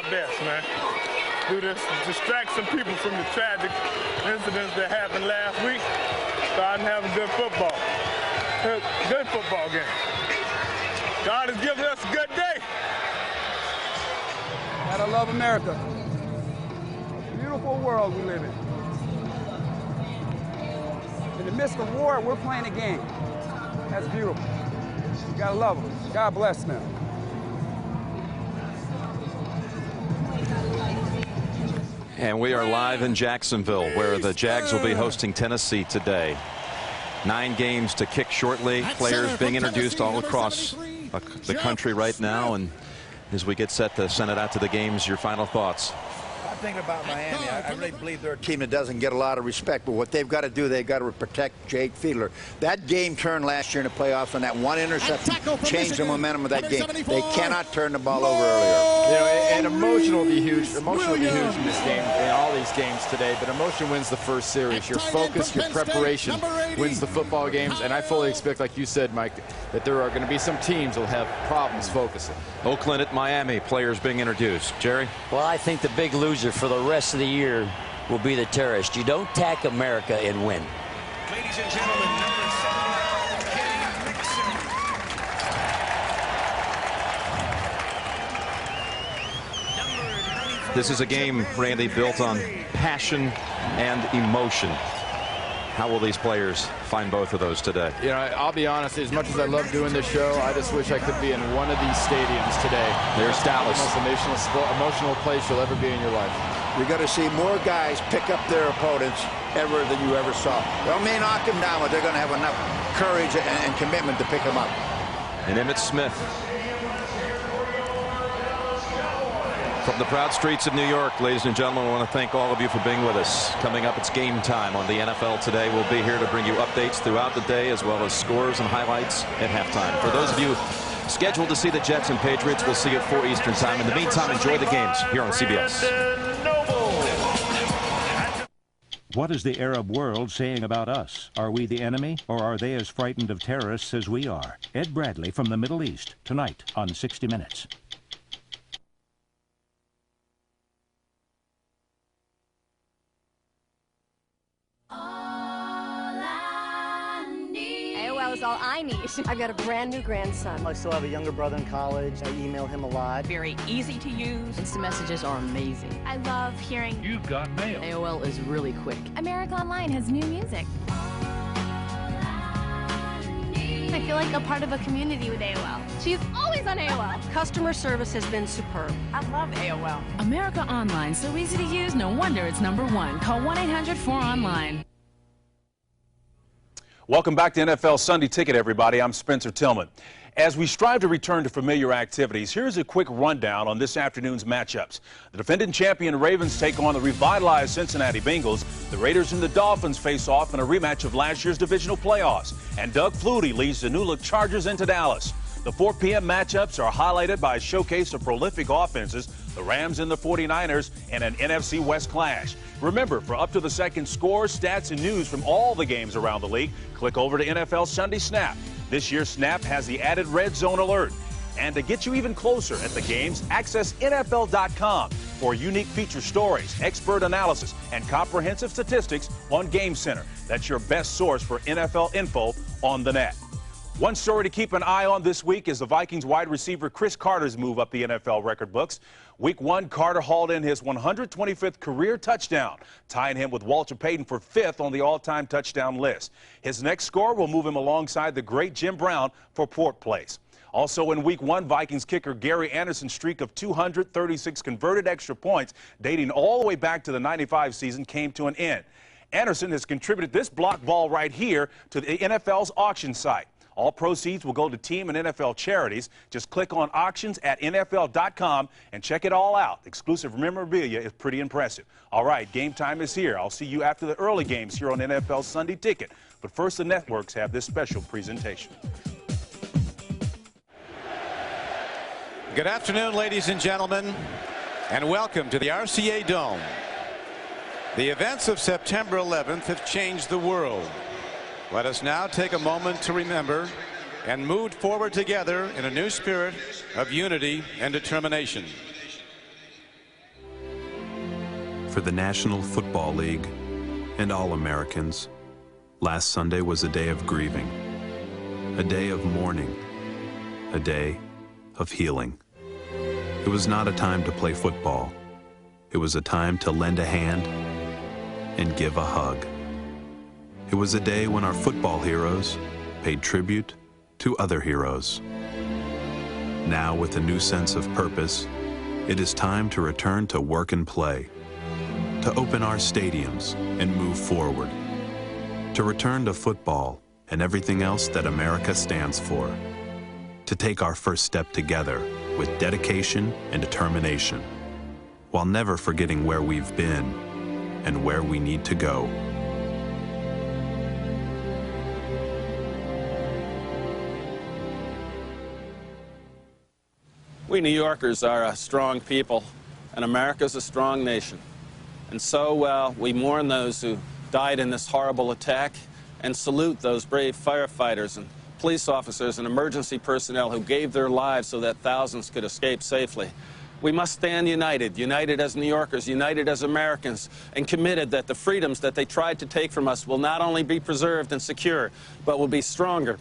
best, man. Do this, distract some people from the tragic incidents that happened last week, so I can have a good football game. God has given us a good day. Gotta love America. A beautiful world we live in. In the midst of war, we're playing a game. That's beautiful. You gotta love them. God bless them. And we are live in Jacksonville, where the Jags will be hosting Tennessee today. 9 games to kick shortly. Players being introduced all across the country right now. And as we get set to send it out to the games, your final thoughts? I'm thinking about Miami. I really believe they're a team that doesn't get a lot of respect, but what they've got to do, they've got to protect Jake Fiedler. That game turned last year in the playoffs, and that one interception changed the momentum of that game. They cannot turn the ball over earlier. You know, and emotion will be huge. Emotion will be huge in this game, in all these games today. But emotion wins the first series. Your focus, your preparation wins the football games. And I fully expect, like you said, Mike, that there are going to be some teams that will have problems focusing. Oakland at Miami, players being introduced. Jerry? Well, I think the big loser for the rest of the year will be the terrorists. You don't tack America and win. Ladies and gentlemen, number 7, Kenny Mixon. This is a game, Randy, built on passion and emotion. How will these players find both of those today? You know, I'll be honest, as much as I love doing this show, I just wish I could be in one of these stadiums today. There's Dallas. The most emotional place you'll ever be in your life. You're going to see more guys pick up their opponents than you ever saw. They may knock them down, but they're going to have enough courage and commitment to pick them up. And Emmitt Smith. From the proud streets of New York, ladies and gentlemen, I want to thank all of you for being with us. Coming up, it's game time on the NFL Today. We'll be here to bring you updates throughout the day, as well as scores and highlights at halftime. For those of you scheduled to see the Jets and Patriots, we'll see you at 4 Eastern time. In the meantime, enjoy the games here on CBS. What is the Arab world saying about us? Are we the enemy, or are they as frightened of terrorists as we are? Ed Bradley from the Middle East, tonight on 60 Minutes. Is all I need. I've got a brand new grandson. I still have a younger brother in college. I email him a lot. Very easy to use. Instant messages are amazing. I love hearing You've got mail. AOL is really quick. America Online has new music. I feel like a part of a community with AOL. She's always on AOL. Customer service has been superb. I love AOL. America Online, so easy to use, no wonder it's #1. Call 1-800-4ONLINE. Welcome back to NFL Sunday Ticket, everybody. I'm Spencer Tillman. As we strive to return to familiar activities, here's a quick rundown on this afternoon's matchups. The defending champion Ravens take on the revitalized Cincinnati Bengals. The Raiders and the Dolphins face off in a rematch of last year's divisional playoffs. And Doug Flutie leads the new-look Chargers into Dallas. The 4 p.m. matchups are highlighted by a showcase of prolific offenses, the Rams and the 49ers, and an NFC West clash. Remember, for up-to-the-second scores, stats, and news from all the games around the league, click over to NFL Sunday Snap. This year's Snap has the added red zone alert. And to get you even closer at the games, access NFL.com for unique feature stories, expert analysis, and comprehensive statistics on Game Center. That's your best source for NFL info on the net. One story to keep an eye on this week is the Vikings wide receiver Chris Carter's move up the NFL record books. Week 1, Carter hauled in his 125th career touchdown, tying him with Walter Payton for 5th on the all-time touchdown list. His next score will move him alongside the great Jim Brown for fourth place. Also in Week 1, Vikings kicker Gary Anderson's streak of 236 converted extra points, dating all the way back to the '95 season, came to an end. Anderson has contributed this block ball right here to the NFL's auction site. All proceeds will go to team and NFL charities. Just click on auctions at NFL.com and check it all out. Exclusive memorabilia is pretty impressive. All right, game time is here. I'll see you after the early games here on NFL Sunday Ticket. But first, the networks have this special presentation. Good afternoon, ladies and gentlemen, and welcome to the RCA Dome. The events of September 11th have changed the world. Let us now take a moment to remember and move forward together in a new spirit of unity and determination. For the National Football League and all Americans, last Sunday was a day of grieving, a day of mourning, a day of healing. It was not a time to play football. It was a time to lend a hand and give a hug. It was a day when our football heroes paid tribute to other heroes. Now, with a new sense of purpose, it is time to return to work and play, to open our stadiums and move forward, to return to football and everything else that America stands for, to take our first step together with dedication and determination, while never forgetting where we've been and where we need to go. We New Yorkers are a strong people, and America's a strong nation. And so we mourn those who died in this horrible attack and salute those brave firefighters and police officers and emergency personnel who gave their lives so that thousands could escape safely. We must stand united, united as New Yorkers, united as Americans, and committed that the freedoms that they tried to take from us will not only be preserved and secure, but will be stronger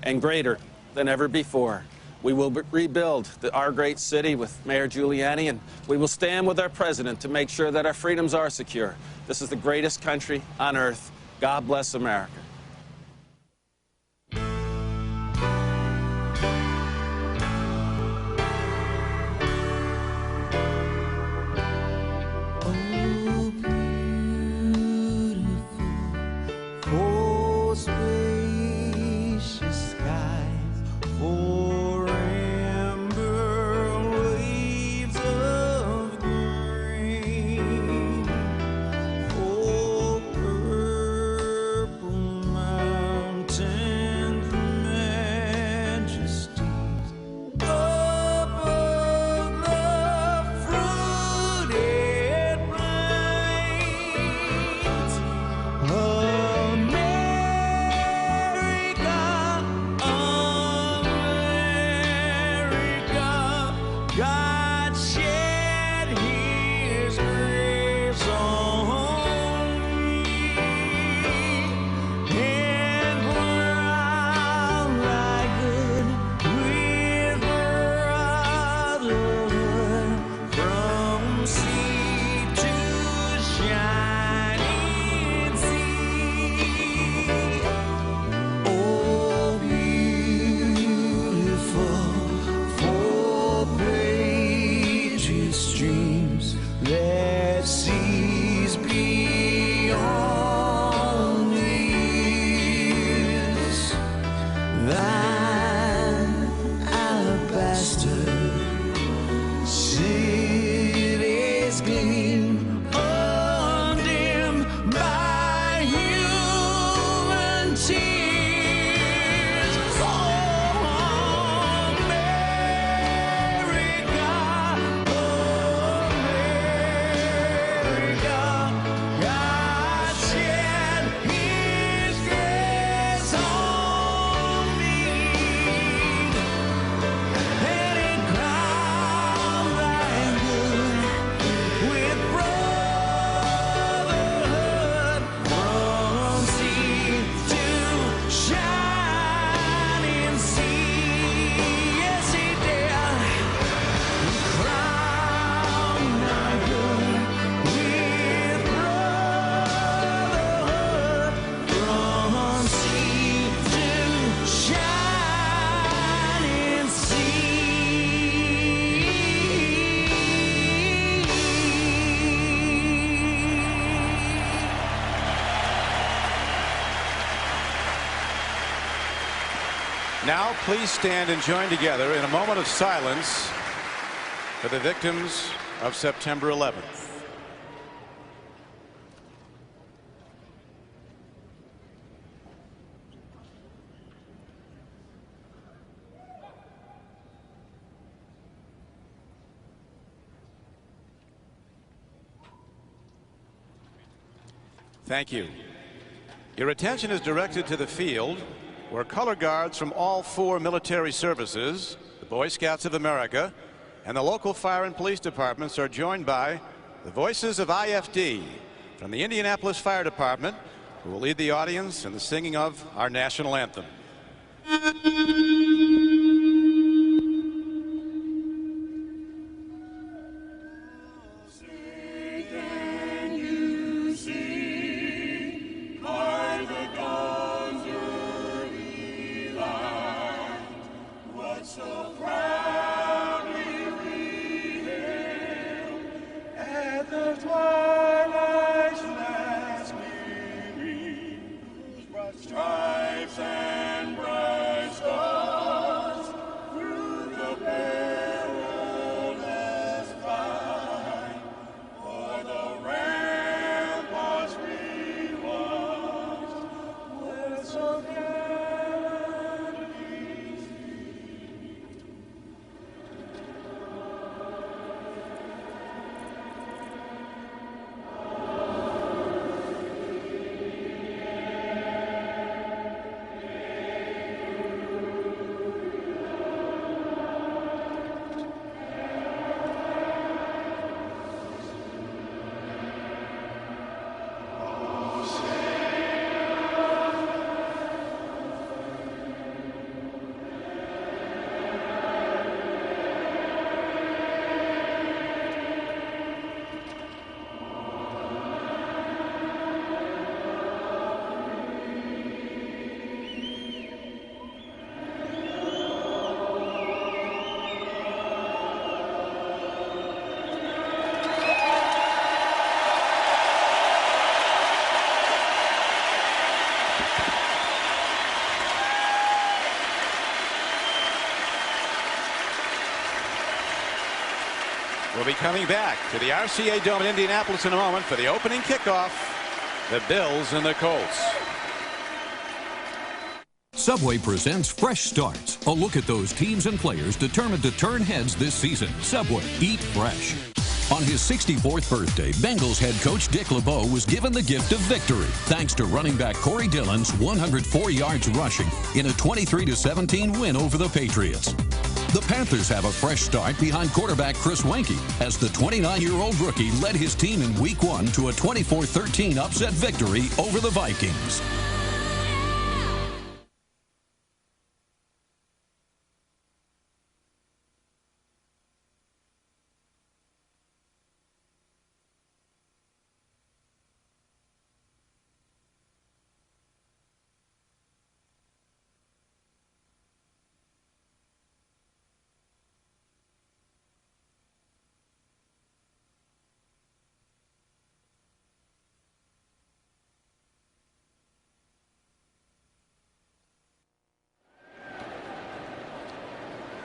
and greater than ever before. We will rebuild our great city with Mayor Giuliani, and we will stand with our president to make sure that our freedoms are secure. This is the greatest country on earth. God bless America. Now, please stand and join together in a moment of silence for the victims of September 11th. Thank you. Your attention is directed to the field, where color guards from all 4 military services, the Boy Scouts of America, and the local fire and police departments are joined by the voices of IFD from the Indianapolis Fire Department, who will lead the audience in the singing of our national anthem. Stripes and bright stars through the perilous fight, for the ramparts we watched were so gallantly seen. We'll be coming back to the RCA Dome in Indianapolis in a moment for the opening kickoff. The Bills and the Colts. Subway presents Fresh Starts. A look at those teams and players determined to turn heads this season. Subway, eat fresh. On his 64th birthday, Bengals head coach Dick LeBeau was given the gift of victory thanks to running back Corey Dillon's 104 yards rushing in a 23-17 win over the Patriots. The Panthers have a fresh start behind quarterback Chris Weinke as the 29-year-old rookie led his team in Week 1 to a 24-13 upset victory over the Vikings.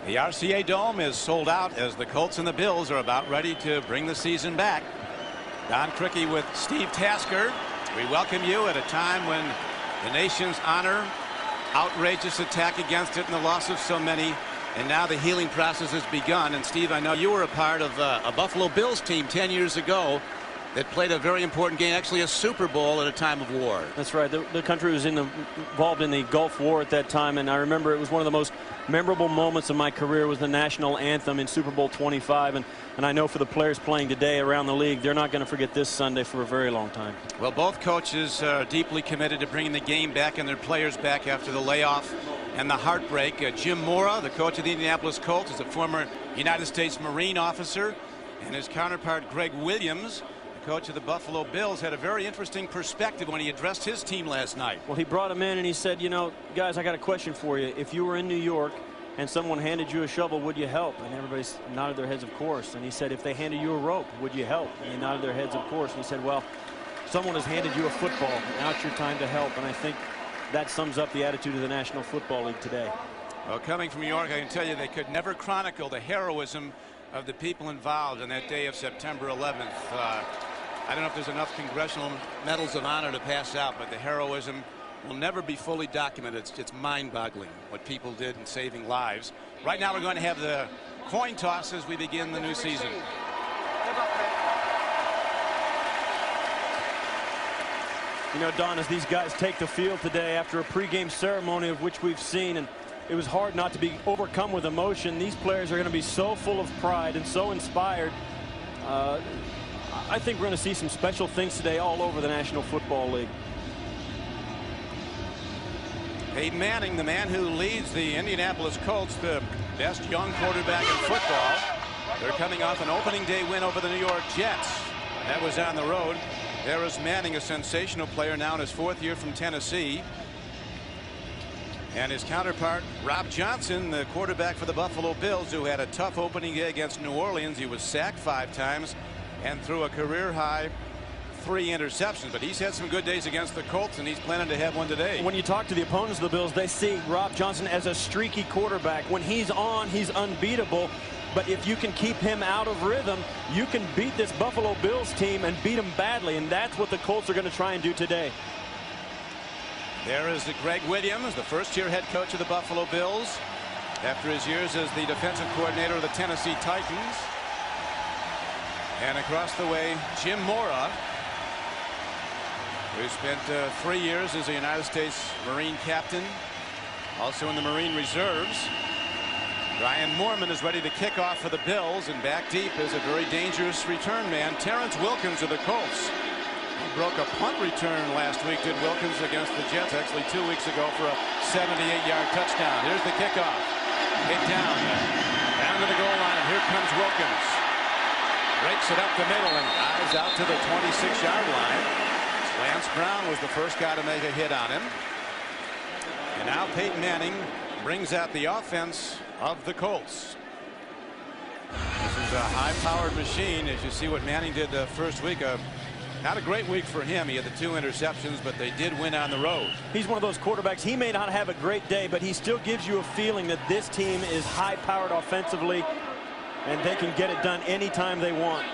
The RCA Dome is sold out as the Colts and the Bills are about ready to bring the season back. Don Criqui with Steve Tasker. We welcome you at a time when the nation's honor, outrageous attack against it and the loss of so many, and now the healing process has begun. And Steve, I know you were a part of a Buffalo Bills team 10 years ago that played a very important game, actually a Super Bowl at a time of war. That's right. The country was involved in the Gulf War at that time, and I remember it was one of the most memorable moments of my career was the national anthem in Super Bowl 25, and I know for the players playing today around the league, they're not going to forget this Sunday for a very long time. Well, both coaches are deeply committed to bringing the game back and their players back after the layoff and the heartbreak. Jim Mora, the coach of the Indianapolis Colts, is a former United States Marine officer, and his counterpart Greg Williams, coach of the Buffalo Bills, had a very interesting perspective when he addressed his team last night. Well, he brought him in and he said, you know, guys, I got a question for you. If you were in New York and someone handed you a shovel, would you help? And everybody nodded their heads, of course. And he said, if they handed you a rope, would you help? And they nodded their heads, of course. And he said, well, someone has handed you a football. Now it's your time to help. And I think that sums up the attitude of the National Football League today. Well, coming from New York, I can tell you they could never chronicle the heroism of the people involved on that day of September 11th. I don't know if there's enough congressional medals of honor to pass out, but the heroism will never be fully documented. It's mind-boggling what people did in saving lives. Right now we're going to have the coin toss as we begin the new season. You know, Don, as these guys take the field today after a pregame ceremony of which we've seen, and it was hard not to be overcome with emotion, these players are going to be so full of pride and so inspired. I think we're going to see some special things today all over the National Football League. Peyton Manning, the man who leads the Indianapolis Colts, the best young quarterback in football. They're coming off an opening day win over the New York Jets. That was on the road. There is Manning, a sensational player now in his 4th year from Tennessee. And his counterpart, Rob Johnson, the quarterback for the Buffalo Bills, who had a tough opening day against New Orleans. He was sacked 5 times and threw a career-high 3 interceptions. But he's had some good days against the Colts, and he's planning to have one today. When you talk to the opponents of the Bills, they see Rob Johnson as a streaky quarterback. When he's on, he's unbeatable. But if you can keep him out of rhythm, you can beat this Buffalo Bills team and beat them badly. And that's what the Colts are going to try and do today. There is Greg Williams, the first-year head coach of the Buffalo Bills, after his years as the defensive coordinator of the Tennessee Titans. And across the way, Jim Mora, who spent 3 years as a United States Marine captain, also in the Marine Reserves. Ryan Moorman is ready to kick off for the Bills, and back deep is a very dangerous return man, Terrence Wilkins of the Colts. He broke a punt return last week, did Wilkins, against the Jets, actually 2 weeks ago, for a 78-yard touchdown. Here's the kickoff. Hit down to the goal line, and here comes Wilkins. Breaks it up the middle and dives out to the 26-yard line. Lance Brown was the first guy to make a hit on him. And now Peyton Manning brings out the offense of the Colts. This is a high-powered machine, as you see what Manning did the first week. Not a great week for him. He had the 2 interceptions, but they did win on the road. He's one of those quarterbacks. He may not have a great day, but he still gives you a feeling that this team is high-powered offensively, and they can get it done anytime they want.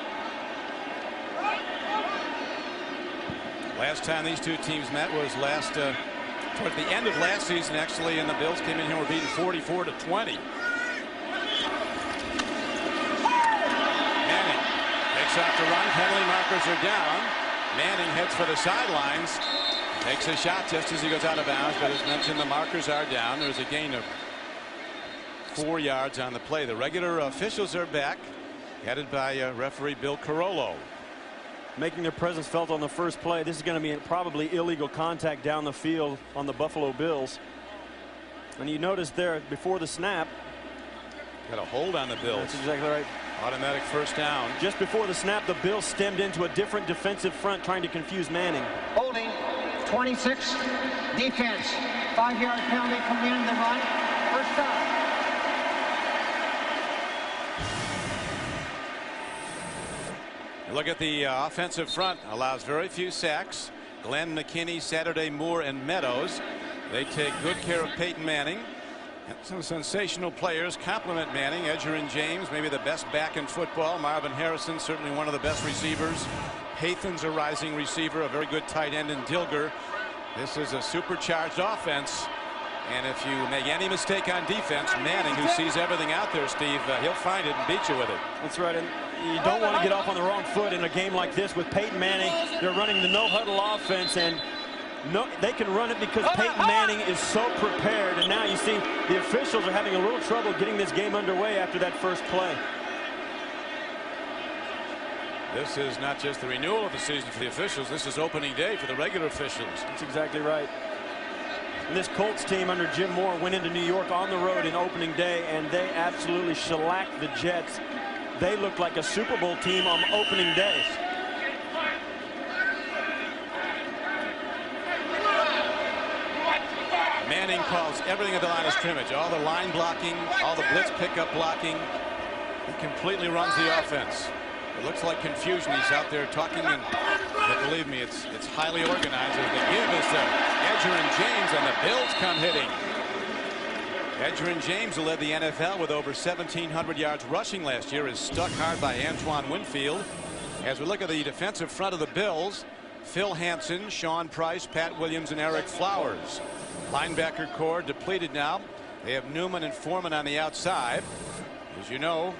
Last time these two teams met was toward the end of last season, actually, and the Bills came in here and were beaten 44-20. Manning takes off to run. Penalty markers are down. Manning heads for the sidelines. Takes a shot just as he goes out of bounds, but as mentioned, the markers are down. There's a gain of 4 yards on the play. The regular officials are back, headed by referee Bill Carollo. Making their presence felt on the first play. This is going to be probably illegal contact down the field on the Buffalo Bills. And you notice there before the snap. Got a hold on the Bills. That's exactly right. Automatic first down. Just before the snap, the Bills stemmed into a different defensive front, trying to confuse Manning. Holding 26 defense. 5-yard penalty from the end of the run. First down. Look at the offensive front. Allows very few sacks. Glenn, McKinney, Saturday, Moore, and Meadows. They take good care of Peyton Manning. And some sensational players complement Manning. Edgerrin James, maybe the best back in football. Marvin Harrison, certainly one of the best receivers. Haythan's a rising receiver, a very good tight end in Dilger. This is a supercharged offense. And if you make any mistake on defense, Manning, who sees everything out there, Steve, he'll find it and beat you with it. That's right. And you don't want to get off on the wrong foot in a game like this with Peyton Manning. They're running the no-huddle offense, and they can run it because Peyton Manning is so prepared. And now you see the officials are having a little trouble getting this game underway after that first play. This is not just the renewal of the season for the officials. This is opening day for the regular officials. That's exactly right. And this Colts team under Jim Moore went into New York on the road in opening day, and they absolutely shellacked the Jets. They looked like a Super Bowl team on opening day. Manning calls everything at the line of scrimmage. All the line blocking, all the blitz pickup blocking. He completely runs the offense. It looks like confusion. He's out there talking, but believe me, it's highly organized. As they give us Edgerrin James, and the Bills come hitting. Edgerrin James, who led the NFL with over 1,700 yards rushing last year, is stuck hard by Antoine Winfield. As we look at the defensive front of the Bills, Phil Hansen, Sean Price, Pat Williams, and Eric Flowers. Linebacker core depleted now. They have Newman and Foreman on the outside. As you know,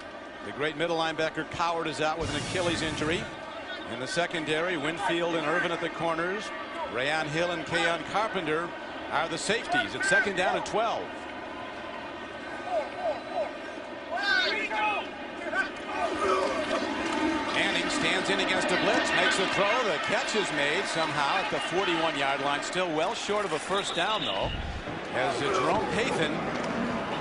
the great middle linebacker Coward is out with an Achilles injury. In the secondary, Winfield and Irvin at the corners. Rayon Hill and Keon Carpenter are the safeties. It's 2nd down and 12. Manning stands Gets in against a blitz, makes a throw. The catch is made somehow at the 41-yard line. Still well short of a first down, though. As Jerome Pathan,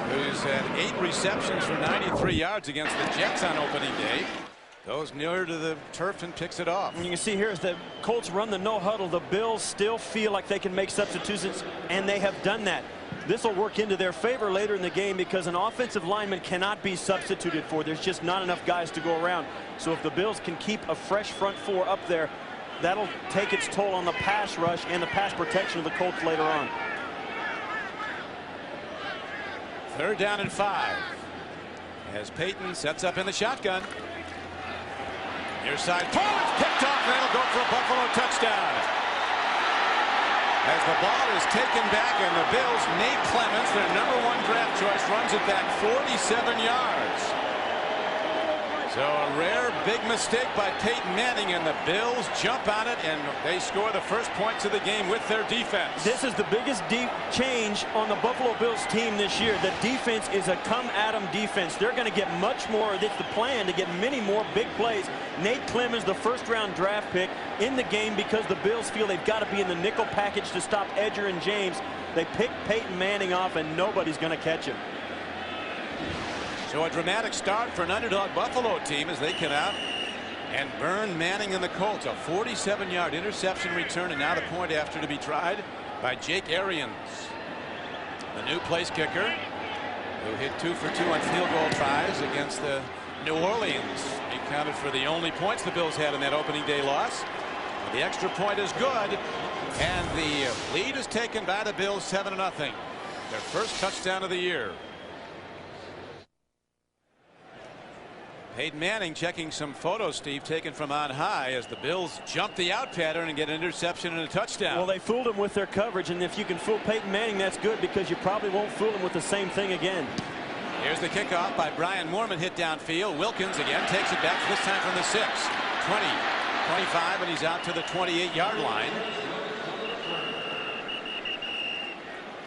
who's had 8 receptions for 93 yards against the Jets on opening day, goes near to the turf and picks it off. And you can see here as the Colts run the no huddle, the Bills still feel like they can make substitutions, and they have done that. This will work into their favor later in the game because an offensive lineman cannot be substituted for. There's just not enough guys to go around. So if the Bills can keep a fresh front four up there, that'll take its toll on the pass rush and the pass protection of the Colts later on. 3rd down and 5. As Payton sets up in the shotgun. Near side throw, it's picked off, and it'll go for a Buffalo touchdown. As the ball is taken back, and the Bills, Nate Clements, their #1 draft choice, runs it back 47 yards. So a rare big mistake by Peyton Manning, and the Bills jump on it, and they score the first points of the game with their defense. This is the biggest deep change on the Buffalo Bills team this year. The defense is a come-at-em defense. They're going to get much more. It's the plan to get many more big plays. Nate Clemens, the first-round draft pick, in the game because the Bills feel they've got to be in the nickel package to stop Edger and James. They pick Peyton Manning off, and nobody's going to catch him. So a dramatic start for an underdog Buffalo team as they come out and burn Manning and the Colts. A 47-yard interception return, and now the point after to be tried by Jake Arians, the new place kicker, who hit 2 for 2 on field goal tries against the New Orleans. He counted for the only points the Bills had in that opening day loss. The extra point is good, and the lead is taken by the Bills 7-0. Their first touchdown of the year. Peyton Manning checking some photos, Steve, taken from on high as the Bills jump the out pattern and get an interception and a touchdown. Well, they fooled him with their coverage, and if you can fool Peyton Manning, that's good because you probably won't fool him with the same thing again. Here's the kickoff by Brian Moorman, hit downfield. Wilkins again takes it back, this time from the 6, 20, 25, and he's out to the 28-yard line.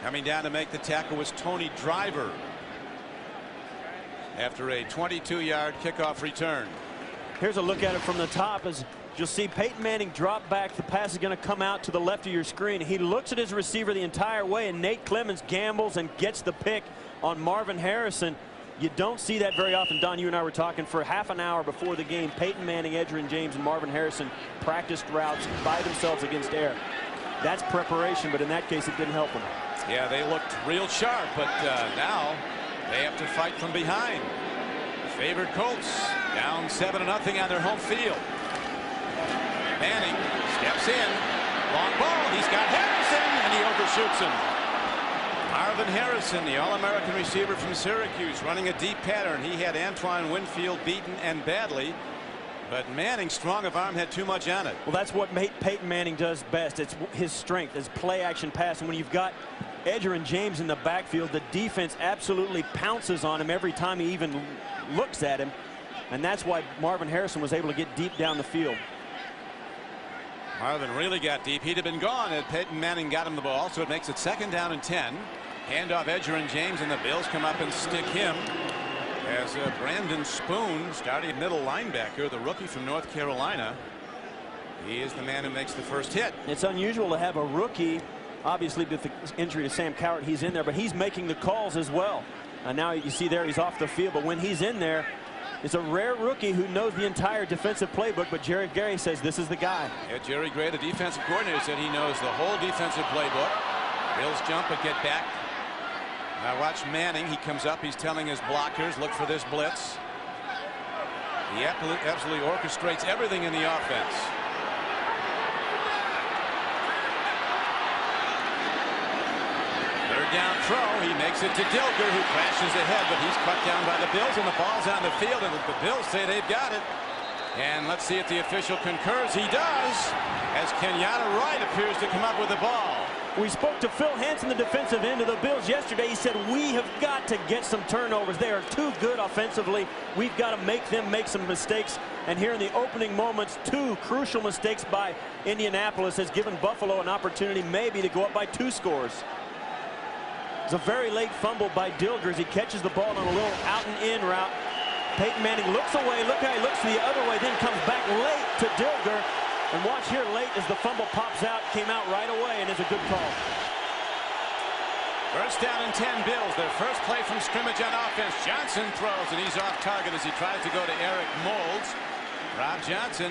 Coming down to make the tackle was Tony Driver after a 22-yard kickoff return. Here's a look at it from the top. As you'll see, Peyton Manning drop back. The pass is going to come out to the left of your screen. He looks at his receiver the entire way, and Nate Clemens gambles and gets the pick on Marvin Harrison. You don't see that very often. Don, you and I were talking for half an hour before the game. Peyton Manning, Edger and James, and Marvin Harrison practiced routes by themselves against air. That's preparation, but in that case, it didn't help them. Yeah, they looked real sharp, but now they have to fight from behind. Favored Colts down 7-0 on their home field. Manning steps in. Long ball. He's got Harrison, and he overshoots him. Marvin Harrison, the All-American receiver from Syracuse, running a deep pattern. He had Antoine Winfield beaten and badly, but Manning, strong of arm, had too much on it. Well, that's what Peyton Manning does best. It's his strength, his play-action pass. And when you've got Edger and James in the backfield, the defense absolutely pounces on him every time he even looks at him, and that's why Marvin Harrison was able to get deep down the field. Marvin really got deep. He'd have been gone had Peyton Manning got him the ball, so it makes it 2nd down and 10. Handoff Edger and James, and the Bills come up and stick him as Brandon Spoon, starting middle linebacker, the rookie from North Carolina. He is the man who makes the first hit. It's unusual to have a rookie. Obviously, with the injury to Sam Cowart, he's in there, but he's making the calls as well. And now you see there he's off the field, but when he's in there, it's a rare rookie who knows the entire defensive playbook, but Jerry Gray says this is the guy. Yeah, Jerry Gray, the defensive coordinator, said he knows the whole defensive playbook. Bills jump but get back. Now watch Manning. He comes up. He's telling his blockers, look for this blitz. He absolutely orchestrates everything in the offense. Down throw. He makes it to Dilger, who crashes ahead, but he's cut down by the Bills, and the ball's on the field, and the Bills say they've got it. And let's see if the official concurs. He does, as Kenyatta Wright appears to come up with the ball. We spoke to Phil Hansen, the defensive end of the Bills, yesterday. He said, we have got to get some turnovers. They are too good offensively. We've got to make them make some mistakes. And here in the opening moments, 2 crucial mistakes by Indianapolis has given Buffalo an opportunity maybe to go up by 2 scores. It's a very late fumble by Dilger as he catches the ball on a little out and in route. Peyton Manning looks away. Look how he looks the other way, then comes back late to Dilger. And watch here late as the fumble pops out, came out right away, and is a good call. First down and 10 Bills. Their first play from scrimmage on offense. Johnson throws, and he's off target as he tries to go to Eric Moulds. Rob Johnson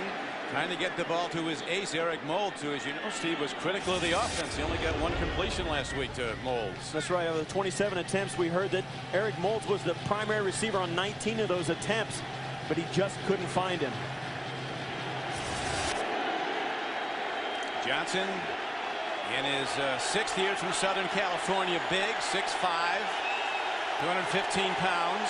trying to get the ball to his ace, Eric Moulds, who, as you know, Steve, was critical of the offense. He only got one completion last week to Moulds. That's right. Of the 27 attempts, we heard that Eric Moulds was the primary receiver on 19 of those attempts, but he just couldn't find him. Johnson in his 6th year from Southern California, big, 6'5", 215 pounds.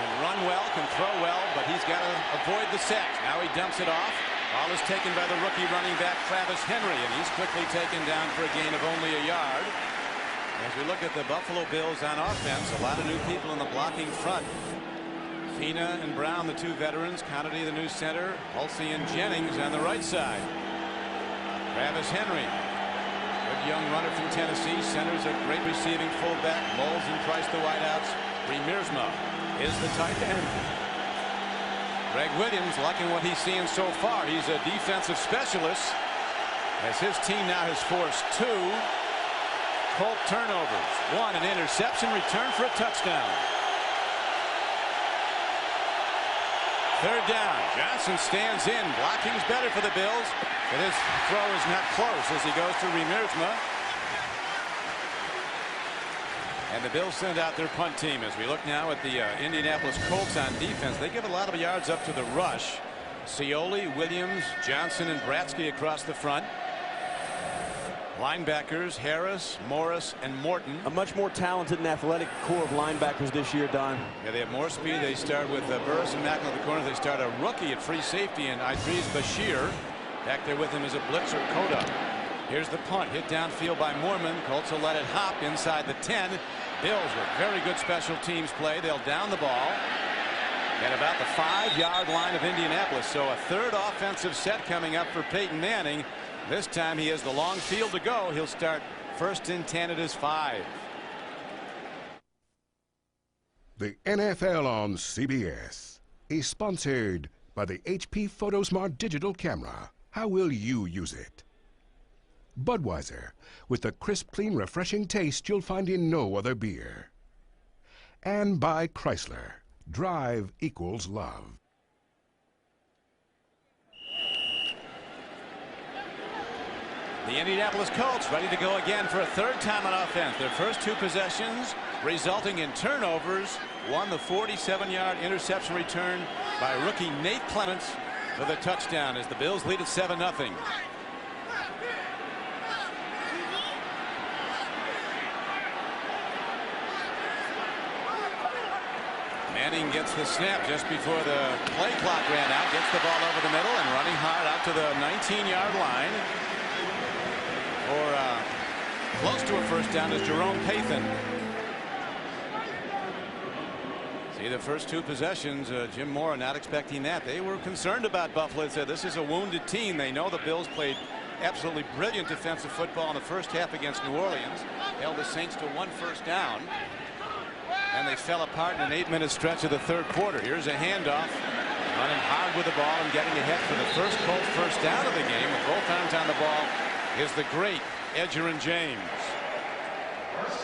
Can run well, can throw well, but he's got to avoid the sacks. Now he dumps it off. Ball is taken by the rookie running back Travis Henry, and he's quickly taken down for a gain of only a yard. As we look at the Buffalo Bills on offense, a lot of new people in the blocking front. Fina and Brown, the two veterans. Connolly, the new center. Hulsey and Jennings on the right side. Travis Henry, good young runner from Tennessee. Center's a great receiving fullback. Moulds and Price, the wideouts. Remiersma is the tight end. Greg Williams liking what he's seeing so far. He's a defensive specialist, as his team now has forced 2 Colt turnovers. 1 an interception, return for a touchdown. 3rd down. Johnson stands in. Blocking's better for the Bills, but his throw is not close as he goes to Remiersma. And the Bills send out their punt team. As we look now at the Indianapolis Colts on defense, they give a lot of yards up to the rush. Scioli, Williams, Johnson, and Bratsky across the front. Linebackers Harris, Morris, and Morton. A much more talented and athletic core of linebackers this year, Don. Yeah, they have more speed. They start with Burris and Macklin at the corner. They start a rookie at free safety and Idris Bashir. Back there with him is a blitzer, Koda. Here's the punt, hit downfield by Moorman. Colts will let it hop inside the 10. Bills with very good special teams play. They'll down the ball at about the 5-yard line of Indianapolis. So a 3rd offensive set coming up for Peyton Manning. This time he has the long field to go. He'll start 1st and 10 at his 5. The NFL on CBS is sponsored by the HP PhotoSmart digital camera. How will you use it? Budweiser, with the crisp, clean, refreshing taste you'll find in no other beer. And by Chrysler, drive equals love. The Indianapolis Colts ready to go again for a 3rd time on offense. Their first 2 possessions resulting in turnovers. 1 the 47-yard interception return by rookie Nate Clements for the touchdown as the Bills lead at 7-0. Manning gets the snap just before the play clock ran out. Gets the ball over the middle and running hard out to the 19-yard line. Or close to a 1st down is Jerome Pathan. See the first 2 possessions. Jim Mora not expecting that. They were concerned about Buffalo. They said this is a wounded team. They know the Bills played absolutely brilliant defensive football in the first half against New Orleans. Held the Saints to 1 first down. And they fell apart in an 8-minute stretch of the 3rd quarter. Here's a handoff. Running hard with the ball and getting ahead for the first Colts first down of the game with both arms on the ball is the great Edgerrin James.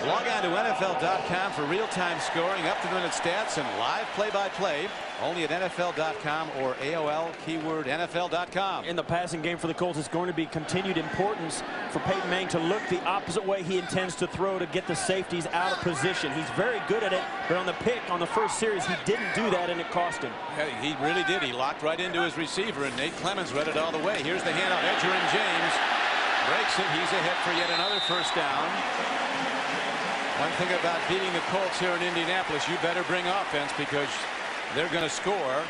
Log on to NFL.com for real-time scoring, up-to-the-minute stats, and live play-by-play. Only at NFL.com or AOL keyword NFL.com. In the passing game for the Colts, it's going to be continued importance for Peyton Manning to look the opposite way he intends to throw to get the safeties out of position. He's very good at it, but on the pick on the first series, he didn't do that, and it cost him. Yeah, he really did. He locked right into his receiver, and Nate Clements read it all the way. Here's the handoff. Edgerrin James breaks it. He's ahead for yet another first down. One thing about beating the Colts here in Indianapolis, you better bring offense because they're going to score.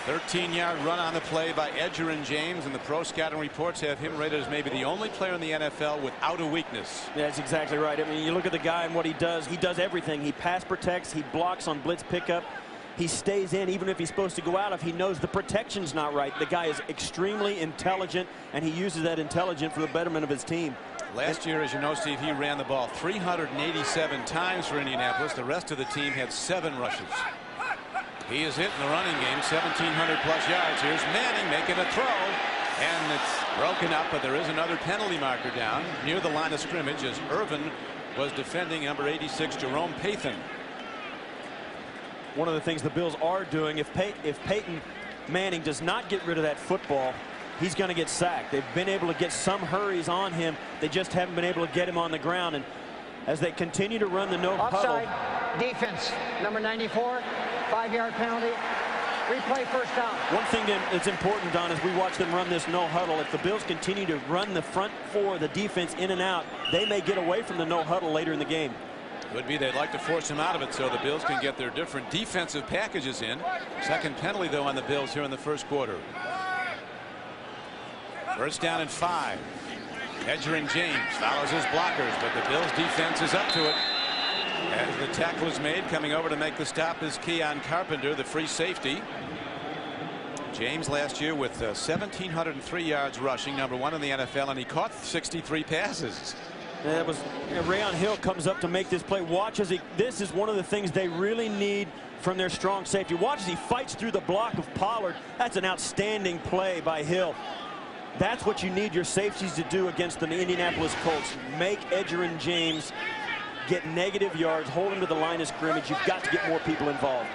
13-yard run on the play by Edgerrin James, and the pro scouting reports have him rated as maybe the only player in the NFL without a weakness. Yeah, that's exactly right. I mean, you look at the guy and what he does everything. He pass protects, he blocks on blitz pickup, he stays in even if he's supposed to go out if he knows the protection's not right. The guy is extremely intelligent, and he uses that intelligence for the betterment of his team. Last year, as you know, Steve, he ran the ball 387 times for Indianapolis. The rest of the team had 7 rushes. He is hit in the running game, 1,700 plus yards. Here's Manning making a throw, and it's broken up, but there is another penalty marker down near the line of scrimmage as Irvin was defending number 86, Jerome Pathan. One of the things the Bills are doing, if Peyton Manning does not get rid of that football, he's going to get sacked. They've been able to get some hurries on him. They just haven't been able to get him on the ground. And as they continue to run the no offside huddle. Defense, number 94, 5-yard penalty. Replay first down. One thing that's important, Don, as we watch them run this no huddle, if the Bills continue to run the front four, the defense in and out, they may get away from the no huddle later in the game. Would be they'd like to force him out of it so the Bills can get their different defensive packages in. Second penalty, though, on the Bills here in the first quarter. First down and 5. Edgerrin James follows his blockers, but the Bills defense is up to it. As the tackle is made, coming over to make the stop is Keon Carpenter, the free safety. James last year with 1,703 yards rushing, number 1 in the NFL, and he caught 63 passes. And that was Rayon Hill comes up to make this play. Watch as this is one of the things they really need from their strong safety. Watch as he fights through the block of Pollard. That's an outstanding play by Hill. That's what you need your safeties to do against the Indianapolis Colts. Make Edgerrin James get negative yards, hold him to the line of scrimmage. You've got to get more people involved.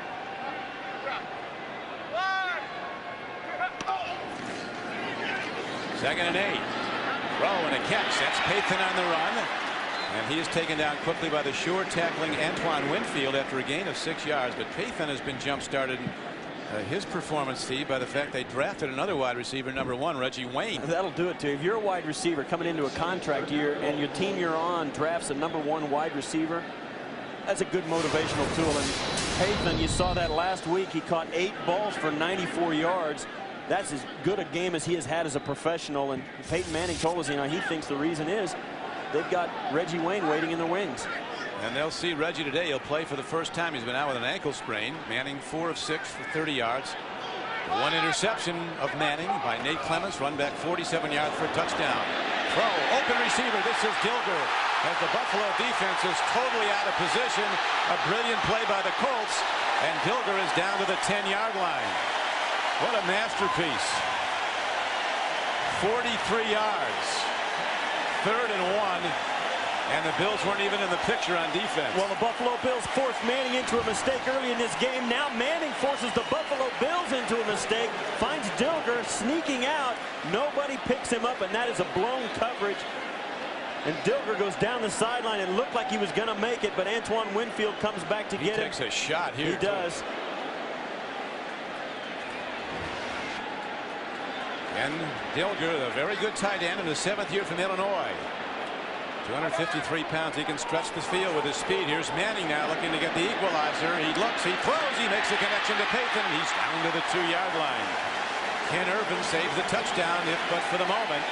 Second and 8. Throw and a catch. That's Pathan on the run. And he is taken down quickly by the sure tackling Antoine Winfield after a gain of 6 yards. But Pathan has been jump-started his performance, Steve, by the fact they drafted another wide receiver, number 1, Reggie Wayne. That'll do it, too. If you're a wide receiver coming into a contract year and your team you're on drafts a number 1 wide receiver, that's a good motivational tool. And Pathan, you saw that last week. He caught 8 balls for 94 yards. That's as good a game as he has had as a professional. And Peyton Manning told us, he thinks the reason is they've got Reggie Wayne waiting in the wings. And they'll see Reggie today. He'll play for the first time. He's been out with an ankle sprain. Manning 4 of 6 for 30 yards. 1 interception of Manning by Nate Clements. Run back 47 yards for a touchdown. Throw, open receiver. This is Dilger. As the Buffalo defense is totally out of position. A brilliant play by the Colts. And Dilger is down to the 10-yard line. What a masterpiece. 43 yards. 3rd and 1. And the Bills weren't even in the picture on defense. Well, the Buffalo Bills forced Manning into a mistake early in this game. Now Manning forces the Buffalo Bills into a mistake. Finds Dilger sneaking out. Nobody picks him up, and that is a blown coverage. And Dilger goes down the sideline and looked like he was going to make it, but Antoine Winfield comes back to get him. He takes a shot here. He does. And Dilger, a very good tight end in his 7th year from Illinois. 253 pounds. He can stretch the field with his speed. Here's Manning now looking to get the equalizer. He looks, he throws, he makes a connection to Pathan. He's down to the 2-yard line. Ken Irvin saves the touchdown, but for the moment.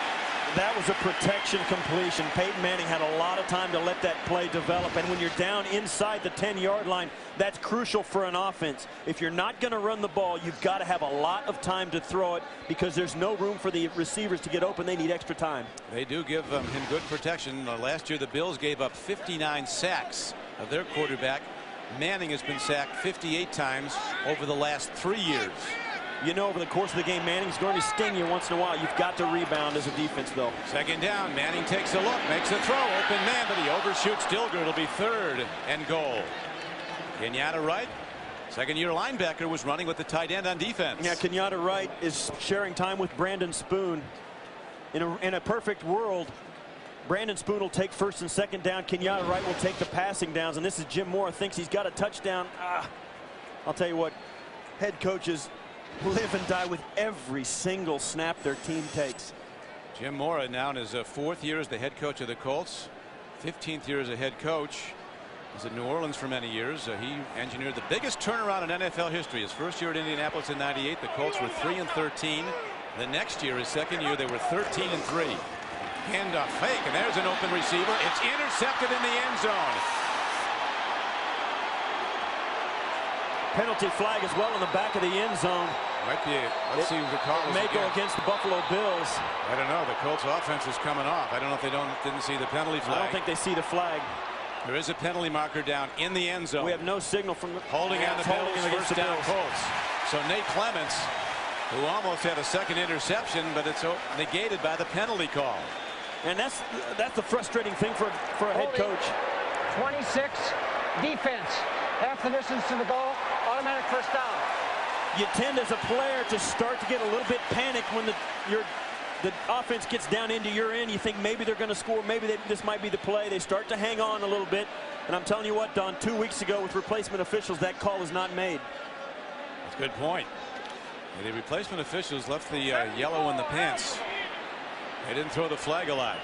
That was a protection completion. Peyton Manning had a lot of time to let that play develop. And when you're down inside the 10-yard line, that's crucial for an offense. If you're not going to run the ball, you've got to have a lot of time to throw it because there's no room for the receivers to get open. They need extra time. They do give him good protection. Last year, the Bills gave up 59 sacks of their quarterback. Manning has been sacked 58 times over the last 3 years. You know, over the course of the game, Manning's going to sting you once in a while. You've got to rebound as a defense, though. Second down. Manning takes a look, makes a throw. Open man, but he overshoots Dilger. It'll be 3rd and goal. Kenyatta Wright, second-year linebacker, was running with the tight end on defense. Yeah, Kenyatta Wright is sharing time with Brandon Spoon. In a perfect world, Brandon Spoon will take 1st and 2nd down. Kenyatta Wright will take the passing downs. And this is Jim Moore. Thinks he's got a touchdown. I'll tell you what, head coaches live and die with every single snap their team takes. Jim Mora now in his 4th year as the head coach of the Colts, 15th year as a head coach. He's in New Orleans for many years. He engineered the biggest turnaround in NFL history. His first year at Indianapolis in '98, the Colts were 3-13. The next year, his second year, they were 13-3. Handoff fake, and there's an open receiver. It's intercepted in the end zone. Penalty flag as well in the back of the end zone. Might be. Let's see who the call is. May go against the Buffalo Bills. I don't know. The Colts offense is coming off. I don't know if they didn't see the penalty flag. I don't think they see the flag. There is a penalty marker down in the end zone. We have no signal from the holding on the Bills, first down Colts. So Nate Clements, who almost had a second interception, but it's negated by the penalty call. And that's the frustrating thing for a head coach. 26, defense. Half the distance to the goal, automatic first down. You tend as a player to start to get a little bit panicked when the offense gets down into your end. You think maybe they're going to score, maybe this might be the play. They start to hang on a little bit. And I'm telling you what, Don, 2 weeks ago with replacement officials, that call is not made. That's a good point. The replacement officials left the yellow in the pants. They didn't throw the flag a lot.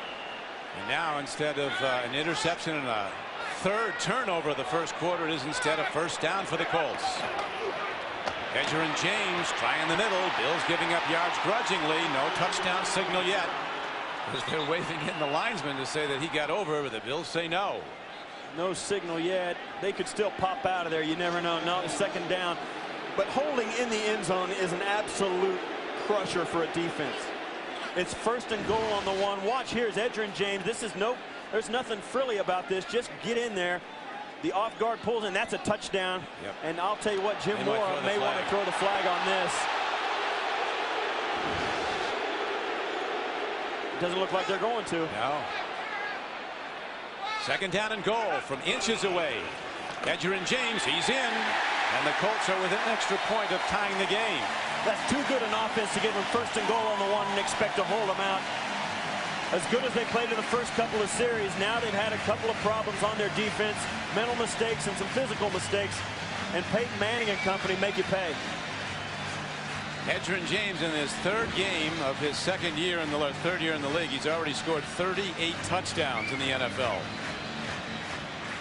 And now, instead of an interception and a third turnover of the first quarter, it is instead a first down for the Colts. Edger and James try in the middle. Bills giving up yards grudgingly. No touchdown signal yet, as they're waving in the linesman to say that he got over, but the Bills say no. No signal yet. They could still pop out of there. You never know. Now the second down. But holding in the end zone is an absolute crusher for a defense. It's first and goal on the one. Watch, here's Edger and James. There's nothing frilly about this. Just get in there. The off guard pulls in. That's a touchdown. Yep. And I'll tell you what, Jim Mora may want to throw the flag on this. Doesn't look like they're going to. No. Second down and goal from inches away. Edger and James, he's in. And the Colts are within an extra point of tying the game. That's too good an offense to give them first and goal on the one and expect to hold them out. As good as they played in the first couple of series, now they've had a couple of problems on their defense, mental mistakes and some physical mistakes, and Peyton Manning and company make you pay. Edger and James in his third game of his third year in the league. He's already scored 38 touchdowns in the NFL.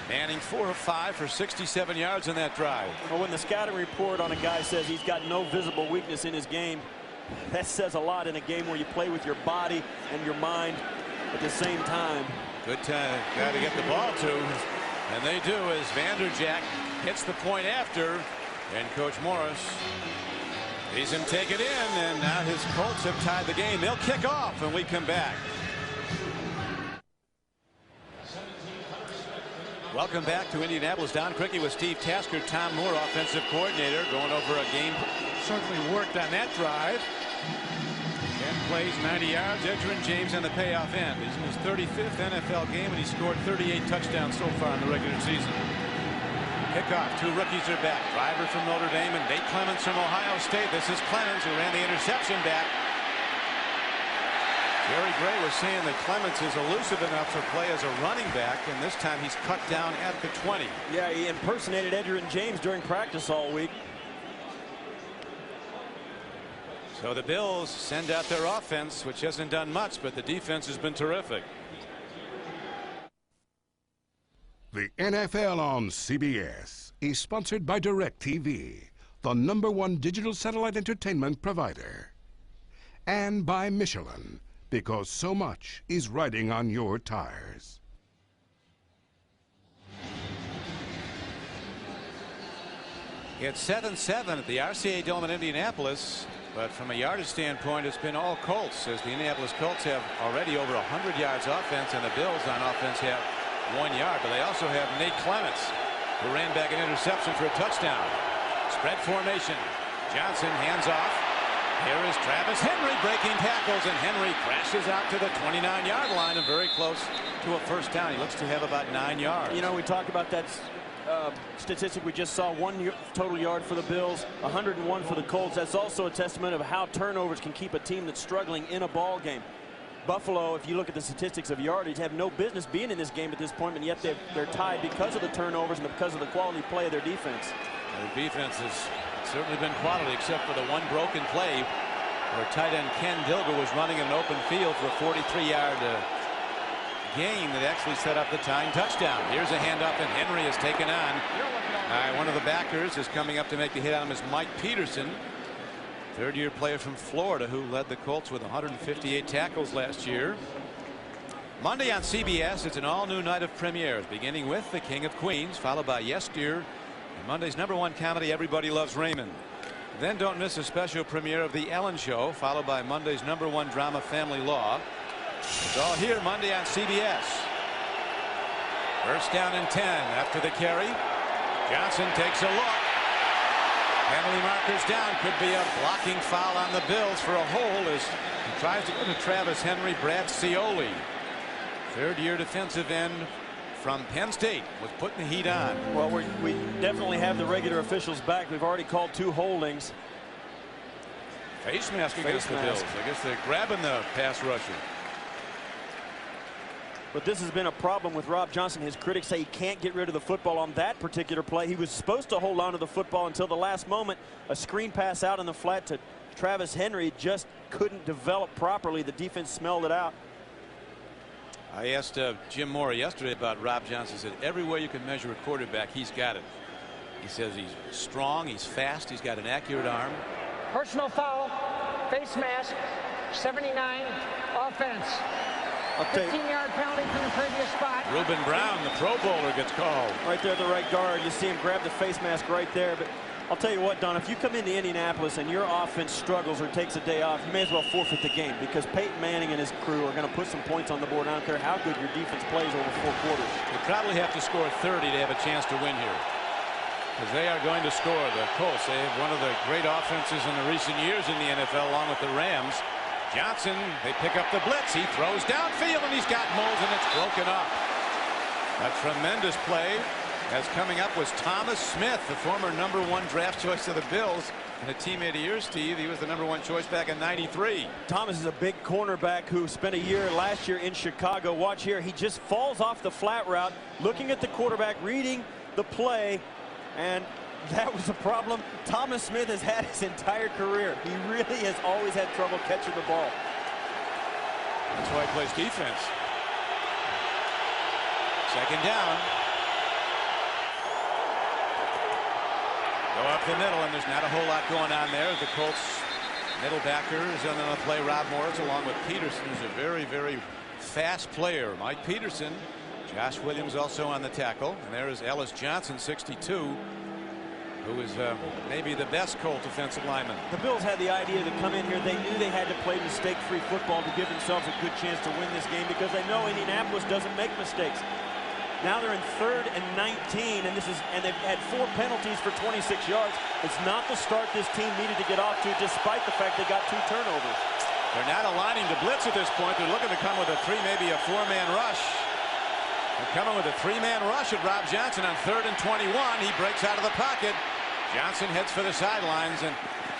Manning 4 of 5 for 67 yards in that drive. Well, when the scouting report on a guy says he's got no visible weakness in his game, that says a lot in a game where you play with your body and your mind at the same time. Good time, guy to get the ball to, and they do as Vanderjagt hits the point after, and Coach Morris sees him take it in, and now his Colts have tied the game. They'll kick off when we come back. Welcome back to Indianapolis. Don Criqui with Steve Tasker, Tom Moore, offensive coordinator, going over a game certainly worked on that drive. 10 plays, 90 yards. Edger and James on the payoff end. He's in his 35th NFL game, and he scored 38 touchdowns so far in the regular season. Kickoff. Two rookies are back. Driver from Notre Dame and Nate Clements from Ohio State. This is Clements, who ran the interception back. Jerry Gray was saying that Clements is elusive enough to play as a running back, and this time he's cut down at the 20. Yeah, he impersonated Edger and James during practice all week. So the Bills send out their offense, which hasn't done much, but the defense has been terrific. The NFL on CBS is sponsored by DirecTV, the #1 digital satellite entertainment provider. And by Michelin, because so much is riding on your tires. It's 7-7 at the RCA Dome in Indianapolis, but from a yardage standpoint, it's been all Colts, as the Indianapolis Colts have already over 100 yards offense, and the Bills on offense have 1 yard. But they also have Nate Clements, who ran back an interception for a touchdown. Spread formation. Johnson hands off. Here is Travis Henry breaking tackles, and Henry crashes out to the 29-yard line and very close to a first down. He looks to have about 9 yards. You know, we talk about that statistic we just saw, 1 total yard for the Bills, 101 for the Colts. That's also a testament of how turnovers can keep a team that's struggling in a ball game. Buffalo, if you look at the statistics of yardage, have no business being in this game at this point, and yet they're tied because of the turnovers and because of the quality play of their defense. The defense has certainly been quality, except for the one broken play where tight end Ken Dilger was running in an open field for a 43-yard gain that actually set up the tying touchdown. Here's a handoff, and Henry is taken on. One of the backers is coming up to make the hit on him is Mike Peterson, third-year player from Florida, who led the Colts with 158 tackles last year. Monday on CBS, it's an all-new night of premieres, beginning with The King of Queens, followed by Yes Dear, and Monday's #1 comedy, Everybody Loves Raymond. Then don't miss a special premiere of The Ellen Show, followed by Monday's #1 drama, Family Law. It's all here Monday on CBS. First down and 10 after the carry. Johnson takes a look. Penalty markers down. Could be a blocking foul on the Bills for a hold as he tries to go to Travis Henry. Brad Cioli, third-year defensive end from Penn State, was putting the heat on. Well, we definitely have the regular officials back. We've already called 2 holdings. Face mask against the Bills. I guess they're grabbing the pass rusher. But this has been a problem with Rob Johnson. His critics say he can't get rid of the football on that particular play. He was supposed to hold on to the football until the last moment. A screen pass out in the flat to Travis Henry just couldn't develop properly. The defense smelled it out. I asked Jim Moore yesterday about Rob Johnson. He said every way you can measure a quarterback, he's got it. He says he's strong, he's fast, he's got an accurate arm. Personal foul, face mask, 79, offense. 15-yard penalty from the previous spot. Reuben Brown, the Pro Bowler, gets called. Right there at the right guard. You see him grab the face mask right there. But I'll tell you what, Don, if you come into Indianapolis and your offense struggles or takes a day off, you may as well forfeit the game, because Peyton Manning and his crew are going to put some points on the board. I don't care how good your defense plays over 4 quarters. They probably have to score 30 to have a chance to win here, because they are going to score. The Colts, they have one of the great offenses in the recent years in the NFL, along with the Rams. Johnson, they pick up the blitz. He throws downfield, and he's got Moles, and it's broken up. A tremendous play, as coming up was Thomas Smith, the former #1 draft choice of the Bills, and a teammate of yours, Steve. He was the #1 choice back in '93. Thomas is a big cornerback who spent a year last year in Chicago. Watch here. He just falls off the flat route, looking at the quarterback, reading the play, and that was a problem Thomas Smith has had his entire career. He really has always had trouble catching the ball. That's why he plays defense. Second down. Go up the middle, and there's not a whole lot going on there. The Colts middle backer is on the play. Rob Morris along with Peterson, who's a very, very fast player. Mike Peterson. Josh Williams also on the tackle. And there is Ellis Johnson, 62. Who is maybe the best Colt defensive lineman. The Bills had the idea to come in here. They knew they had to play mistake-free football to give themselves a good chance to win this game, because they know Indianapolis doesn't make mistakes. Now they're in 3rd and 19, and they've had 4 penalties for 26 yards. It's not the start this team needed to get off to, despite the fact they got 2 turnovers. They're not aligning to blitz at this point. They're looking to come with a 3, maybe a 4-man rush. They're coming with a 3-man rush at Rob Johnson on 3rd and 21. He breaks out of the pocket. Johnson heads for the sidelines, and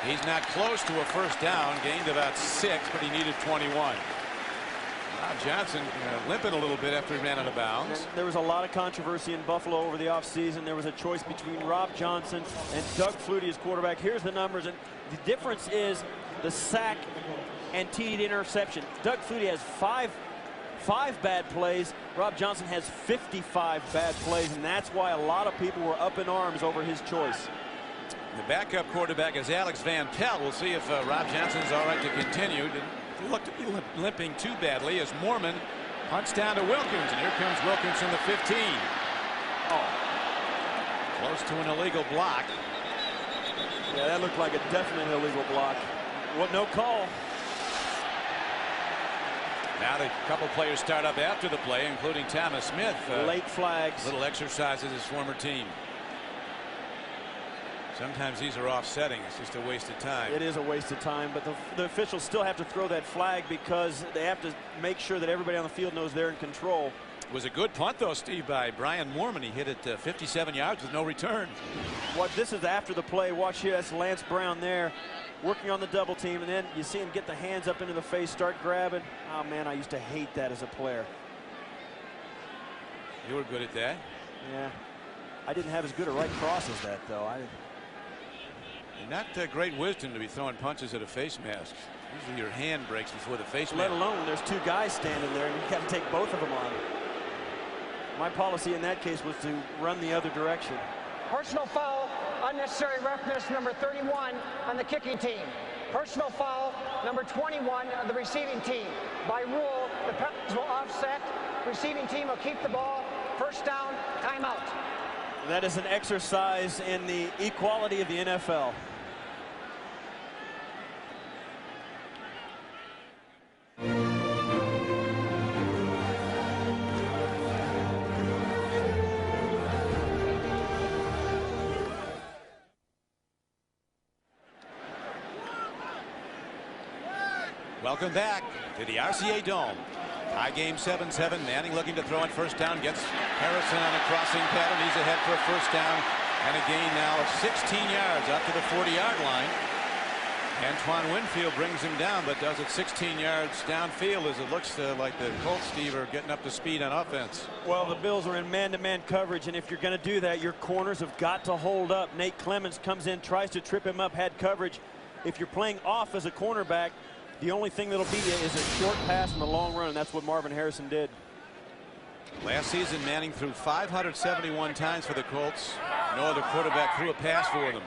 he's not close to a first down. Gained about 6, but he needed 21. Rob Johnson limping a little bit after he ran out of bounds. There was a lot of controversy in Buffalo over the offseason. There was a choice between Rob Johnson and Doug Flutie as quarterback. Here's the numbers, and the difference is the sack and TD interception. Doug Flutie has 5 bad plays. Rob Johnson has 55 bad plays, and that's why a lot of people were up in arms over his choice. The backup quarterback is Alex Van Pelt. We'll see if Rob Johnson's all right to continue. Didn't look to be limping too badly as Mormon hunts down to Wilkins, and here comes Wilkins from the 15. Oh, close to an illegal block. Yeah, that looked like a definite illegal block. What? No call. Now the couple players start up after the play, including Thomas Smith. Late flags. Little exercise at his former team. Sometimes these are offsetting. It's just a waste of time. It is a waste of time, but the officials still have to throw that flag because they have to make sure that everybody on the field knows they're in control. It was a good punt, though, Steve, by Brian Mormon. He hit it 57 yards with no return. This is after the play. Watch here. That's Lance Brown there working on the double team, and then you see him get the hands up into the face, start grabbing. Oh, man, I used to hate that as a player. You were good at that. Yeah. I didn't have as good a right cross as that, though. Not great wisdom to be throwing punches at a face mask. Usually your hand breaks before the face mask. Let alone there's 2 guys standing there, and you've got to take both of them on. My policy in that case was to run the other direction. Personal foul, unnecessary roughness, number 31 on the kicking team. Personal foul, number 21 on the receiving team. By rule, the penalties will offset. Receiving team will keep the ball. First down, timeout. That is an exercise in the equality of the NFL. Welcome back to the RCA Dome. High game 7-7. Manning looking to throw in first down. Gets Harrison on a crossing pattern. He's ahead for a first down and a gain now of 16 yards up to the 40-yard line. Antoine Winfield brings him down, but does it 16 yards downfield as it looks like the Colts, Steve, are getting up to speed on offense. Well, the Bills are in man-to-man coverage, and if you're going to do that, your corners have got to hold up. Nate Clements comes in, tries to trip him up, had coverage. If you're playing off as a cornerback, the only thing that'll beat you is a short pass in the long run, and that's what Marvin Harrison did. Last season, Manning threw 571 times for the Colts. No other quarterback threw a pass for them.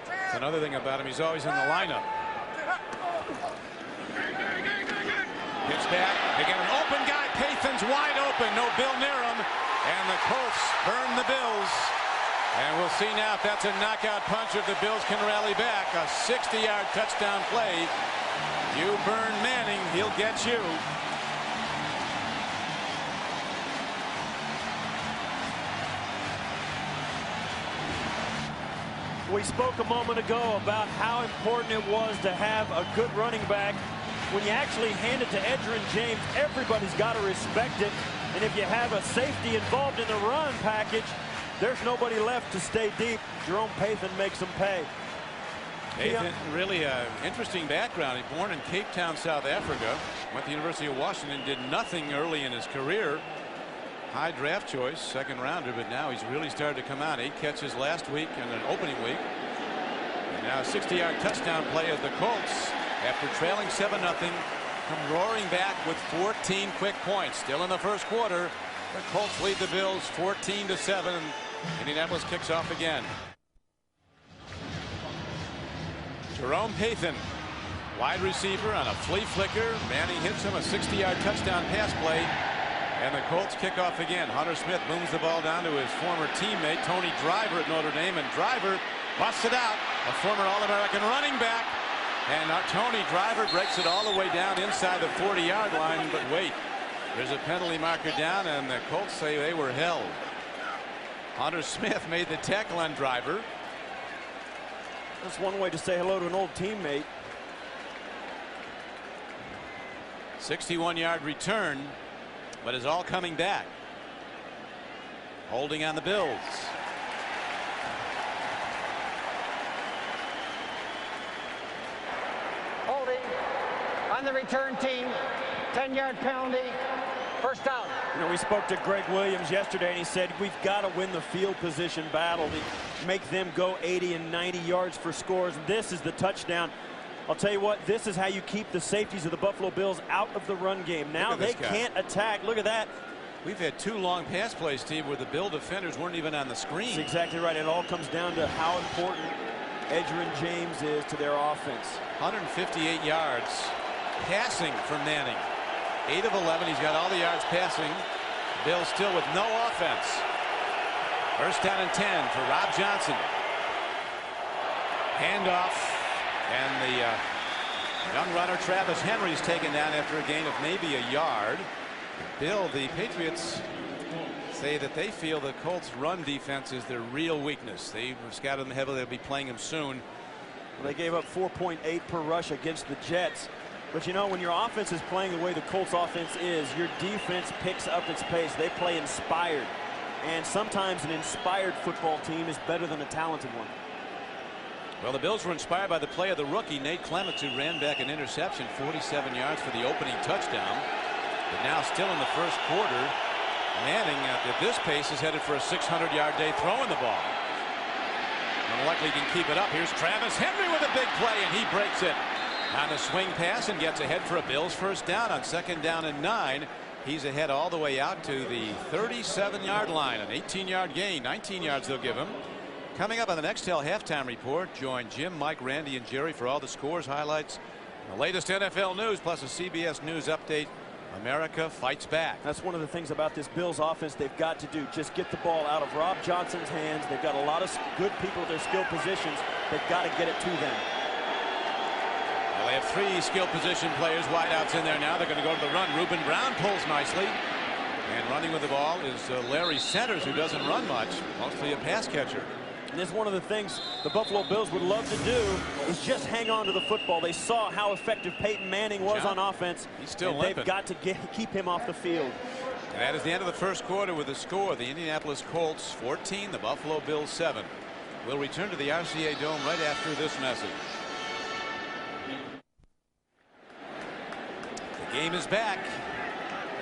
That's another thing about him. He's always in the lineup. Gets back. They get an open guy. Pathan's wide open. No Bill near him. And the Colts burn the Bills. And we'll see now if that's a knockout punch, if the Bills can rally back. A 60-yard touchdown play. You burn Manning, he'll get you. We spoke a moment ago about how important it was to have a good running back. When you actually hand it to Edgerrin James, everybody's got to respect it. And if you have a safety involved in the run package, there's nobody left to stay deep. Jerome Pathan makes them pay. Pathan, really an interesting background. He born in Cape Town, South Africa. Went to the University of Washington, did nothing early in his career. High draft choice, second rounder, but now he's really started to come out. 8 catches last week in an opening week. And now a 60-yard touchdown play as the Colts, after trailing 7-0, come roaring back with 14 quick points. Still in the first quarter. The Colts lead the Bills 14-7. Indianapolis kicks off again. Jerome Pathan, wide receiver on a flea flicker. Manning hits him, a 60-yard touchdown pass play. And the Colts kick off again. Hunter Smith booms the ball down to his former teammate, Tony Driver at Notre Dame. And Driver busts it out, a former All-American running back. And Tony Driver breaks it all the way down inside the 40-yard line. But wait, there's a penalty marker down, and the Colts say they were held. Hunter Smith made the tackle on Driver. That's one way to say hello to an old teammate. 61-yard return, but is all coming back. Holding on the Bills. Holding on the return team. 10-yard penalty. First down. You know, we spoke to Greg Williams yesterday, and he said we've got to win the field position battle to make them go 80 and 90 yards for scores. This is the touchdown. I'll tell you what, this is how you keep the safeties of the Buffalo Bills out of the run game. Now they can't attack. Look at that. We've had 2 long pass plays, Steve, where the Bill defenders weren't even on the screen. That's exactly right. It all comes down to how important Edgerrin James is to their offense. 158 yards passing for Manning. 8 of 11. He's got all the yards passing. Bills still with no offense. First down and 10 for Rob Johnson. Handoff. And the young runner Travis Henry's taken down after a gain of maybe a yard. Bill, the Patriots say that they feel the Colts' run defense is their real weakness. They've scouted them heavily. They'll be playing them soon. Well, they gave up 4.8 per rush against the Jets. But you know, when your offense is playing the way the Colts offense is, your defense picks up its pace. They play inspired. And sometimes an inspired football team is better than a talented one. Well, the Bills were inspired by the play of the rookie, Nate Clements, who ran back an interception, 47 yards for the opening touchdown. But now still in the first quarter, Manning at this pace is headed for a 600-yard day throwing the ball. Unlikely he can keep it up. Here's Travis Henry with a big play, and he breaks it on a swing pass and gets ahead for a Bills first down on 2nd down and 9. He's ahead all the way out to the 37-yard line. An 18-yard gain, 19 yards they'll give him. Coming up on the Nextel halftime report, join Jim, Mike, Randy, and Jerry for all the scores, highlights, and the latest NFL news, plus a CBS News update. America fights back. That's one of the things about this Bills offense they've got to do. Just get the ball out of Rob Johnson's hands. They've got a lot of good people at their skill positions. They've got to get it to them. Well, they have 3 skill position players, wideouts in there now. They're going to go to the run. Reuben Brown pulls nicely. And running with the ball is Larry Centers, who doesn't run much, mostly a pass catcher. And this is one of the things the Buffalo Bills would love to do, is just hang on to the football. They saw how effective Peyton Manning was on offense. He's still and limping. they've got to keep him off the field. And that is the end of the first quarter with the score. The Indianapolis Colts 14, the Buffalo Bills 7. We'll return to the RCA Dome right after this message. The game is back.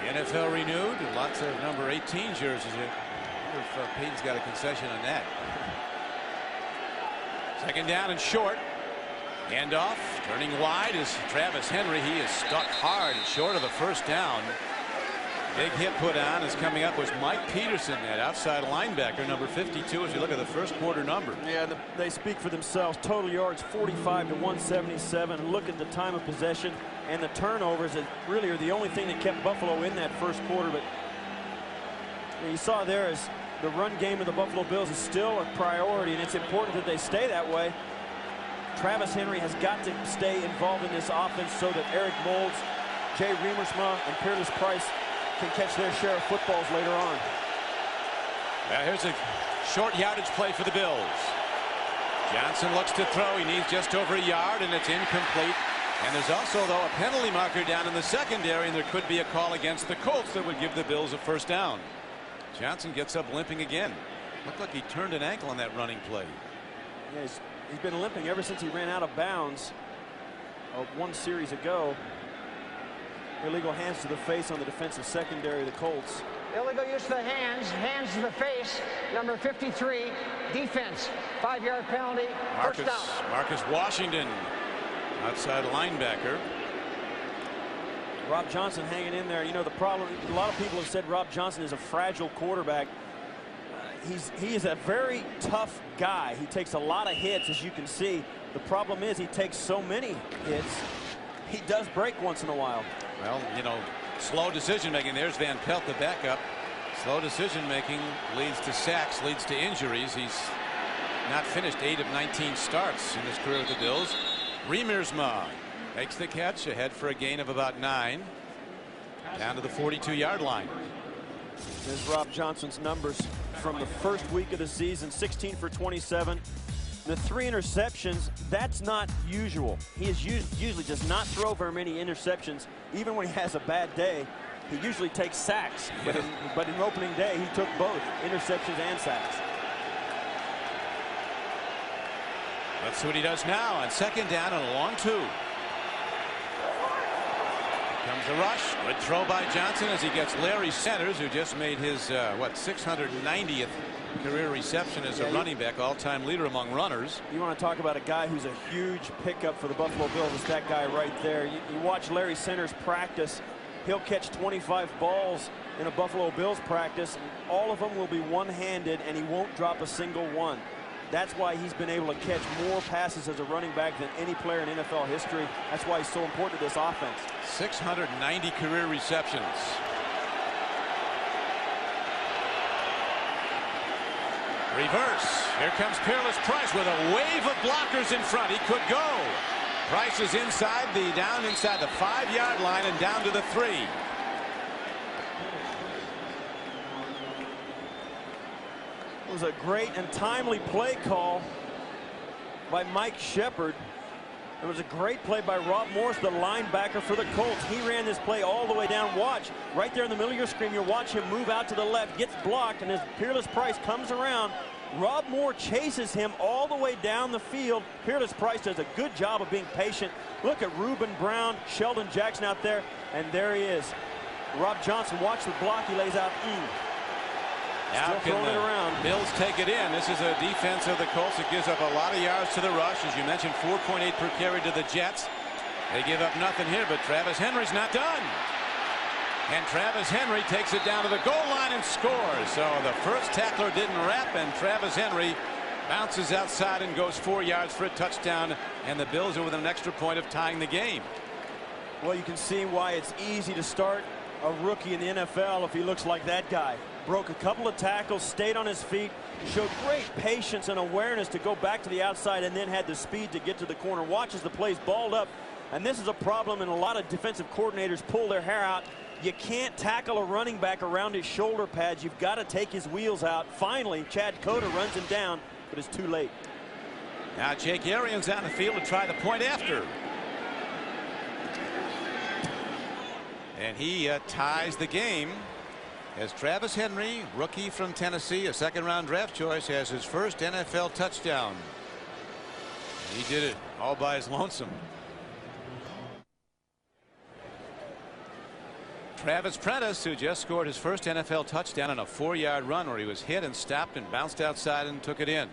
The NFL renewed. Lots of number 18 jerseys. I wonder if Peyton's got a concession on that. Second down and short. Handoff. Turning wide is Travis Henry. He is stuck hard and short of the first down. Big hit put on is coming up was Mike Peterson, that outside linebacker, number 52, as you look at the first quarter number. Yeah, they speak for themselves. Total yards 45 to 177. And look at the time of possession and the turnovers that really are the only thing that kept Buffalo in that first quarter. But you saw there is the run game of the Buffalo Bills is still a priority, and it's important that they stay that way. Travis Henry has got to stay involved in this offense so that Eric Moulds, Jay Remersma, and Peerless Price can catch their share of footballs later on. Here's a short yardage play for the Bills. Johnson looks to throw. He needs just over a yard, and it's incomplete. And there's also, though, a penalty marker down in the secondary, and there could be a call against the Colts that would give the Bills a first down. Johnson gets up limping again. Looked like he turned an ankle on that running play. Yeah, he's been limping ever since he ran out of bounds one series ago. Illegal hands to the face on the defensive secondary of the Colts. Illegal use of the hands, hands to the face, number 53, defense. 5-yard penalty, first down. Marcus Washington, outside linebacker. Rob Johnson hanging in there. You know, the problem, a lot of people have said Rob Johnson is a fragile quarterback. He is a very tough guy. He takes a lot of hits, as you can see. The problem is he takes so many hits, he does break once in a while. Well, you know, slow decision making. There's Van Pelt, the backup. Slow decision making leads to sacks, leads to injuries. He's not finished 8 of 19 starts in his career with the Bills. Remersma makes the catch, ahead for a gain of about 9. Down to the 42-yard line. There's Rob Johnson's numbers from the first week of the season. 16 for 27. The 3 interceptions, that's not usual. He is usually does not throw very many interceptions. Even when he has a bad day, he usually takes sacks. But in opening day, he took both interceptions and sacks. Let's see what he does now on second down and a long 2. Comes the rush. Good throw by Johnson as he gets Larry Centers, who just made his 690th career reception as a running back, all-time leader among runners. You want to talk about a guy who's a huge pickup for the Buffalo Bills. It's that guy right there. You watch Larry Centers practice. He'll catch 25 balls in a Buffalo Bills practice. All of them will be one-handed, and he won't drop a single one. That's why he's been able to catch more passes as a running back than any player in NFL history. That's why he's so important to this offense. 690 career receptions. Reverse. Here comes Peerless Price with a wave of blockers in front. He could go. Price is inside the 5-yard line and down to the 3. It was a great and timely play call by Mike Shepard. It was a great play by Rob Morris, the linebacker for the Colts. He ran this play all the way down. Watch, right there in the middle of your screen, you'll watch him move out to the left, gets blocked, and as Peerless Price comes around, Rob Moore chases him all the way down the field. Peerless Price does a good job of being patient. Look at Reuben Brown, Sheldon Jackson out there, and there he is. Rob Johnson, watch the block he lays out. Now Still throwing it around. Bills take it in. This is a defense of the Colts that gives up a lot of yards to the rush. As you mentioned, 4.8 per carry to the Jets. They give up nothing here, but Travis Henry's not done. And Travis Henry takes it down to the goal line and scores. So the first tackler didn't wrap, and Travis Henry bounces outside and goes 4 yards for a touchdown. And the Bills are within an extra point of tying the game. Well, you can see why it's easy to start a rookie in the NFL if he looks like that guy. Broke a couple of tackles, stayed on his feet, showed great patience and awareness to go back to the outside, and then had the speed to get to the corner. Watches the plays balled up, and this is a problem, and a lot of defensive coordinators pull their hair out. You can't tackle a running back around his shoulder pads. You've got to take his wheels out. Finally, Chad Cota runs him down but it's too late. Now Jake Arians on the field to try the point after. And he ties the game as Travis Henry, rookie from Tennessee, a second-round draft choice, has his first NFL touchdown. He did it all by his lonesome. Travis Prentice, who just scored his first NFL touchdown on a 4-yard run where he was hit and stopped and bounced outside and took it in.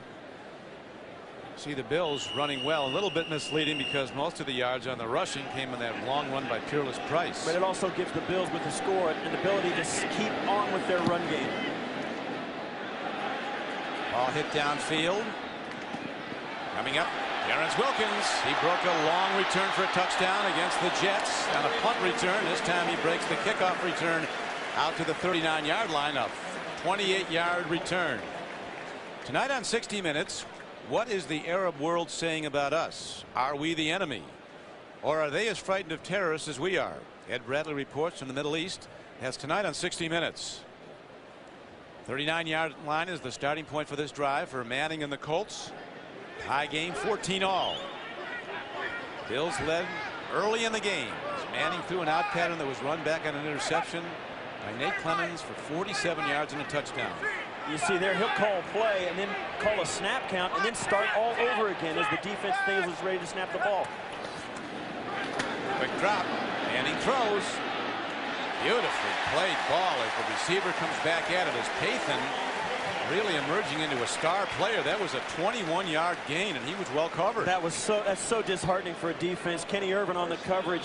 See the Bills running well, a little bit misleading because most of the yards on the rushing came in that long run by Peerless Price. But it also gives the Bills with the score an ability to keep on with their run game. Ball hit downfield. Coming up, Terrence Wilkins. He broke a long return for a touchdown against the Jets on a punt return. This time he breaks the kickoff return out to the 39-yard line, a 28-yard return. Tonight on 60 Minutes, what is the Arab world saying about us? Are we the enemy? Or are they as frightened of terrorists as we are? Ed Bradley reports from the Middle East. Has tonight on 60 Minutes. 39-yard line is the starting point for this drive for Manning and the Colts. High game, 14-all. Bills led early in the game as Manning threw an out pattern that was run back on an interception by Nate Clemens for 47 yards and a touchdown. You see there, he'll call a play and then call a snap count and then start all over again as the defense thinks is ready to snap the ball. Quick drop. Manning throws. Beautifully played ball as the receiver comes back at it as Pathan really emerging into a star player. That was a 21-yard gain, and he was well covered. That's so disheartening for a defense. Kenny Irvin on the coverage,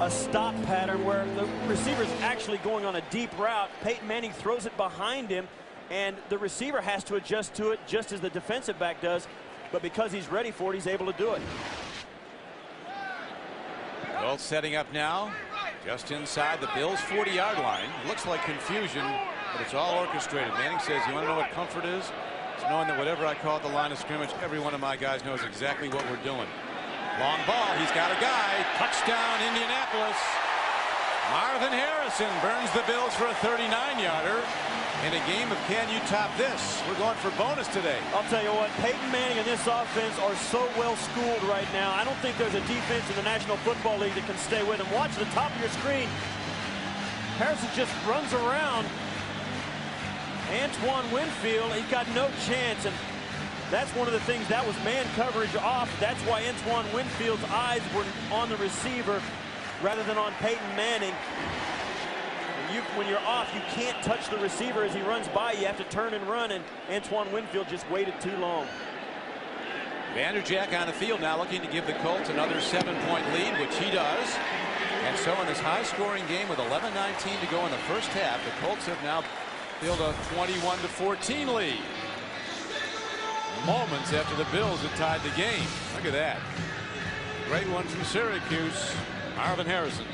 a stop pattern where the receiver's actually going on a deep route. Peyton Manning throws it behind him, and the receiver has to adjust to it just as the defensive back does. But because he's ready for it, he's able to do it. Colts setting up now, just inside the Bills' 40-yard line. It looks like confusion, but it's all orchestrated. Manning says, you want to know what comfort is? It's knowing that whatever I call at the line of scrimmage, every one of my guys knows exactly what we're doing. Long ball, he's got a guy. Touchdown, Indianapolis. Marvin Harrison burns the Bills for a 39-yarder. In a game of can you top this? We're going for bonus today. I'll tell you what, Peyton Manning and this offense are so well schooled right now. I don't think there's a defense in the National Football League that can stay with him. Watch the top of your screen. Harrison just runs around. Antoine Winfield, he's got no chance, and that's one of the things, that was man coverage off. That's why Antoine Winfield's eyes were on the receiver rather than on Peyton Manning. When you're off, you can't touch the receiver as he runs by. You have to turn and run, and Antoine Winfield just waited too long. Vanderjagt on the field now looking to give the Colts another 7-point lead, which he does. And so in this high-scoring game with 11:19 to go in the first half, the Colts have now built a 21-14 lead. Moments after the Bills had tied the game. Look at that. Great one from Syracuse, Marvin Harrison.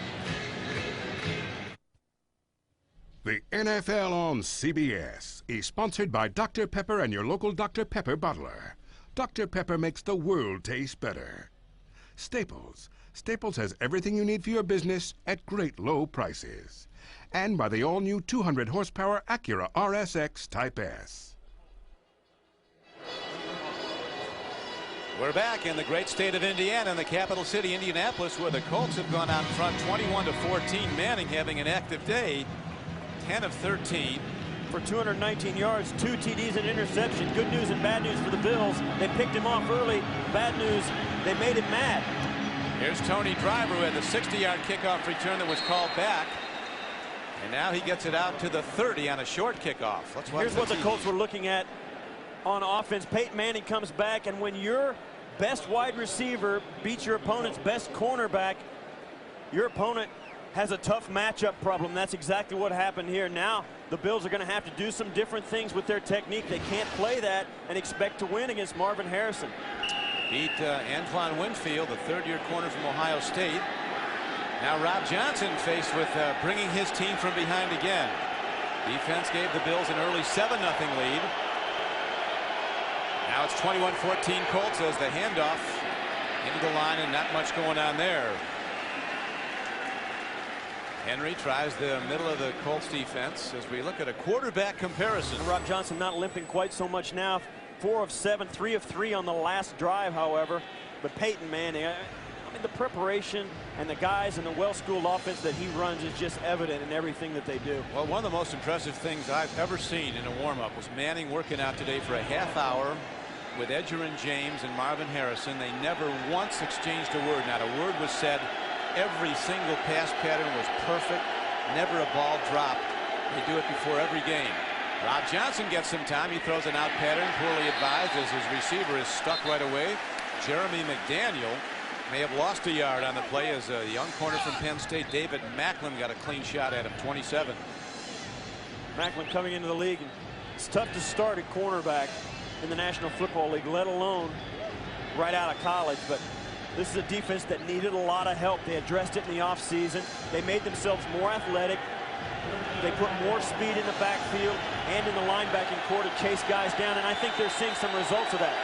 The NFL on CBS is sponsored by Dr. Pepper and your local Dr. Pepper bottler. Dr. Pepper makes the world taste better. Staples. Staples has everything you need for your business at great low prices. And by the all-new 200 horsepower Acura RSX Type S. We're back in the great state of Indiana, in the capital city, Indianapolis, where the Colts have gone out in front 21-14. Manning having an active day. 10 of 13 for 219 yards, 2 TDs and interception. Good news and bad news for the Bills. They picked him off early. Bad news, they made him mad. Here's Tony Driver who had the 60-yard kickoff return that was called back. And now he gets it out to the 30 on a short kickoff. Let's watch. Here's what the Colts were looking at on offense. Peyton Manning comes back, and when your best wide receiver beats your opponent's best cornerback, your opponent has a tough matchup problem. That's exactly what happened here. Now the Bills are going to have to do some different things with their technique. They can't play that and expect to win against Marvin Harrison. Beat Antoine Winfield, the third-year corner from Ohio State. Now Rob Johnson faced with bringing his team from behind again. Defense gave the Bills an early 7-0 lead. Now it's 21-14 Colts as the handoff into the line, and not much going on there. Henry tries the middle of the Colts defense as we look at a quarterback comparison. Rob Johnson not limping quite so much now. 4 of 7, 3 of 3 on the last drive, however. But Peyton Manning, I mean, the preparation and the guys and the well-schooled offense that he runs is just evident in everything that they do. Well, one of the most impressive things I've ever seen in a warm-up was Manning working out today for a half hour with Edgerrin James and Marvin Harrison. They never once exchanged a word. Not a word was said. Every single pass pattern was perfect. Never a ball dropped. They do it before every game. Rob Johnson gets some time. He throws an out pattern, poorly advised, as his receiver is stuck right away. Jeremy McDaniel may have lost a yard on the play as a young corner from Penn State, David Macklin, got a clean shot at him, 27. Macklin coming into the league. It's tough to start at cornerback in the National Football League, let alone right out of college. But this is a defense that needed a lot of help. They addressed it in the offseason. They made themselves more athletic. They put more speed in the backfield and in the linebacking core to chase guys down, and I think they're seeing some results of that.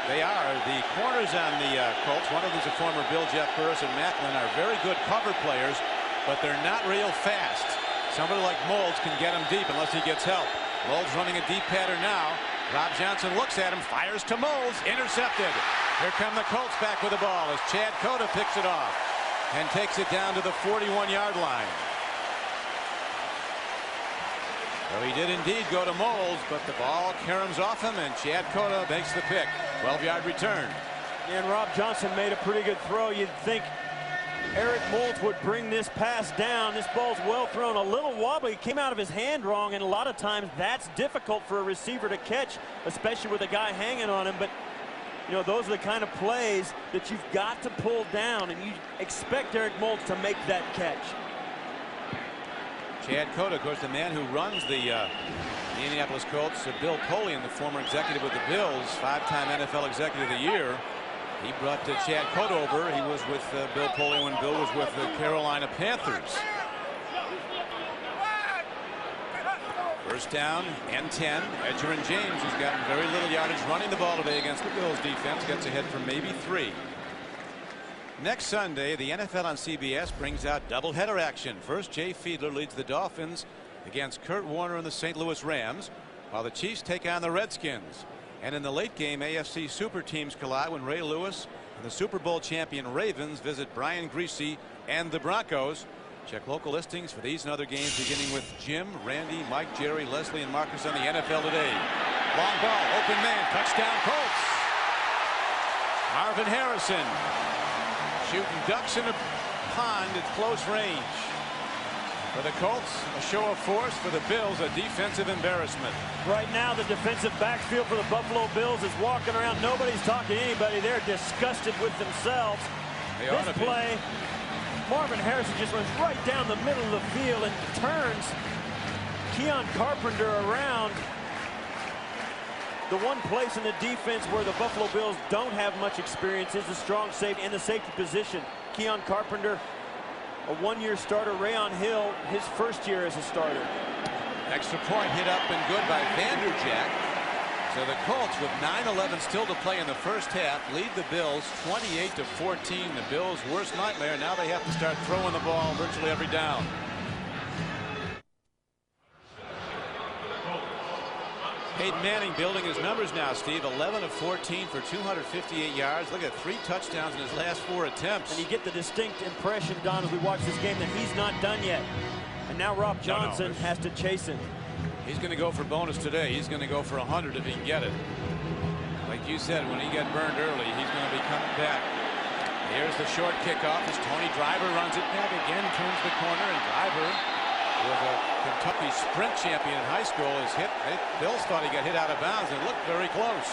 They are. The corners on the Colts, one of them's a former Bill Jeff Burris and Macklin, are very good cover players, but they're not real fast. Somebody like Moulds can get him deep unless he gets help. Moulds running a deep pattern now. Rob Johnson looks at him, fires to Moulds, intercepted. Here come the Colts back with the ball as Chad Cota picks it off and takes it down to the 41-yard line. Well, he did indeed go to Moulds, but the ball caroms off him, and Chad Cota makes the pick. 12-yard return. And Rob Johnson made a pretty good throw. You'd think Eric Moulds would bring this pass down. This ball's well thrown, a little wobbly. It came out of his hand wrong, and a lot of times that's difficult for a receiver to catch, especially with a guy hanging on him. But you know, those are the kind of plays that you've got to pull down, and you expect Eric Moulds to make that catch. Chad Cota, of course, the man who runs the Indianapolis Colts, Bill Polian, the former executive with the Bills, 5-time NFL Executive of the Year. He brought Chad Cota over. He was with Bill Polian when Bill was with the Carolina Panthers. First down and 10. Edgerrin James, who's gotten very little yardage running the ball today against the Bills defense, gets ahead for maybe 3. Next Sunday, the NFL on CBS brings out doubleheader action. First, Jay Fiedler leads the Dolphins against Kurt Warner and the St. Louis Rams, while the Chiefs take on the Redskins. And in the late game, AFC super teams collide when Ray Lewis and the Super Bowl champion Ravens visit Brian Griese and the Broncos. Check local listings for these and other games, beginning with Jim, Randy, Mike, Jerry, Leslie, and Marcus on the NFL Today. Long ball, open man, touchdown Colts. Marvin Harrison shooting ducks in a pond at close range. For the Colts, a show of force. For the Bills, a defensive embarrassment. Right now, the defensive backfield for the Buffalo Bills is walking around. Nobody's talking to anybody. They're disgusted with themselves. This play, Marvin Harrison just runs right down the middle of the field and turns Keon Carpenter around. The one place in the defense where the Buffalo Bills don't have much experience is the strong safety and the safety position. Keon Carpenter, a one-year starter. Rayon Hill, his first year as a starter. Extra point hit up and good by Vanderjack. So the Colts, with 9:11 still to play in the first half, lead the Bills 28-14. The Bills' worst nightmare. Now they have to start throwing the ball virtually every down. Peyton Manning building his numbers now, Steve. 11 of 14 for 258 yards. Look at 3 touchdowns in his last 4 attempts. And you get the distinct impression, Don, as we watch this game, that he's not done yet. And now Rob Johnson has to chase him. He's going to go for bonus today. He's going to go for 100 if he can get it. Like you said, when he got burned early, he's going to be coming back. Here's the short kickoff as Tony Driver runs it back again, turns the corner, and Driver, was a Kentucky sprint champion in high school, is hit. Bills thought he got hit out of bounds and looked very close.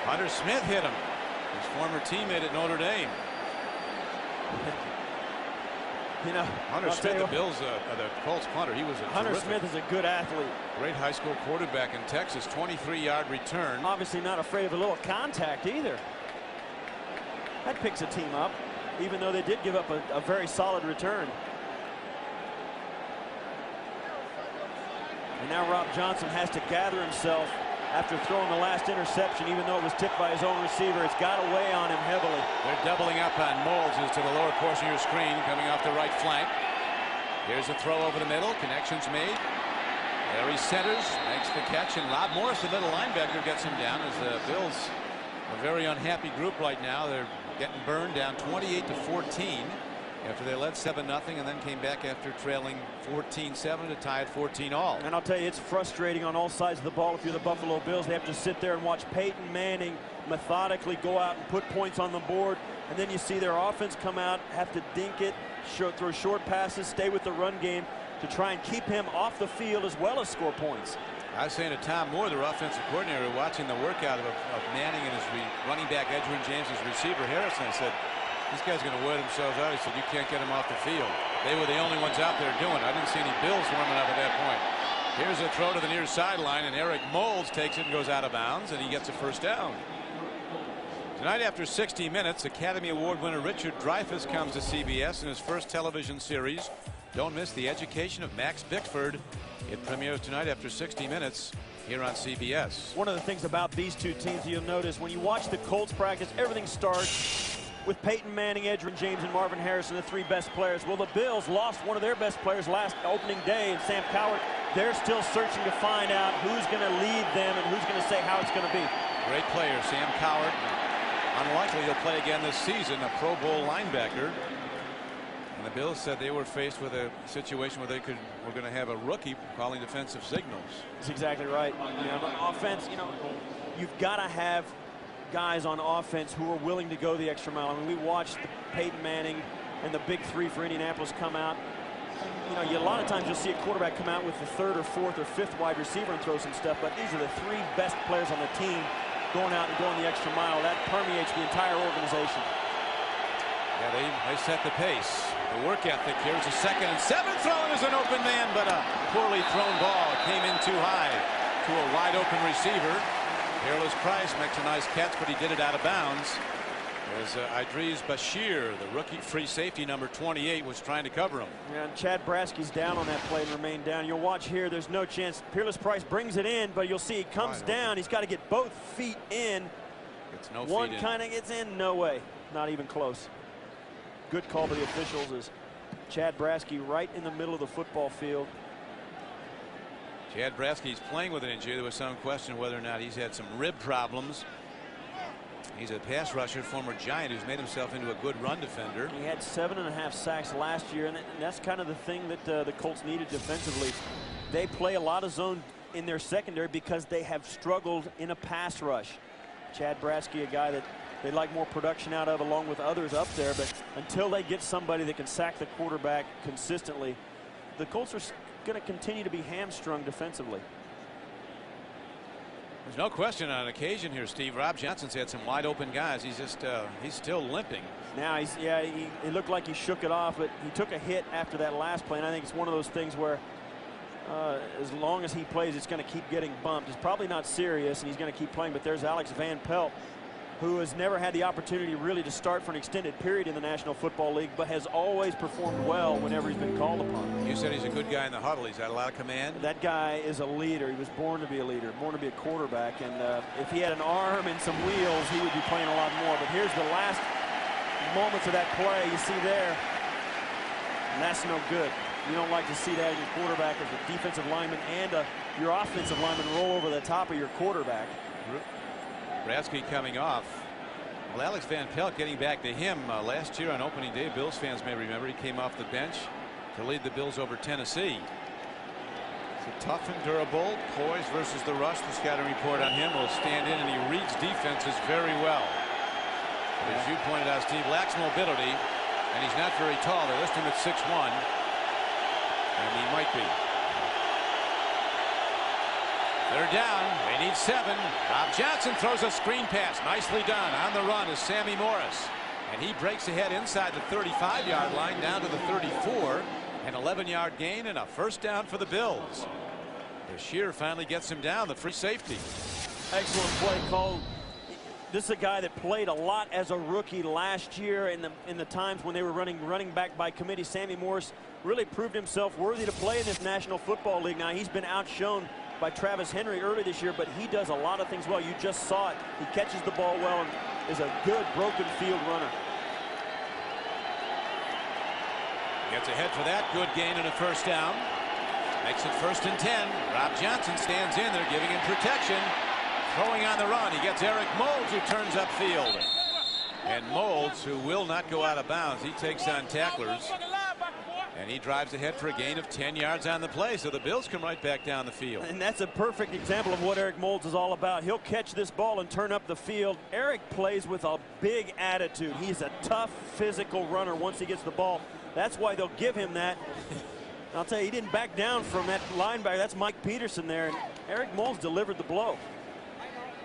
Hunter Smith hit him, his former teammate at Notre Dame. You know, Hunter Smith, the Colts punter, he was a Hunter terrific. Smith is a good athlete. Great high school quarterback in Texas. 23-yard return. Obviously not afraid of a little contact either. That picks a team up, even though they did give up a very solid return. And now Rob Johnson has to gather himself after throwing the last interception, even though it was tipped by his own receiver. It's got to weigh on him heavily. They're doubling up on Moulds, who's to the lower portion of your screen, coming off the right flank. Here's a throw over the middle. Connections made. There he centers, makes the catch, and Rob Morris, the middle linebacker, gets him down as the Bills, a very unhappy group right now. They're getting burned down 28-14 after they led 7-0 and then came back after trailing 14-7 to tie at 14-all. And I'll tell you, it's frustrating on all sides of the ball. If you're the Buffalo Bills, they have to sit there and watch Peyton Manning methodically go out and put points on the board, and then you see their offense come out, have to dink it, throw short passes, stay with the run game to try and keep him off the field as well as score points. I was saying to Tom Moore, the offensive coordinator, watching the workout of Manning and his running back Edgerrin James, his receiver Harrison, I said, these guys are going to wear themselves out. He said, you can't get them off the field. They were the only ones out there doing it. I didn't see any Bills warming up at that point. Here's a throw to the near sideline, and Eric Moulds takes it and goes out of bounds, and he gets a first down. Tonight, after 60 minutes, Academy Award winner Richard Dreyfuss comes to CBS in his first television series. Don't miss The Education of Max Bickford. It premieres tonight after 60 minutes here on CBS. One of the things about these two teams you'll notice when you watch the Colts practice, everything starts with Peyton Manning, Edgerrin James, and Marvin Harrison, the three best players. Well, the Bills lost one of their best players last opening day, and Sam Cowart. They're still searching to find out who's going to lead them and who's going to say how it's going to be. Great player, Sam Cowart. Unlikely he'll play again this season, a Pro Bowl linebacker. And the Bills said they were faced with a situation where were going to have a rookie calling defensive signals. That's exactly right. You know, on offense, you know, you've got to have guys on offense who are willing to go the extra mile. I mean, we watched Peyton Manning and the big three for Indianapolis come out. You know, a lot of times you'll see a quarterback come out with the third or fourth or fifth wide receiver and throw some stuff, but these are the three best players on the team going out and going the extra mile. That permeates the entire organization. Yeah, they set the pace. The work ethic here is a 2nd and 7 throw is an open man, but a poorly thrown ball came in too high to a wide open receiver. Peerless Price makes a nice catch, but he did it out of bounds. As Idris Bashir, the rookie free safety number 28, was trying to cover him. Yeah, and Chad Braskey's down on that play and remained down. You'll watch here, there's no chance. Peerless Price brings it in, but you'll see he comes down. He's got to get both feet in. It's no One feet in. kind of gets in, no way. Not even close. Good call by the officials as Chad Braskey right in the middle of the football field. Chad Braskey's playing with an injury. There was some question whether or not he's had some rib problems. He's a pass rusher, former Giant, who's made himself into a good run defender. He had 7.5 sacks last year, and that's kind of the thing that the Colts needed defensively. They play a lot of zone in their secondary because they have struggled in a pass rush. Chad Braskey, a guy that they like more production out of along with others up there, but until they get somebody that can sack the quarterback consistently, the Colts are going to continue to be hamstrung defensively. There's no question on occasion here, Steve. Rob Johnson's had some wide open guys. He's just he's still limping. Now he looked like he shook it off, but he took a hit after that last play, and I think it's one of those things where as long as he plays, it's going to keep getting bumped. It's probably not serious, and he's going to keep playing. But there's Alex Van Pelt, who has never had the opportunity really to start for an extended period in the National Football League, but has always performed well whenever he's been called upon. You said he's a good guy in the huddle. He's got a lot of command. That guy is a leader. He was born to be a leader, born to be a quarterback. And if he had an arm and some wheels, he would be playing a lot more. But here's the last moments of that play you see there. And that's no good. You don't like to see that in your quarterback as a defensive lineman and your offensive lineman roll over the top of your quarterback. Braskey coming off. Well, Alex Van Pelt getting back to him last year on opening day. Bills fans may remember he came off the bench to lead the Bills over Tennessee. So tough and durable, poised versus the rush. The scouting report on him will stand in, and he reads defenses very well. But as you pointed out, Steve, lacks mobility, and he's not very tall. They list him at 6'1", and he might be. They're down. They need 7. Rob Johnson throws a screen pass. Nicely done. On the run is Sammy Morris. And he breaks ahead inside the 35-yard line down to the 34. An 11-yard gain and a first down for the Bills. Bashir finally gets him down, the free safety. Excellent play call. This is a guy that played a lot as a rookie last year in the times when they were running back by committee. Sammy Morris really proved himself worthy to play in this National Football League. Now, he's been outshone by Travis Henry early this year, but he does a lot of things well. You just saw it. He catches the ball well and is a good broken field runner. Gets ahead for that. Good gain and a first down. Makes it 1st and 10. Rob Johnson stands in there, giving him protection. Throwing on the run. He gets Eric Moulds, who turns upfield. And Moulds, who will not go out of bounds, he takes on tacklers. And he drives ahead for a gain of 10 yards on the play, so the Bills come right back down the field. And that's a perfect example of what Eric Moulds is all about. He'll catch this ball and turn up the field. Eric plays with a big attitude. He's a tough, physical runner once he gets the ball. That's why they'll give him that. I'll tell you, he didn't back down from that linebacker. That's Mike Peterson there, and Eric Moulds delivered the blow.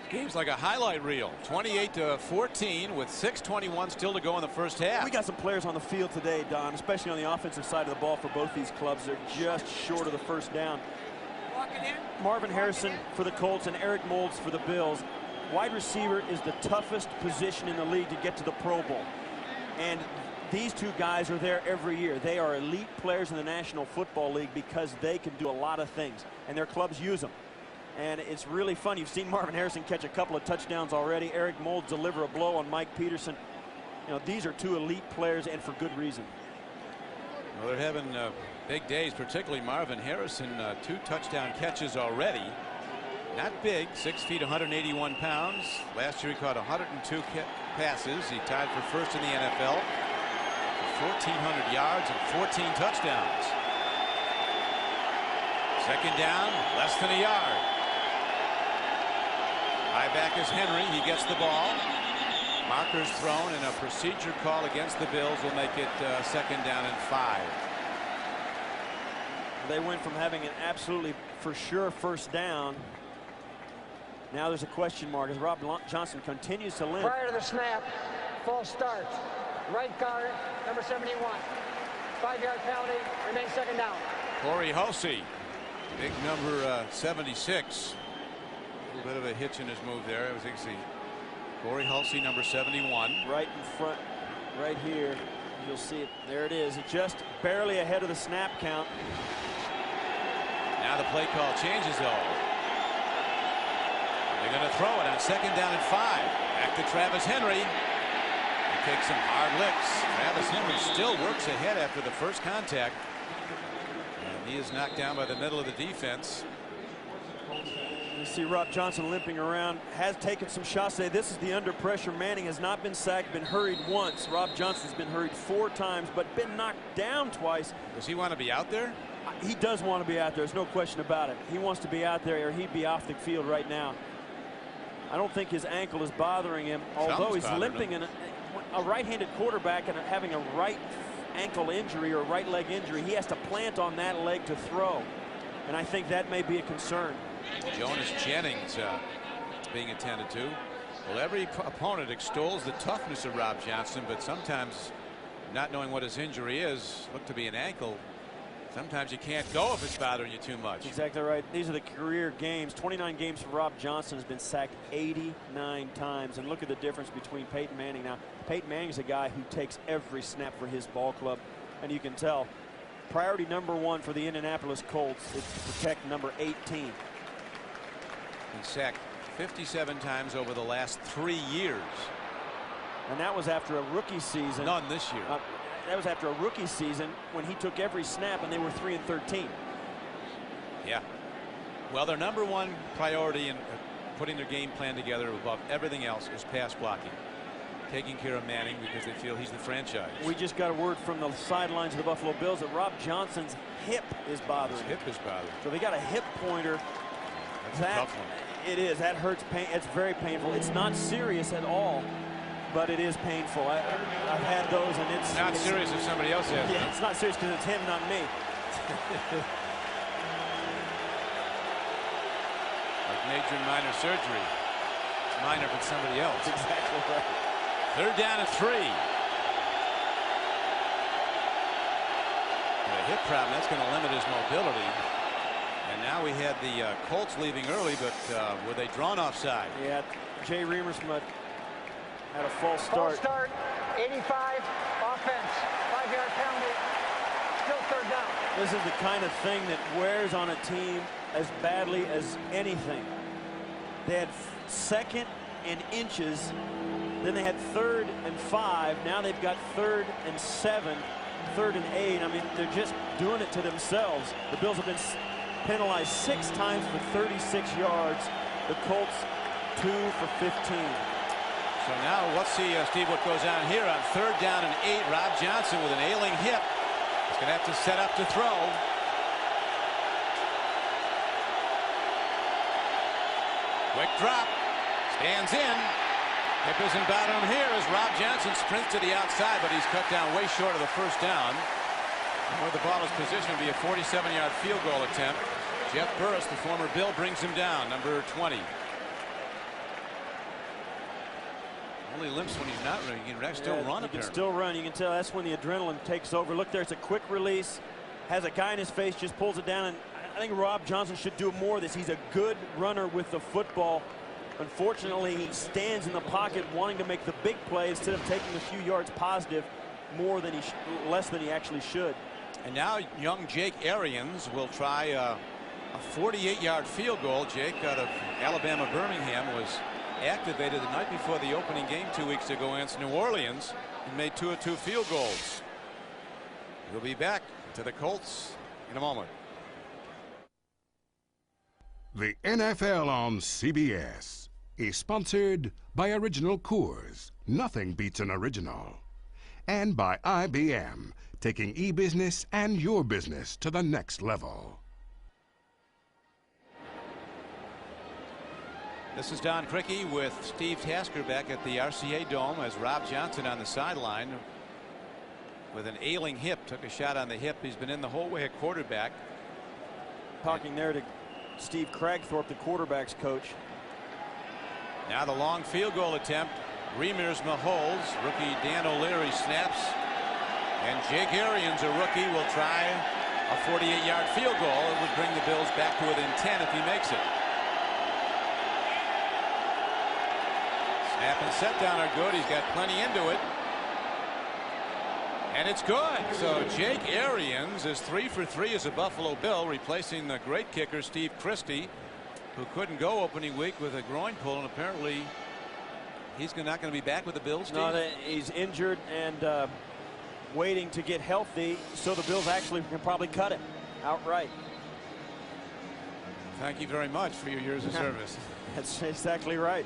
Game's like a highlight reel. 28-14 with 6:21 still to go in the first half. We got some players on the field today, Don, especially on the offensive side of the ball for both these clubs. They're just short of the first down. Marvin Harrison for the Colts and Eric Moulds for the Bills. Wide receiver is the toughest position in the league to get to the Pro Bowl. And these two guys are there every year. They are elite players in the National Football League because they can do a lot of things, and their clubs use them. And it's really fun. You've seen Marvin Harrison catch a couple of touchdowns already. Eric Moulds deliver a blow on Mike Peterson. You know, these are two elite players, and for good reason. Well, they're having big days, particularly Marvin Harrison. 2 touchdown catches already. Not big, 6 feet, 181 pounds. Last year he caught 102 passes. He tied for first in the NFL. 1,400 yards and 14 touchdowns. Second down, less than a yard. High back is Henry. He gets the ball. Markers thrown, and a procedure call against the Bills will make it 2nd down and 5. They went from having an absolutely for sure first down. Now there's a question mark as Rob Johnson continues to limp. Prior to the snap, false start. Right guard, number 71. 5-yard penalty, remains 2nd down. Corey Hulsey, big number 76. A little bit of a hitch in his move there. As you can see, Corey Hulsey, number 71. Right in front, right here. You'll see it. There it is. It's just barely ahead of the snap count. Now the play call changes, though. They're going to throw it on 2nd down and 5. Back to Travis Henry. He takes some hard licks. Travis Henry still works ahead after the first contact. And he is knocked down by the middle of the defense. You see Rob Johnson limping around, has taken some shots today. This is the under pressure. Manning has not been sacked, been hurried once. Rob Johnson's been hurried 4 times, but been knocked down twice. Does he want to be out there? He does want to be out there. There's no question about it. He wants to be out there or he'd be off the field right now. I don't think his ankle is bothering him, although he's limping. In a right-handed quarterback and having a right ankle injury or right leg injury, he has to plant on that leg to throw. And I think that may be a concern. Jonas Jennings being attended to. Well, every opponent extols the toughness of Rob Johnson, but sometimes not knowing what his injury is, look to be an ankle. Sometimes you can't go if it's bothering you too much. Exactly right. These are the career games. 29 games for Rob Johnson. Has been sacked 89 times. And look at the difference between Peyton Manning. Now, Peyton Manning is a guy who takes every snap for his ball club. And you can tell priority number 1 for the Indianapolis Colts is to protect number 18. He's sacked 57 times over the last 3 years. And that was after a rookie season. None this year. That was after a rookie season when he took every snap and they were 3-13. Yeah. Well, their number 1 priority in putting their game plan together above everything else is pass blocking. Taking care of Manning because they feel he's the franchise. We just got a word from the sidelines of the Buffalo Bills that Rob Johnson's hip is bothering him. His hip is bothering. So they got a hip pointer. That's a tough one. It is. That hurts. It's very painful. It's not serious at all, but it is painful. I've had those, and it's not serious if somebody else has it. Yeah, it's not serious because it's him, not me. Like major and minor surgery. It's minor but somebody else. That's exactly right. 3rd down and 3. A hip problem, that's going to limit his mobility. And now we had the Colts leaving early, but were they drawn offside? Yeah, Jay Reamers had a false start. False start, 85, offense, 5-yard penalty, still 3rd down. This is the kind of thing that wears on a team as badly as anything. They had 2nd and inches, then they had 3rd and 5. Now they've got 3rd and 7, 3rd and 8. I mean, they're just doing it to themselves. The Bills have been penalized 6 times for 36 yards. The Colts 2 for 15. So now let's see, Steve, what goes on here on 3rd down and 8. Rob Johnson with an ailing hip. He's going to have to set up to throw. Quick drop. Stands in. Hip isn't bad on here as Rob Johnson sprints to the outside, but he's cut down way short of the 1st down. Where the ball is positioned to be a 47-yard field goal attempt. Jeff Burris, the former Bill, brings him down, number 20. Only limps when he's not running. He can still run. He can still run. You can tell that's when the adrenaline takes over. Look there, it's a quick release. Has a guy in his face, just pulls it down. And I think Rob Johnson should do more of this. He's a good runner with the football. Unfortunately, he stands in the pocket wanting to make the big play instead of taking a few yards positive, less than he actually should. And now young Jake Arians will try a 48-yard field goal. Jake, out of Alabama Birmingham, was activated the night before the opening game 2 weeks ago against New Orleans and made 2 of 2 field goals. We'll be back to the Colts in a moment. The NFL on CBS is sponsored by Original Coors. Nothing beats an original. And by IBM, taking e-business and your business to the next level. This is Don Criqui with Steve Tasker back at the RCA Dome as Rob Johnson on the sideline with an ailing hip. Took a shot on the hip. He's been in the whole way at quarterback. Talking there to Steve Cragthorpe, the quarterback's coach. Now the long field goal attempt. Reamers Maholes, rookie Dan O'Leary snaps. And Jake Arians, a rookie, will try a 48-yard field goal. It would bring the Bills back to within 10 if he makes it. Snap and set down are good. He's got plenty into it. And it's good. So Jake Arians is 3 for 3 as a Buffalo Bill, replacing the great kicker Steve Christie, who couldn't go opening week with a groin pull, and apparently he's not going to be back with the Bills. Steve? No, he's injured and waiting to get healthy, so the Bills actually can probably cut him outright. Thank you very much for your years of service. That's exactly right.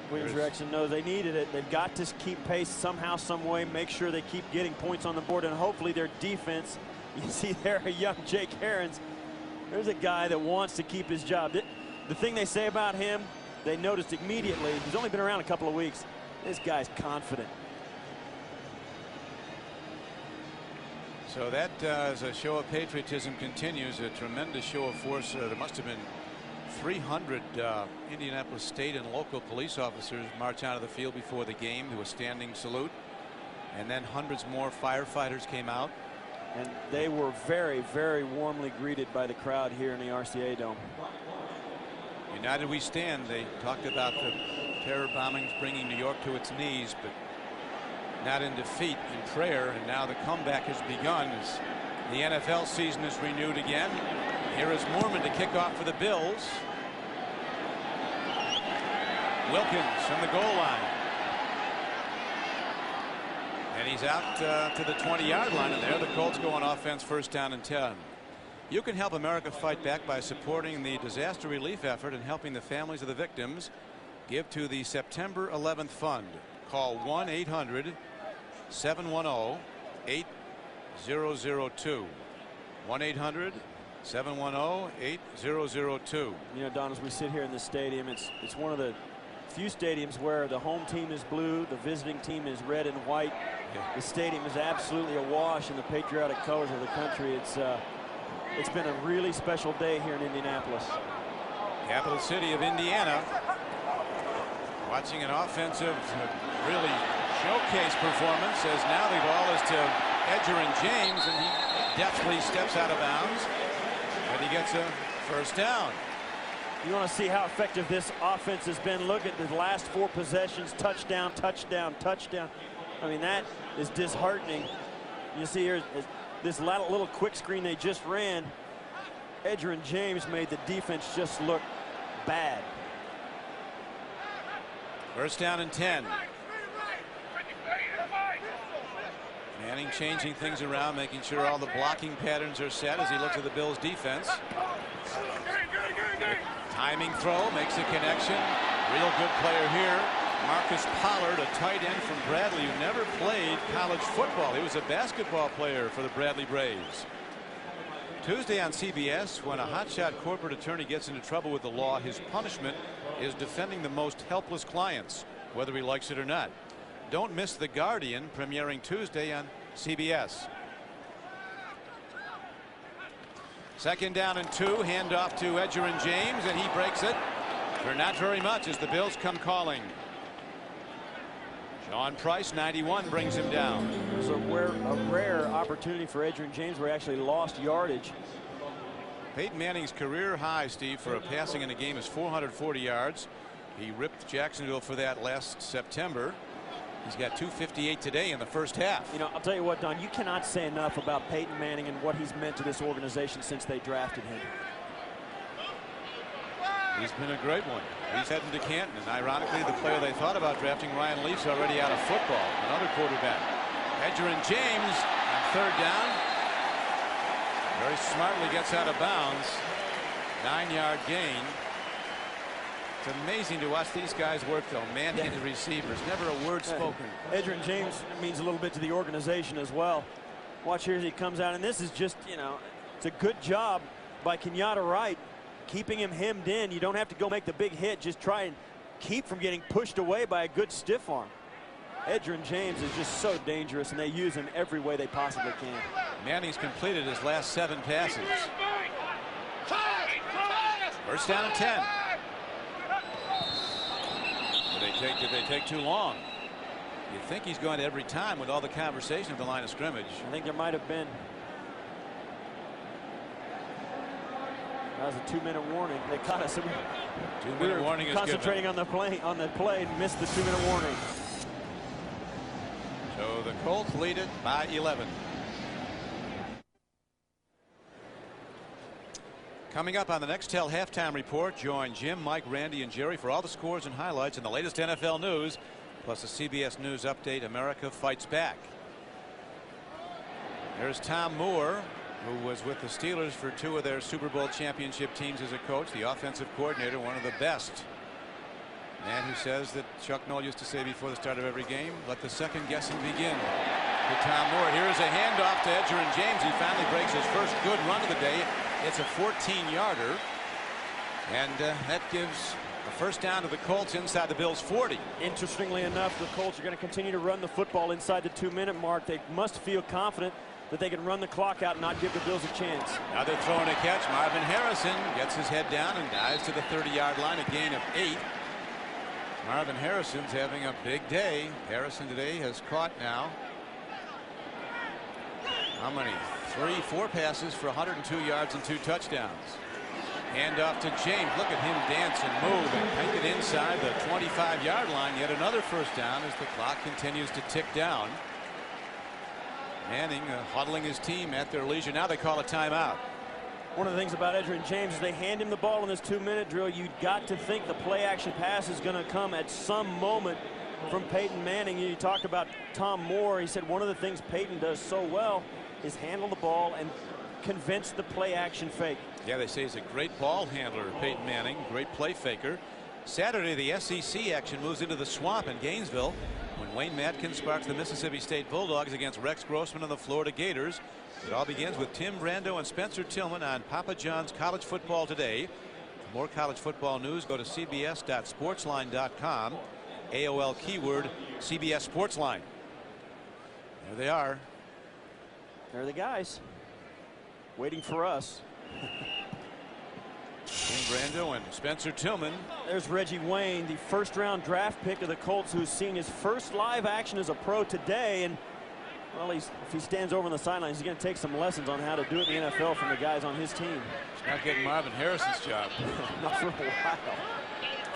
Williams Reaction knows they needed it. They've got to keep pace somehow, some way, make sure they keep getting points on the board, and hopefully their defense. You see there a young Jake Arians. There's a guy that wants to keep his job. The thing they say about him, they noticed immediately. He's only been around a couple of weeks. This guy's confident. So that as a show of patriotism continues, a tremendous show of force. There must have been 300 Indianapolis state and local police officers march out of the field before the game to a standing salute, and then hundreds more firefighters came out, and they were very, very warmly greeted by the crowd here in the RCA Dome. United we stand. They talked about the terror bombings bringing New York to its knees, but not in defeat, in prayer. And now the comeback has begun as the NFL season is renewed again. Here is Moorman to kick off for the Bills. Wilkins from the goal line. And he's out to the 20-yard line, and there the Colts go on offense, 1st down and 10. You can help America fight back by supporting the disaster relief effort and helping the families of the victims. Give to the September 11th Fund. Call 1-800-710-8002. 1-800-710-8002. You know, Don, as we sit here in the stadium, it's one of the few stadiums where the home team is blue, the visiting team is red and white. Yeah. The stadium is absolutely awash in the patriotic colors of the country. It's been a really special day here in Indianapolis. Capital city of Indiana. Watching an offensive, really showcase performance as now the ball is to Edgerrin James, and he deftly steps out of bounds, but he gets a 1st down. You want to see how effective this offense has been. Look at the last 4 possessions. Touchdown, touchdown, touchdown. I mean, that is disheartening. You see here this little quick screen they just ran. Edgerrin James made the defense just look bad. 1st down and 10. Manning changing things around, making sure all the blocking patterns are set as he looks at the Bills defense. Timing throw, makes a connection. Real good player here. Marcus Pollard, a tight end from Bradley who never played college football. He was a basketball player for the Bradley Braves. Tuesday on CBS, when a hotshot corporate attorney gets into trouble with the law, his punishment is defending the most helpless clients, whether he likes it or not. Don't miss The Guardian, premiering Tuesday on CBS. Second down and 2, handoff to Edgerrin James, and he breaks it for not very much as the Bills come calling. Sean Price, 91, brings him down. It was a rare opportunity for Edgerrin James where he actually lost yardage. Peyton Manning's career high, Steve, for a passing in a game is 440 yards. He ripped Jacksonville for that last September. He's got 258 today in the first half. You know, I'll tell you what, Don, you cannot say enough about Peyton Manning and what he's meant to this organization since they drafted him. He's been a great one. He's heading to Canton, and ironically, the player they thought about drafting, Ryan Leaf's already out of football. Another quarterback. Edgerrin James on third down. Very smartly gets out of bounds. 9-yard gain. It's amazing to watch these guys work, though. Man-handed receivers, never a word spoken. Edgerrin James means a little bit to the organization as well. Watch here as he comes out, and this is just, you know, it's a good job by Kenyatta Wright, keeping him hemmed in. You don't have to go make the big hit. Just try and keep from getting pushed away by a good stiff arm. Edgerrin James is just so dangerous, and they use him every way they possibly can. Manning's completed his last 7 passes. First down and 10. Did they take too long? You'd think he's going to every time with all the conversation at the line of scrimmage. I think there might have been. That was a 2-minute warning. They caught us. 2-minute warning is concentrating given. on the play and missed the 2-minute warning. So the Colts lead it by 11. Coming up on the Nextel halftime report, join Jim, Mike, Randy, and Jerry for all the scores and highlights and the latest NFL news, plus a CBS News update. America fights back. There's Tom Moore, who was with the Steelers for 2 of their Super Bowl championship teams as a coach, the offensive coordinator, one of the best. Man who says that Chuck Noll used to say before the start of every game, let the second guessing begin. To Tom Moore. Here's a handoff to Edgerrin James. He finally breaks his first good run of the day. It's a 14-yarder. And that gives a first down to the Colts inside the Bills' 40. Interestingly enough, the Colts are going to continue to run the football inside the 2-minute mark. They must feel confident that they can run the clock out and not give the Bills a chance. Now they're throwing a catch. Marvin Harrison gets his head down and dives to the 30-yard line, a gain of 8. Marvin Harrison's having a big day. Harrison today has caught now, how many? 4 passes for 102 yards and 2 touchdowns. Hand off to James. Look at him dance and move and tank it inside the 25-yard line. Yet another first down as the clock continues to tick down. Manning huddling his team at their leisure. Now they call a timeout. One of the things about Edgerrin James is they hand him the ball in this 2-minute drill. You've got to think the play action pass is going to come at some moment from Peyton Manning. You talked about Tom Moore. He said one of the things Peyton does so well is handle the ball and convince the play action fake. Yeah, they say he's a great ball handler, Peyton Manning, great play faker. Saturday, the SEC action moves into the Swamp in Gainesville when Wayne Matkins sparks the Mississippi State Bulldogs against Rex Grossman and the Florida Gators. It all begins with Tim Brando and Spencer Tillman on Papa John's College Football Today. For more college football news, go to cbs.sportsline.com. AOL keyword CBS Sportsline. There they are. There are the guys waiting for us. Tim Brando and Spencer Tillman. There's Reggie Wayne, the first-round draft pick of the Colts, who's seen his first live action as a pro today. And well, if he stands over on the sidelines, he's going to take some lessons on how to do it in the NFL from the guys on his team. He's not getting Marvin Harrison's job. Not for a while.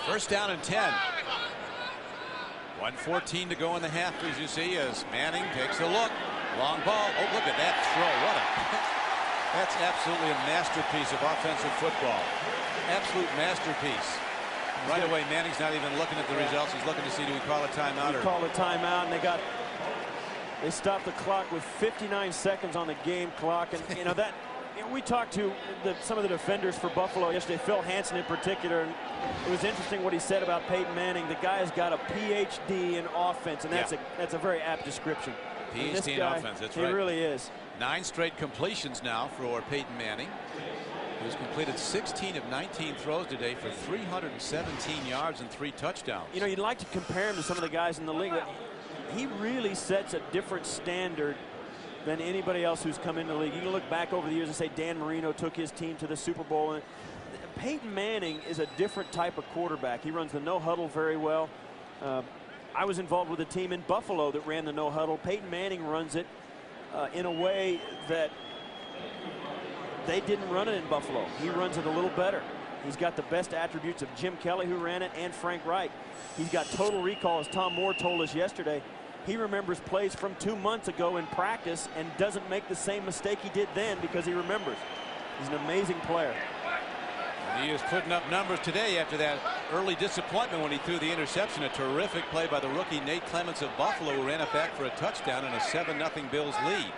First down and 10. 1:14 to go in the half, as you see, as Manning takes a look. Long ball. Oh, look at that throw. That's absolutely a masterpiece of offensive football. Absolute masterpiece. Right away, Manning's not even looking at the results. He's looking to see, do we call a timeout? Call a timeout, and they got They stopped the clock with 59 seconds on the game clock. And, you know, that we talked to some of the defenders for Buffalo yesterday, Phil Hansen in particular, and it was interesting what he said about Peyton Manning. The guy's got a PhD in offense, and that's a very apt description. PhD in offense, that's right. He really is. 9 straight completions now for Peyton Manning, who's completed 16 of 19 throws today for 317 yards and 3 touchdowns. You know, you'd like to compare him to some of the guys in the league, but he really sets a different standard than anybody else who's come into the league. You can look back over the years and say Dan Marino took his team to the Super Bowl. And Peyton Manning is a different type of quarterback. He runs the no huddle very well. I was involved with a team in Buffalo that ran the no huddle. Peyton Manning runs it in a way that they didn't run it in Buffalo. He runs it a little better. He's got the best attributes of Jim Kelly, who ran it, and Frank Reich. He's got total recall, as Tom Moore told us yesterday. He remembers plays from 2 months ago in practice and doesn't make the same mistake he did then because he remembers. He's an amazing player. And he is putting up numbers today after that early disappointment when he threw the interception. A terrific play by the rookie Nate Clements of Buffalo, who ran it back for a touchdown in a 7-0 Bills lead.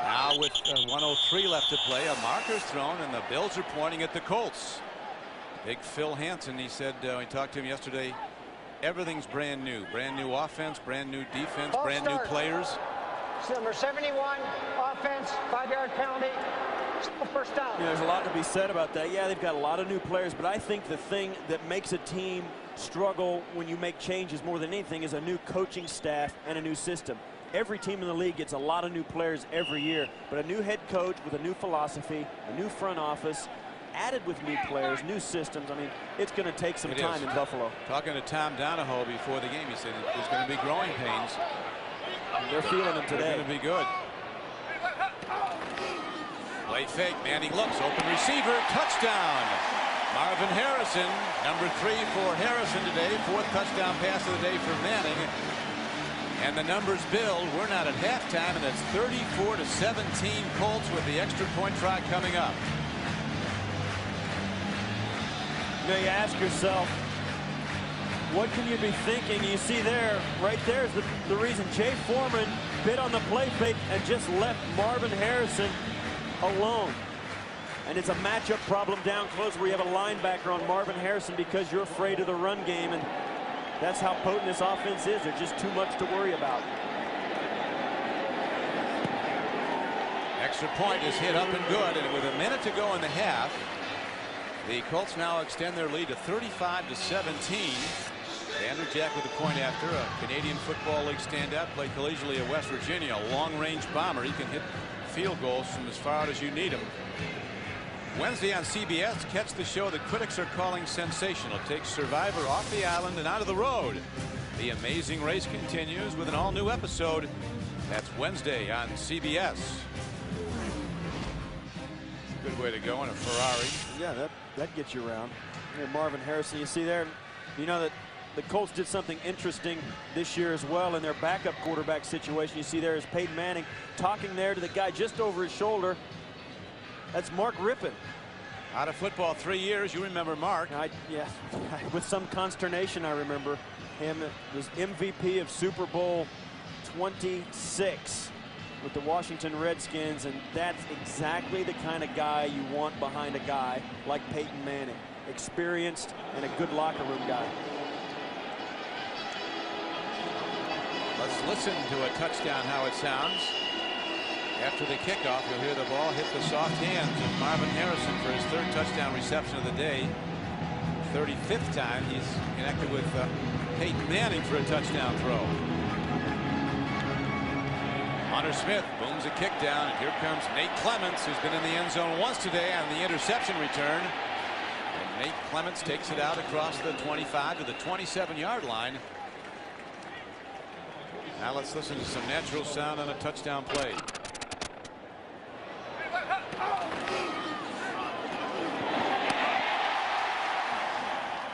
Now with 1:03 left to play, a marker's thrown, and the Bills are pointing at the Colts. Big Phil Hansen, he said when we talked to him yesterday, everything's brand new offense, brand new defense, brand new players. Number 71, offense, 5-yard penalty, first down. You know, there's a lot to be said about that. Yeah, they've got a lot of new players, but I think the thing that makes a team struggle when you make changes more than anything is a new coaching staff and a new system. Every team in the league gets a lot of new players every year, but a new head coach with a new philosophy, a new front office, added with new players, new systems. I mean, it's going to take some time in Buffalo. Talking to Tom Donahoe before the game, he said there's going to be growing pains. They're feeling them today. They're going to be good. Play fake. Manning looks. Open receiver. Touchdown. Marvin Harrison, number 3 for Harrison today. 4th touchdown pass of the day for Manning. And the numbers build. We're not at halftime, and it's 34-17 Colts with the extra point try coming up. You know, you ask yourself, what can you be thinking? You see there, right there is the reason Jay Foreman bit on the play fake and just left Marvin Harrison alone. And it's a matchup problem down close where you have a linebacker on Marvin Harrison because you're afraid of the run game. And that's how potent this offense is. There's just too much to worry about. Extra point is hit up and good. And with a minute to go in the half, the Colts now extend their lead to 35-17. Vanderjack with the point after. A Canadian Football League standout, played collegiately at West Virginia. A long-range bomber. He can hit field goals from as far out as you need him. Wednesday on CBS, catch the show that critics are calling sensational. Takes Survivor off the island and out of the road. The Amazing Race continues with an all-new episode. That's Wednesday on CBS. Good way to go in a Ferrari. Yeah, that gets you around. And Marvin Harrison, you see there, you know that the Colts did something interesting this year as well in their backup quarterback situation. You see there is Peyton Manning talking there to the guy just over his shoulder. That's Mark Rippon. Out of football 3 years. You remember Mark. Yeah, with some consternation I remember him. Was MVP of Super Bowl 26 with the Washington Redskins, and that's exactly the kind of guy you want behind a guy like Peyton Manning. Experienced and a good locker room guy. Let's listen to a touchdown, how it sounds. After the kickoff, you'll hear the ball hit the soft hands of Marvin Harrison for his 3rd touchdown reception of the day. 35th time he's connected with Peyton Manning for a touchdown throw. Hunter Smith booms a kick down, and here comes Nate Clements, who's been in the end zone once today on the interception return. And Nate Clements takes it out across the 25 to the 27-yard line. Now let's listen to some natural sound on a touchdown play.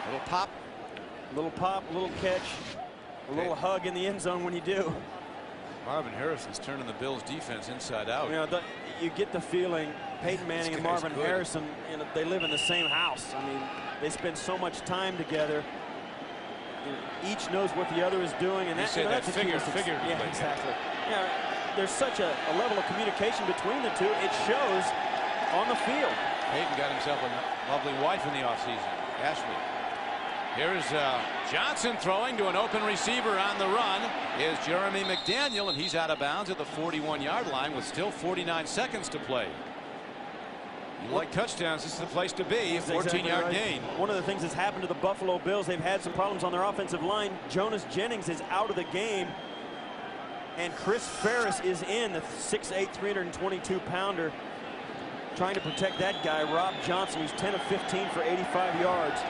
Little pop. Little pop, little catch, a little hug in the end zone when you do. Marvin Harrison's turning the Bills defense inside out. You know, you get the feeling Peyton Manning and Marvin Harrison, you know, they live in the same house. I mean, they spend so much time together. each knows what the other is doing, and that's a figuratively. Yeah, exactly. Yeah, there's such a level of communication between the two. It shows on the field. Peyton got himself a lovely wife in the offseason, Ashley. Here's Johnson throwing to an open receiver on the run is Jeremy McDaniel, and he's out of bounds at the 41-yard line with still 49 seconds to play. You like touchdowns, this is the place to be. A 14-yard gain. One of the things that's happened to the Buffalo Bills, they've had some problems on their offensive line. Jonas Jennings is out of the game, and Chris Ferris is in, the 6'8", 322-pounder, trying to protect that guy, Rob Johnson, who's 10 of 15 for 85 yards.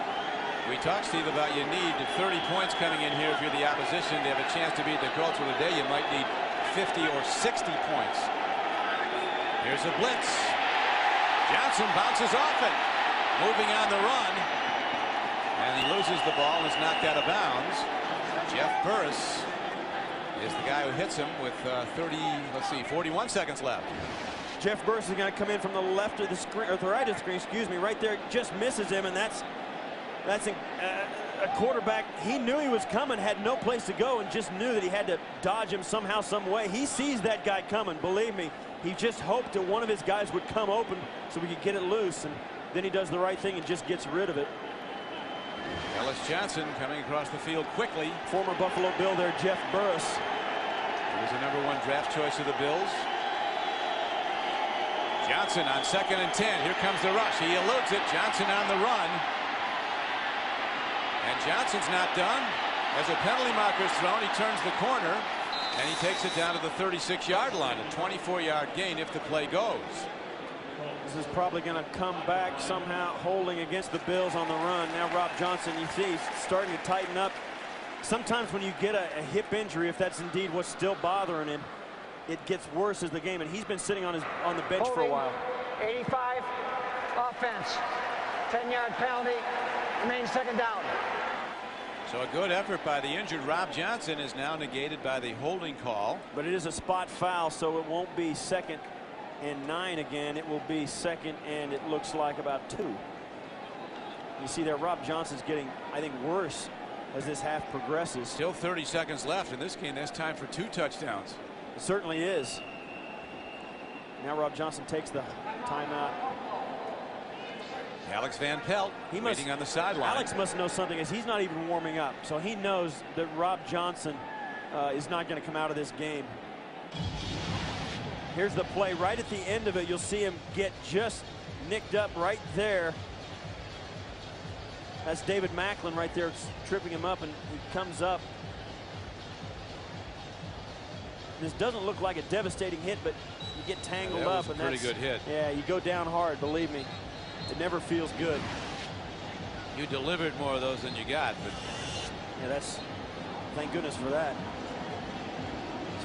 We talked, Steve, about you need 30 points coming in here if you're the opposition to have a chance to beat the Colts. Well, today you might need 50 or 60 points. Here's a blitz. Johnson bounces off it, moving on the run, and he loses the ball and is knocked out of bounds. Jeff Burris is the guy who hits him with 41 seconds left. Jeff Burris is going to come in from the left of the screen, or the right of the screen, excuse me, right there, just misses him, and that's a quarterback. He knew he was coming, had no place to go, and just knew that he had to dodge him somehow, some way. He sees that guy coming, believe me. He just hoped that one of his guys would come open so we could get it loose, and then he does the right thing and just gets rid of it. Ellis Johnson coming across the field quickly. Former Buffalo Bill there, Jeff Burris. He was the #1 draft choice of the Bills. Johnson on 2nd and 10. Here comes the rush. He eludes it. Johnson on the run. And Johnson's not done. As a penalty marker's thrown, he turns the corner, and he takes it down to the 36-yard line. A 24-yard gain if the play goes. This is probably going to come back somehow, holding against the Bills on the run. Now Rob Johnson, you see, he's starting to tighten up. Sometimes when you get a hip injury, if that's indeed what's still bothering him, it gets worse as the game, and he's been sitting on the bench for a while. 85, offense, 10-yard penalty, remains 2nd down. So a good effort by the injured Rob Johnson is now negated by the holding call. But it is a spot foul, so it won't be 2nd and 9 again. It will be 2nd, and it looks like about 2. You see there, Rob Johnson's getting, I think, worse as this half progresses. Still 30 seconds left in this game. There's time for 2 touchdowns. It certainly is. Now Rob Johnson takes the timeout. Alex Van Pelt waiting on the sideline. Alex must know something, as he's not even warming up. So he knows that Rob Johnson is not going to come out of this game. Here's the play. Right at the end of it, you'll see him get just nicked up right there. That's David Macklin right there tripping him up, and he comes up. This doesn't look like a devastating hit, but you get tangled up. That was a pretty good hit. Yeah, you go down hard, believe me. It never feels good. You delivered more of those than you got, but yeah, that's, thank goodness for that.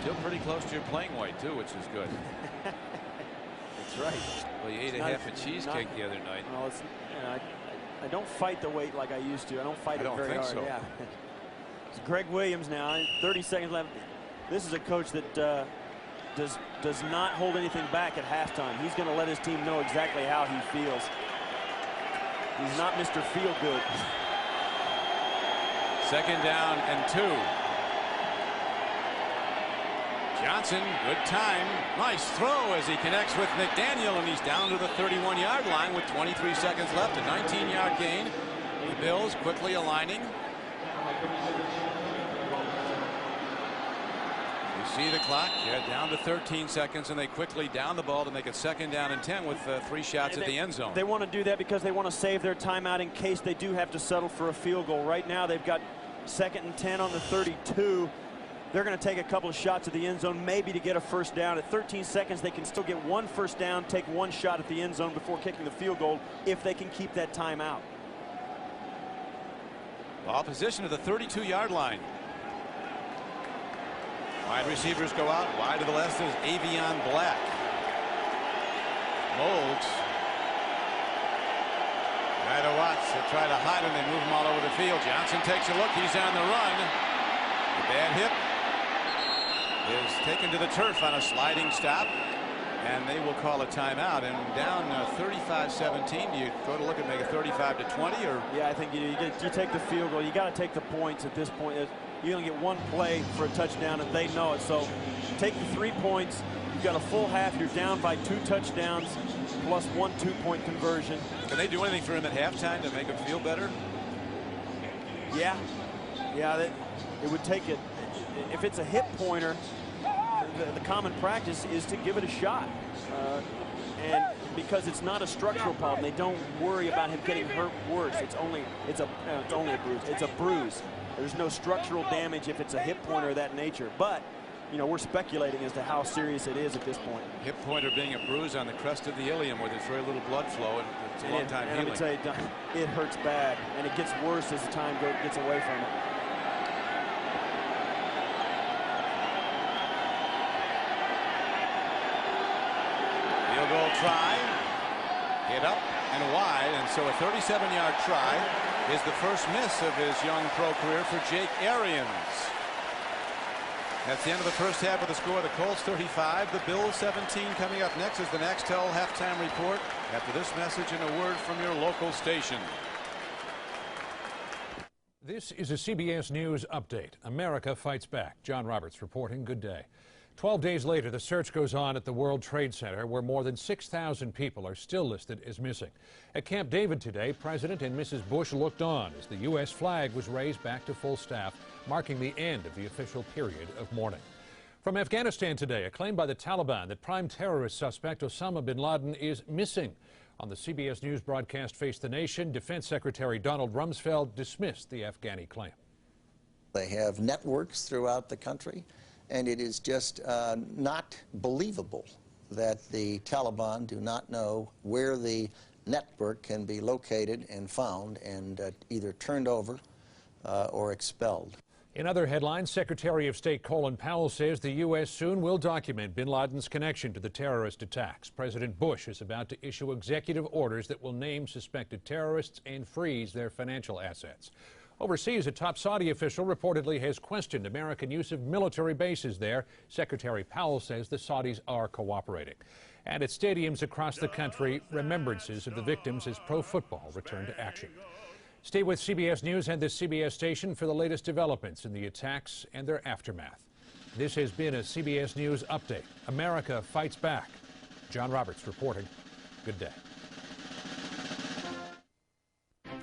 Still pretty close to your playing weight too, which is good. That's right. Well, you ate a half a cheesecake the other night. Well, it's, you know, I don't fight the weight like I used to. I don't fight it very hard. So. Yeah. It's Greg Williams now. 30 seconds left. This is a coach that does not hold anything back at halftime. He's going to let his team know exactly how he feels. He's not Mr. Feel Good. 2nd down and 2. Johnson, good time. Nice throw as he connects with McDaniel, and he's down to the 31-yard line with 23 seconds left. A 19-yard gain. The Bills quickly aligning. You see the clock down to 13 seconds, and they quickly down the ball to make it 2nd down and 10 with 3 shots at the end zone. They want to do that because they want to save their timeout in case they do have to settle for a field goal. Right now they've got 2nd and 10 on the 32. They're going to take a couple of shots at the end zone, maybe to get a 1st down. At 13 seconds, they can still get 1 1st down, take 1 shot at the end zone before kicking the field goal if they can keep that timeout. Ball position at the 32-yard line. Wide receivers go out. Wide to the left is Avion Black. Molds. Try to watch. They try to hide him. They move him all over the field. Johnson takes a look. He's on the run. The bad hip is taken to the turf on a sliding stop. And they will call a timeout. And down 35-17, you go to look at make it 35-20, or? Yeah, I think you take the field goal. You got to take the points at this point. You're going to get one play for a touchdown, and they know it. So take the 3 points. You've got a full half. You're down by 2 touchdowns plus 1 2-point conversion. Can they do anything for him at halftime to make him feel better? Yeah. Yeah, it would take it. If it's a hip pointer, the common practice is to give it a shot. And because it's not a structural problem, they don't worry about him getting hurt worse. It's only a bruise. It's a bruise. There's no structural damage if it's a hip pointer of that nature. But, you know, we're speculating as to how serious it is at this point. Hip pointer being a bruise on the crest of the ilium where there's very little blood flow, and it's a long time healing. And I'm going to tell you, it hurts bad, and it gets worse as the time gets away from it. Field goal try, hit up and wide, and so a 37-yard try is the first miss of his young pro career for Jake Arians. That's the end of the first half of the score. The Colts 35, the Bills 17. Coming up next is the Nextel halftime report after this message and a word from your local station. This is a CBS News update. America fights back. John Roberts reporting. Good day. 12 days later, the search goes on at the World Trade Center, where more than 6,000 people are still listed as missing. At Camp David today, President and Mrs. Bush looked on as the U.S. flag was raised back to full staff, marking the end of the official period of mourning. From Afghanistan today, a claim by the Taliban that prime terrorist suspect Osama bin Laden is missing. On the CBS News broadcast Face the Nation, Defense Secretary Donald Rumsfeld dismissed the Afghani claim. They have networks throughout the country, and it is just not believable that the Taliban do not know where the network can be located and found and either turned over or expelled. In other headlines, Secretary of State Colin Powell says the U.S. soon will document bin Laden's connection to the terrorist attacks. President Bush is about to issue executive orders that will name suspected terrorists and freeze their financial assets. Overseas, a top Saudi official reportedly has questioned American use of military bases there. Secretary Powell says the Saudis are cooperating. And at stadiums across the country, remembrances of the victims as pro football return to action. Stay with CBS News and the CBS station for the latest developments in the attacks and their aftermath. This has been a CBS News update. America fights back. John Roberts reporting. Good day.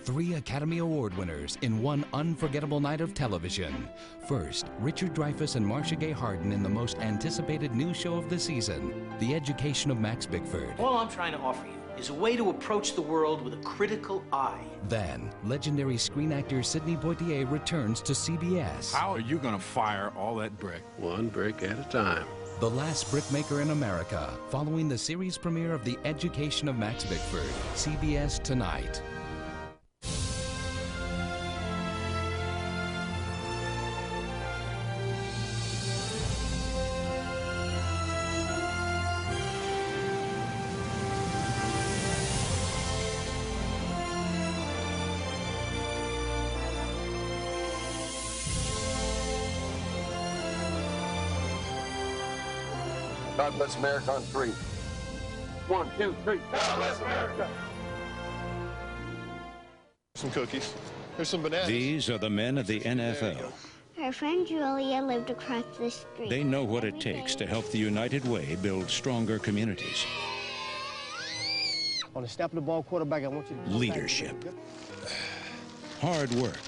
3 Academy Award winners in one unforgettable night of television. First, Richard Dreyfuss and Marcia Gay Harden in the most anticipated new show of the season, The Education of Max Bickford. All I'm trying to offer you is a way to approach the world with a critical eye. Then, legendary screen actor Sidney Poitier returns to CBS. How are you going to fire all that brick? One brick at a time. The Last Brickmaker in America, following the series premiere of The Education of Max Bickford. CBS tonight. God bless America on 3. 1, 2, 3. God bless America. Some cookies. There's some bananas. These are the men of the NFL. Our friend Julia lived across the street. They know what it takes to help the United Way build stronger communities. On the snap of the ball, quarterback, I want you to... Leadership. Hard work.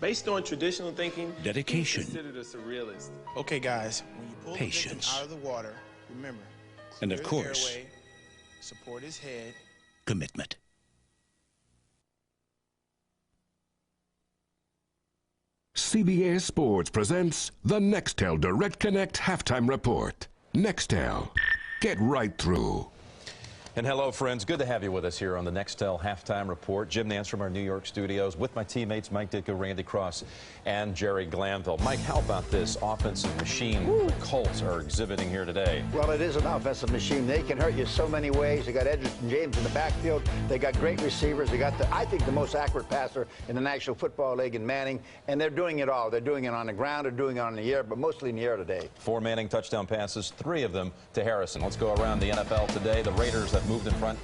Based on traditional thinking, dedication, he's considered a surrealist. Okay, guys, when you pull patience, the out of the water, remember, and of course, airway, support his head, commitment. CBS Sports presents the Nextel Direct Connect Halftime Report. Nextel, get right through. And hello, friends. Good to have you with us here on the Nextel Halftime Report. Jim Nance from our New York studios with my teammates Mike Ditka, Randy Cross, and Jerry Glanville. Mike, how about this offensive machine the Colts are exhibiting here today? Well, it is an offensive machine. They can hurt you so many ways. They got Edgerton James in the backfield. They got great receivers. They got, I think, the most accurate passer in the National Football League in Manning. And they're doing it all. They're doing it on the ground. They're doing it on the air, but mostly in the air today. 4 Manning touchdown passes, 3 of them to Harrison. Let's go around the NFL today. The Raiders have moved in front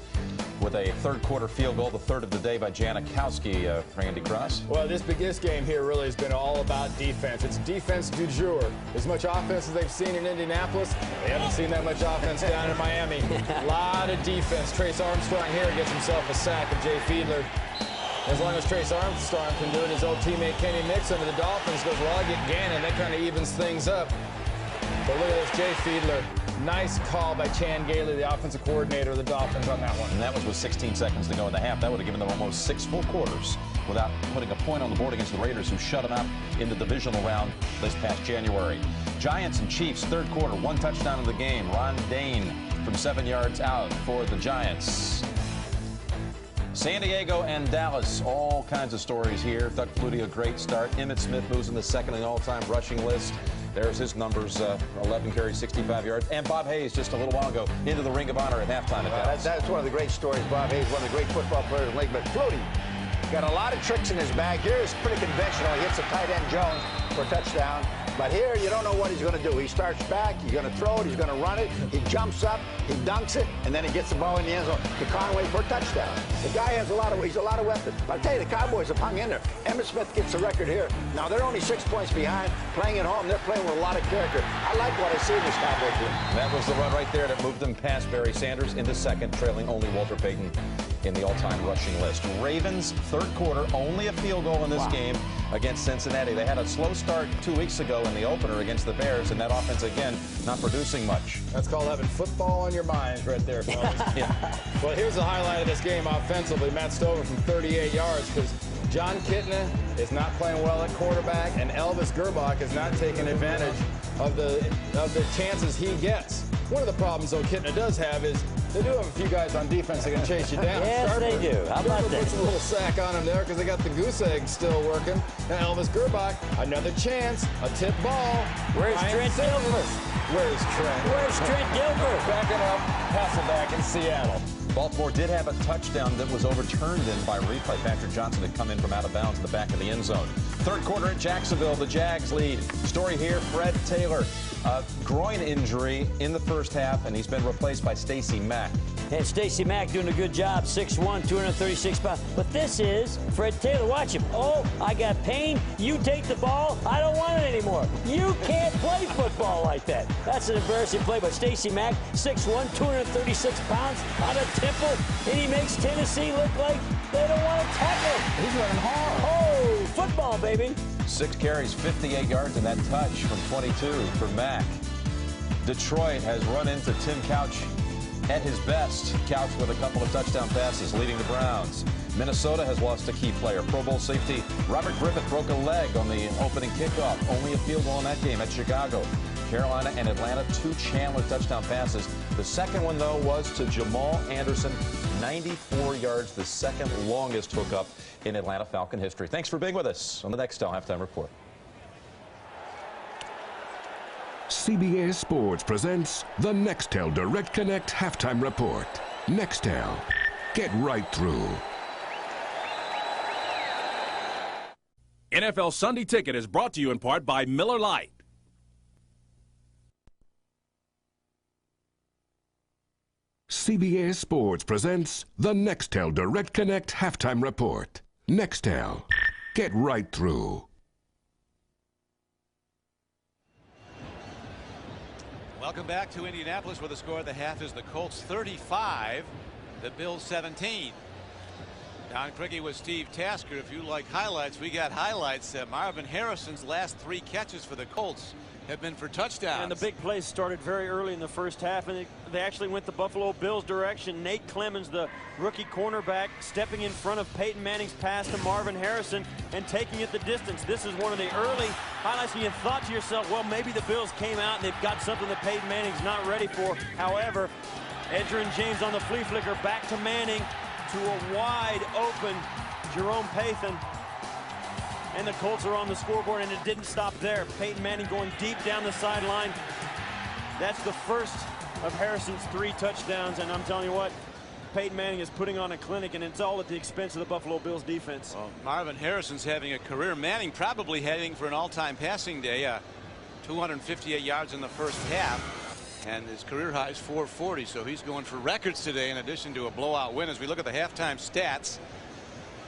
with a third-quarter field goal, the third of the day by Janikowski. Randy Cross. Well, this game here really has been all about defense. It's defense du jour. As much offense as they've seen in Indianapolis, they haven't seen that much offense down in Miami. A lot of defense. Trace Armstrong here gets himself a sack of Jay Fiedler. As long as Trace Armstrong can do it, his old teammate Kenny Mixon of the Dolphins goes, well, I'll get Gannon. That kind of evens things up. But look at this, Jay Fiedler. Nice call by Chan Gailey, the offensive coordinator of the Dolphins, on that one. And that was with 16 seconds to go in the half. That would have given them almost 6 full quarters without putting a point on the board against the Raiders, who shut them out in the divisional round this past January. Giants and Chiefs, third quarter, 1 touchdown of the game. Ron Dane from 7 yards out for the Giants. San Diego and Dallas, all kinds of stories here. Doug Flutie, a great start. Emmitt Smith moves in the second in the all-time rushing list. There's his numbers, 11 carries, 65 yards. And Bob Hayes, just a little while ago, into the Ring of Honor at halftime at Dallas. That's one of the great stories. Bob Hayes, one of the great football players in the league. But Flutie got a lot of tricks in his bag. Here is pretty conventional. He hits a tight end Jones for a touchdown. But here, you don't know what he's going to do. He starts back, he's going to throw it, he's going to run it, he jumps up, he dunks it, and then he gets the ball in the end zone to Conway for a touchdown. The guy has he's a lot of weapons. But I tell you, the Cowboys have hung in there. Emmitt Smith gets the record here. Now, they're only 6 points behind. Playing at home, they're playing with a lot of character. I like what I see in this Cowboy team. That was the run right there that moved them past Barry Sanders into second, trailing only Walter Payton in the all-time rushing list. Ravens, third quarter, only a field goal in this game against Cincinnati. They had a slow start 2 weeks ago in the opener against the Bears, and that offense, again, not producing much. That's called having football on your minds right there, fellas. Well, here's the highlight of this game offensively. Matt Stover from 38 yards, because John Kitna is not playing well at quarterback, and Elvis Gerbach is not taking advantage of the chances he gets. One of the problems, though, Kitna does have is they do have a few guys on defense that can chase you down. Yes, they do. How about that? Puts a little sack on him there because they got the goose egg still working. Now Elvis Gerbach, another chance, a tip ball. Where's Trent Dilfer? Where's Trent? Where's Trent Dilfer? Backing up, Hasselback in Seattle. Baltimore did have a touchdown that was overturned in by replay. Patrick Johnson had come in from out of bounds in the back of the end zone. Third quarter at Jacksonville, the Jags lead. Story here, Fred Taylor. Groin injury in the first half, and he's been replaced by Stacey Mack. And Stacey Mack doing a good job, 6'1", 236 pounds. But this is Fred Taylor. Watch him. Oh, I got pain. You take the ball. I don't want it anymore. You can't play football like that. That's an embarrassing play by Stacey Mack, 6'1", 236 pounds, out of Temple, and he makes Tennessee look like they don't want to tackle. He's running hard. Oh, football, baby. 6 carries, 58 yards, and that touch from 22 for Mack. Detroit has run into Tim Couch at his best. Couch with a couple of touchdown passes, leading the Browns. Minnesota has lost a key player. Pro Bowl safety Robert Griffith broke a leg on the opening kickoff. Only a field goal in that game at Chicago. Carolina and Atlanta, 2 Chandler touchdown passes. The second one, though, was to Jamal Anderson, 94 yards, the second longest hookup in Atlanta Falcon history. Thanks for being with us on the Nextel Halftime Report. CBS Sports presents the Nextel Direct Connect Halftime Report. Nextel, get right through. NFL Sunday Ticket is brought to you in part by Miller Lite. CBS Sports presents the Nextel Direct Connect Halftime Report. Nextel, get right through. Welcome back to Indianapolis, where the score of the half is the Colts 35, the Bills 17. Don Craigie with Steve Tasker. If you like highlights, we got highlights. Marvin Harrison's last 3 catches for the Colts have been for touchdowns. And the big plays started very early in the first half, and they actually went the Buffalo Bills direction. Nate Clemens, the rookie cornerback, stepping in front of Peyton Manning's pass to Marvin Harrison and taking it the distance. This is one of the early highlights, and you thought to yourself, well, maybe the Bills came out and they've got something that Peyton Manning's not ready for. However, Edgerrin James on the flea flicker, back to Manning, to a wide open Jerome Pathan. And the Colts are on the scoreboard, and it didn't stop there. Peyton Manning going deep down the sideline. That's the first of Harrison's 3 touchdowns, and I'm telling you what, Peyton Manning is putting on a clinic, and it's all at the expense of the Buffalo Bills defense. Well, Marvin Harrison's having a career. Manning probably heading for an all-time passing day. 258 yards in the first half, and his career high is 440, so he's going for records today in addition to a blowout win. As we look at the halftime stats,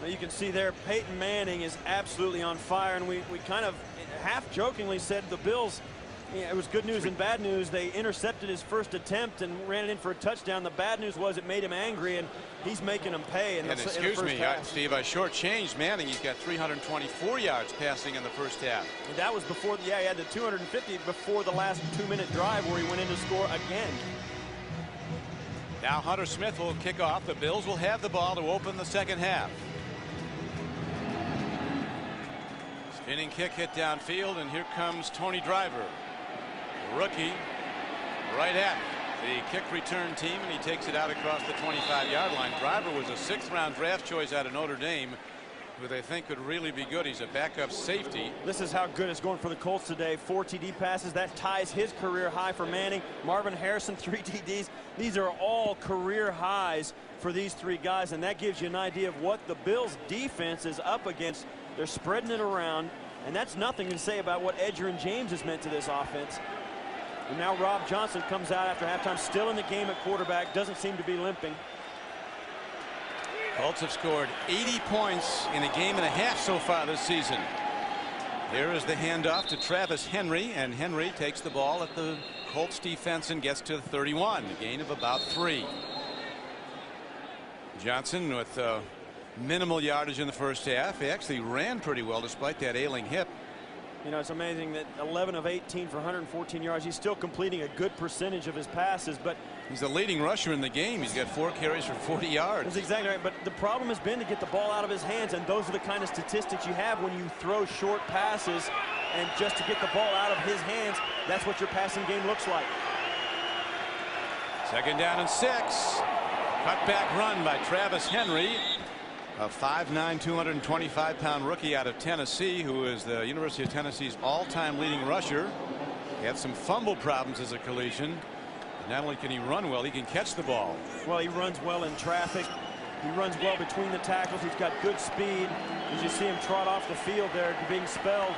now you can see there Peyton Manning is absolutely on fire, and we kind of half jokingly said the Bills, it was good news and bad news. They intercepted his first attempt and ran it in for a touchdown. The bad news was it made him angry, and he's making them pay in the first half. Steve, I shortchanged Manning. He's got 324 yards passing in the first half. And that was before, he had the 250 before the last 2-minute drive where he went in to score again. Now Hunter Smith will kick off. The Bills will have the ball to open the second half. Spinning kick hit downfield, and here comes Tony Driver. Rookie right at the kick return team, and he takes it out across the 25-yard line. Driver was a 6th-round draft choice out of Notre Dame, who they think could really be good. He's a backup safety. This is how good it's going for the Colts today. 4 TD passes. That ties his career high for Manning. Marvin Harrison, 3 TDs. These are all career highs for these 3 guys, and that gives you an idea of what the Bills defense is up against. They're spreading it around, and that's nothing to say about what Edgerrin James has meant to this offense. And now Rob Johnson comes out after halftime, still in the game at quarterback, doesn't seem to be limping. Colts have scored 80 points in a game and a half so far this season. Here is the handoff to Travis Henry, and Henry takes the ball at the Colts defense and gets to the 31, a gain of about 3. Johnson with minimal yardage in the first half. He actually ran pretty well despite that ailing hip. You know, it's amazing that 11 of 18 for 114 yards. He's still completing a good percentage of his passes, but he's the leading rusher in the game. He's got 4 carries for 40 yards. That's exactly right, but the problem has been to get the ball out of his hands, and those are the kind of statistics you have when you throw short passes, and just to get the ball out of his hands, that's what your passing game looks like. 2nd down and 6. Cutback run by Travis Henry, a 5'9", 225-pound rookie out of Tennessee, who is the University of Tennessee's all-time leading rusher. He had some fumble problems as a collegian. Not only can he run well, he can catch the ball. Well, he runs well in traffic. He runs well between the tackles. He's got good speed. As you see him trot off the field there, being spelled.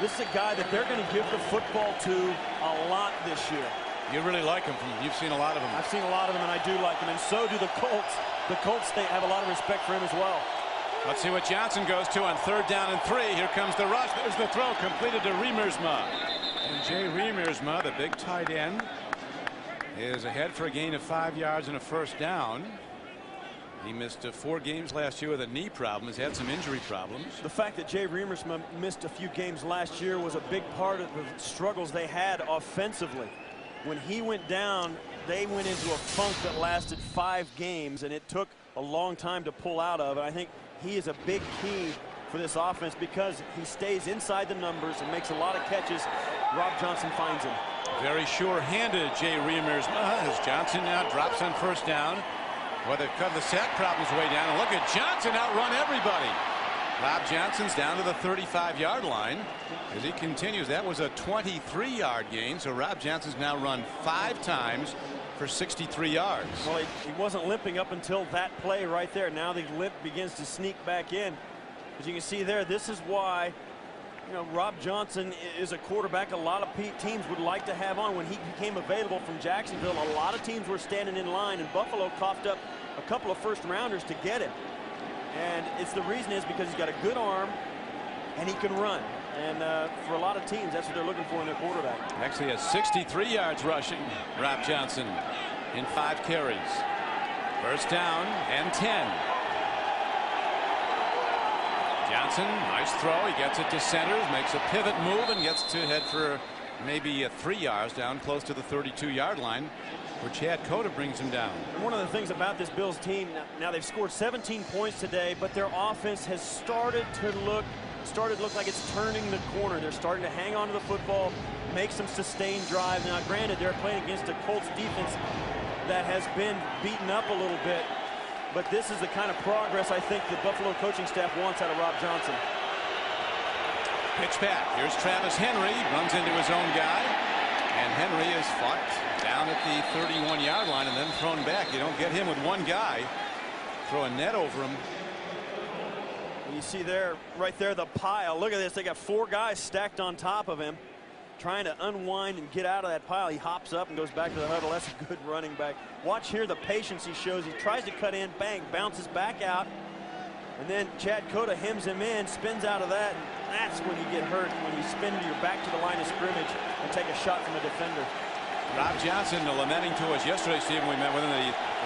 This is a guy that they're going to give the football to a lot this year. You really like him. You've seen a lot of him. I've seen a lot of him, and I do like him, and so do the Colts. The Colts have a lot of respect for him as well. Let's see what Johnson goes to on 3rd down and 3. Here comes the rush. There's the throw completed to Riemersma. And Jay Riemersma, the big tight end, is ahead for a gain of 5 yards and a 1st down. He missed 4 games last year with a knee problem. Has had some injury problems. The fact that Jay Riemersma missed a few games last year was a big part of the struggles they had offensively. When he went down, they went into a funk that lasted 5 games, and it took a long time to pull out of. And I think he is a big key for this offense because he stays inside the numbers and makes a lot of catches. Rob Johnson finds him. Very sure-handed Jay Riemersma as Johnson now drops on 1st down. Well, they've cut the sack problems way down. And look at Johnson outrun everybody. Rob Johnson's down to the 35-yard line as he continues. That was a 23-yard gain, so Rob Johnson's now run 5 times for 63 yards. Well, he wasn't limping up until that play right there. Now the limp begins to sneak back in. As you can see there, this is why, you know, Rob Johnson is a quarterback a lot of teams would like to have on. When he became available from Jacksonville, a lot of teams were standing in line, and Buffalo coughed up a couple of 1st-rounders to get him. And it's the reason is because he's got a good arm and he can run. And for a lot of teams, that's what they're looking for in their quarterback. Actually has 63 yards rushing, Rob Johnson, in 5 carries. 1st down and 10. Johnson, nice throw. He gets it to center, makes a pivot move, and gets to head for maybe 3 yards down close to the 32-yard line, where Chad Cota brings him down. And one of the things about this Bills team, now they've scored 17 points today, but their offense has started to look like it's turning the corner. They're starting to hang on to the football, make some sustained drives. Now, granted, they're playing against a Colts defense that has been beaten up a little bit. But this is the kind of progress I think the Buffalo coaching staff wants out of Rob Johnson. Pitch back. Here's Travis Henry. Runs into his own guy. And Henry is fought down at the 31-yard line and then thrown back. You don't get him with one guy. Throw a net over him. You see there, right there, the pile. Look at this. They got 4 guys stacked on top of him, trying to unwind and get out of that pile. He hops up and goes back to the huddle. That's a good running back. Watch here the patience he shows. He tries to cut in, bang, bounces back out. And then Chad Cota hems him in, spins out of that. And that's when you get hurt, when you spin your back to the line of scrimmage and take a shot from a defender. Rob Johnson lamenting to us yesterday, Stephen, we met with him,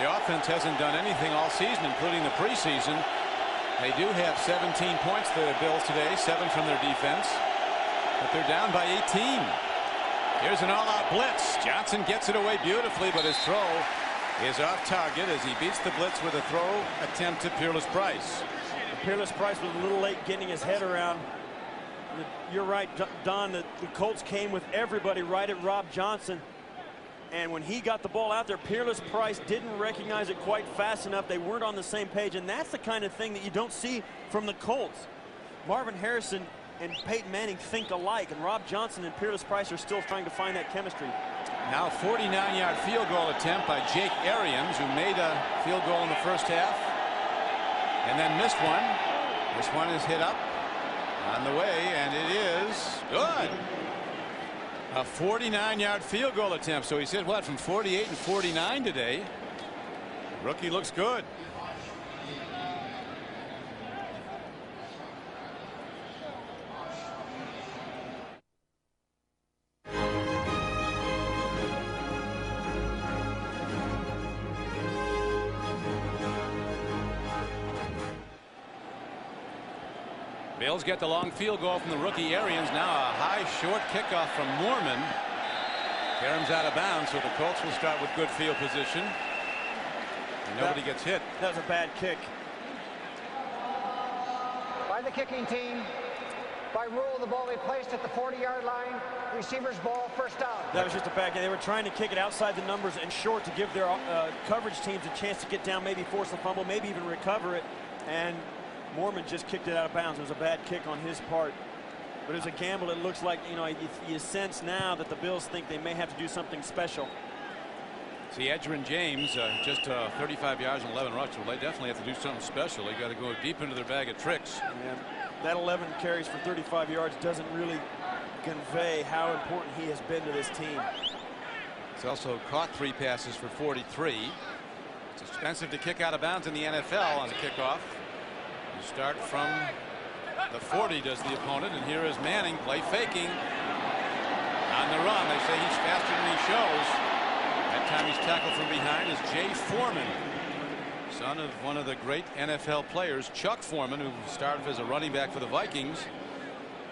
the offense hasn't done anything all season, including the preseason. They do have 17 points, the Bills today, 7 from their defense. But they're down by 18. Here's an all-out blitz. Johnson gets it away beautifully, but his throw is off target as he beats the blitz with a throw attempt to Peerless Price. Peerless Price was a little late getting his head around. You're right, Don, the Colts came with everybody right at Rob Johnson. And when he got the ball out there, Peerless Price didn't recognize it quite fast enough. They weren't on the same page, and that's the kind of thing that you don't see from the Colts. Marvin Harrison and Peyton Manning think alike, and Rob Johnson and Peerless Price are still trying to find that chemistry. Now 49-yard field goal attempt by Jake Arians, who made a field goal in the first half and then missed one. This one is hit up on the way, and it is good. A 49-yard field goal attempt. So he's hit what, from 48 and 49 today. Rookie looks good. Bills get the long field goal from the rookie Arians. Now a high short kickoff from Mormon. Karam's out of bounds, so the Colts will start with good field position. And nobody gets hit. That was a bad kick. By the kicking team, by rule, the ball will be placed at the 40-yard line. Receiver's ball, first down. That was just a bad kick. They were trying to kick it outside the numbers and short to give their coverage teams a chance to get down, maybe force a fumble, maybe even recover it. And Mormon just kicked it out of bounds. It was a bad kick on his part. But it was a gamble. It looks like, you know, you sense now that the Bills think they may have to do something special. See, Edgerrin James, just 35 yards and 11 rushes. Well, they definitely have to do something special. They got to go deep into their bag of tricks. And that 11 carries for 35 yards doesn't really convey how important he has been to this team. He's also caught 3 passes for 43. It's expensive to kick out of bounds in the NFL on a kickoff. You start from the 40, does the opponent, and here is Manning play faking on the run. They say he's faster than he shows. That time he's tackled from behind is Jay Foreman, son of one of the great NFL players, Chuck Foreman, who started as a running back for the Vikings.